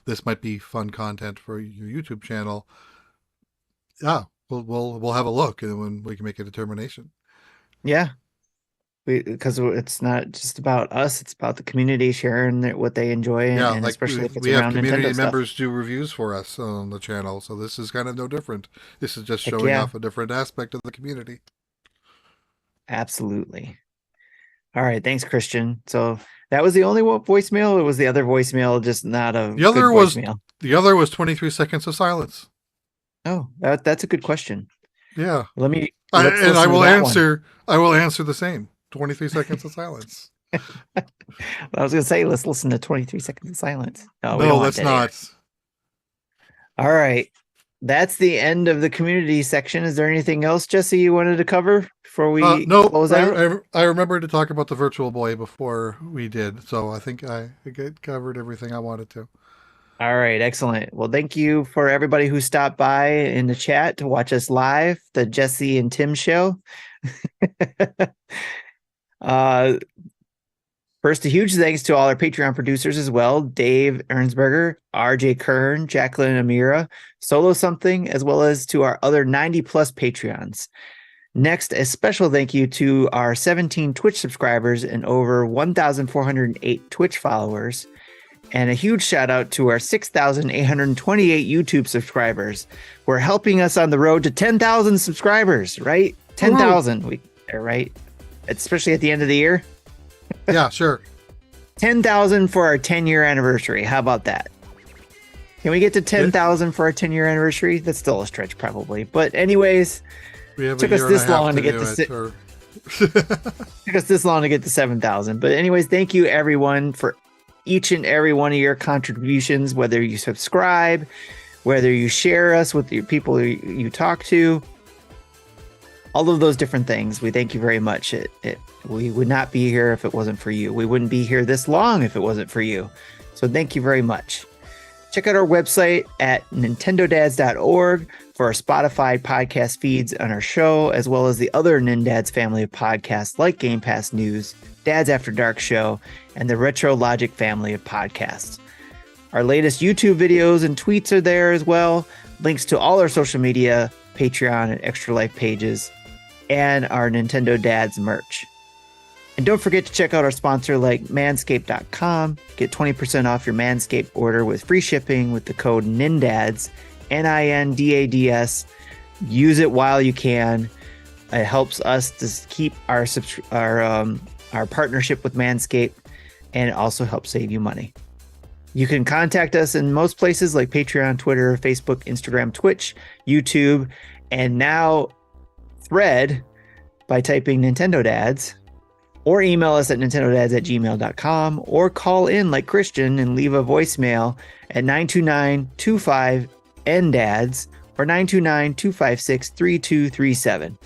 Speaker 2: this might be fun content for your YouTube channel," yeah, we'll have a look, and then we can make a determination.
Speaker 1: Yeah. Because it's not just about us, it's about the community sharing what they enjoy,
Speaker 2: Yeah,
Speaker 1: and
Speaker 2: like
Speaker 1: especially if it's
Speaker 2: we have
Speaker 1: around
Speaker 2: community
Speaker 1: Nintendo stuff.
Speaker 2: members do reviews for us on the channel, so this is kind of no different. This is just
Speaker 1: Heck
Speaker 2: showing
Speaker 1: yeah,
Speaker 2: off a different aspect of the community.
Speaker 1: absolutely. All right, thanks, Christian. So that was the only voicemail, or was the other voicemail just not a
Speaker 2: The
Speaker 1: good
Speaker 2: other was
Speaker 1: voicemail?
Speaker 2: 23 seconds of silence.
Speaker 1: Oh, that's a good question.
Speaker 2: Yeah,
Speaker 1: Let's
Speaker 2: and
Speaker 1: listen to that one.
Speaker 2: I will answer the same. 23 seconds of silence.
Speaker 1: I was gonna say, let's listen to 23 seconds of silence. No, we
Speaker 2: No,
Speaker 1: don't want
Speaker 2: let's
Speaker 1: that air.
Speaker 2: not.
Speaker 1: All right. That's the end of the community section. Is there anything else, Jesse, you wanted to cover before we
Speaker 2: No,
Speaker 1: close out?
Speaker 2: I remembered to talk about the Virtual Boy before we did, so I think I covered everything I wanted to.
Speaker 1: All right, excellent. Well, thank you for everybody who stopped by in the chat to watch us live, the Jesse and Tim show. uh, First, a huge thanks to all our Patreon producers as well: Dave Ernsberger, RJ Kern, Jacqueline Amira, Solo Something, as well as to our other 90 plus Patreons. Next, a special thank you to our 17 Twitch subscribers and over 1,408 Twitch followers. And a huge shout out to our 6,828 YouTube subscribers. We're helping us on the road to 10,000 subscribers, right? 10,000, right? Especially at the end of the year.
Speaker 2: Yeah, sure.
Speaker 1: 10,000 for our 10-year anniversary. How about that? Can we get to 10,000 for our 10-year anniversary? That's still a stretch, probably. But anyways,
Speaker 2: It
Speaker 1: took us this long to get to took us this long to get to 7,000. But anyways, thank you everyone for each and every one of your contributions, whether you subscribe, whether you share us with the people you talk to, all of those different things. We thank you very much. We would not be here if it wasn't for you. We wouldn't be here this long if it wasn't for you. So thank you very much. Check out our website at nintendodads.org for our Spotify podcast feeds on our show, as well as the other NINDADS family of podcasts like Game Pass News, Dad's After Dark Show, and the Retro Logic family of podcasts. Our latest YouTube videos and tweets are there as well. Links to all our social media, Patreon, and Extra Life pages, and our Nintendo Dads merch. And don't forget to check out our sponsor like manscaped.com. Get 20% off your Manscaped order with free shipping with the code NINDADS, NINDADS. Use it while you can. It helps us to keep our partnership with Manscaped, and it also helps save you money. You can contact us in most places like Patreon, Twitter, Facebook, Instagram, Twitch, YouTube, and now Thread by typing Nintendo Dads, or email us at nintendodads@gmail.com, or call in like Christian and leave a voicemail at 929-25-NDADS or 929-256-3237.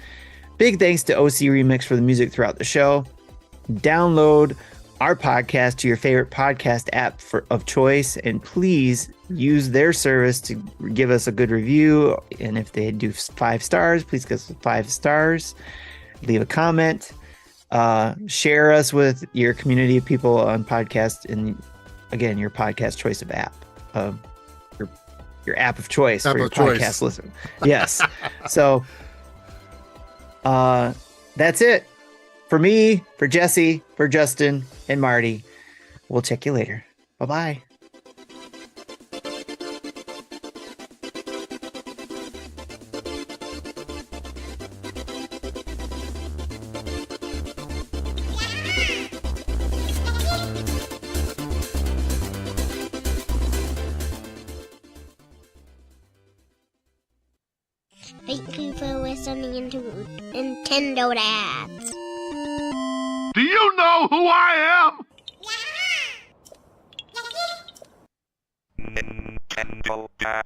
Speaker 1: Big thanks to OC Remix for the music throughout the show. Download our podcast to your favorite podcast app of choice, and please use their service to give us a good review. And if they do 5 stars, please give us 5 stars. Leave a comment. Share us with your community of people on podcast, and again, your podcast choice of app, your app of choice for your podcast listen. Yes. So that's it for me, for Jesse, for Justin, and Marty. We'll check you later. Bye-bye.
Speaker 4: Thank you for listening to Nintendo Dads.
Speaker 5: Do you know who I am?
Speaker 6: Nintendo Dads.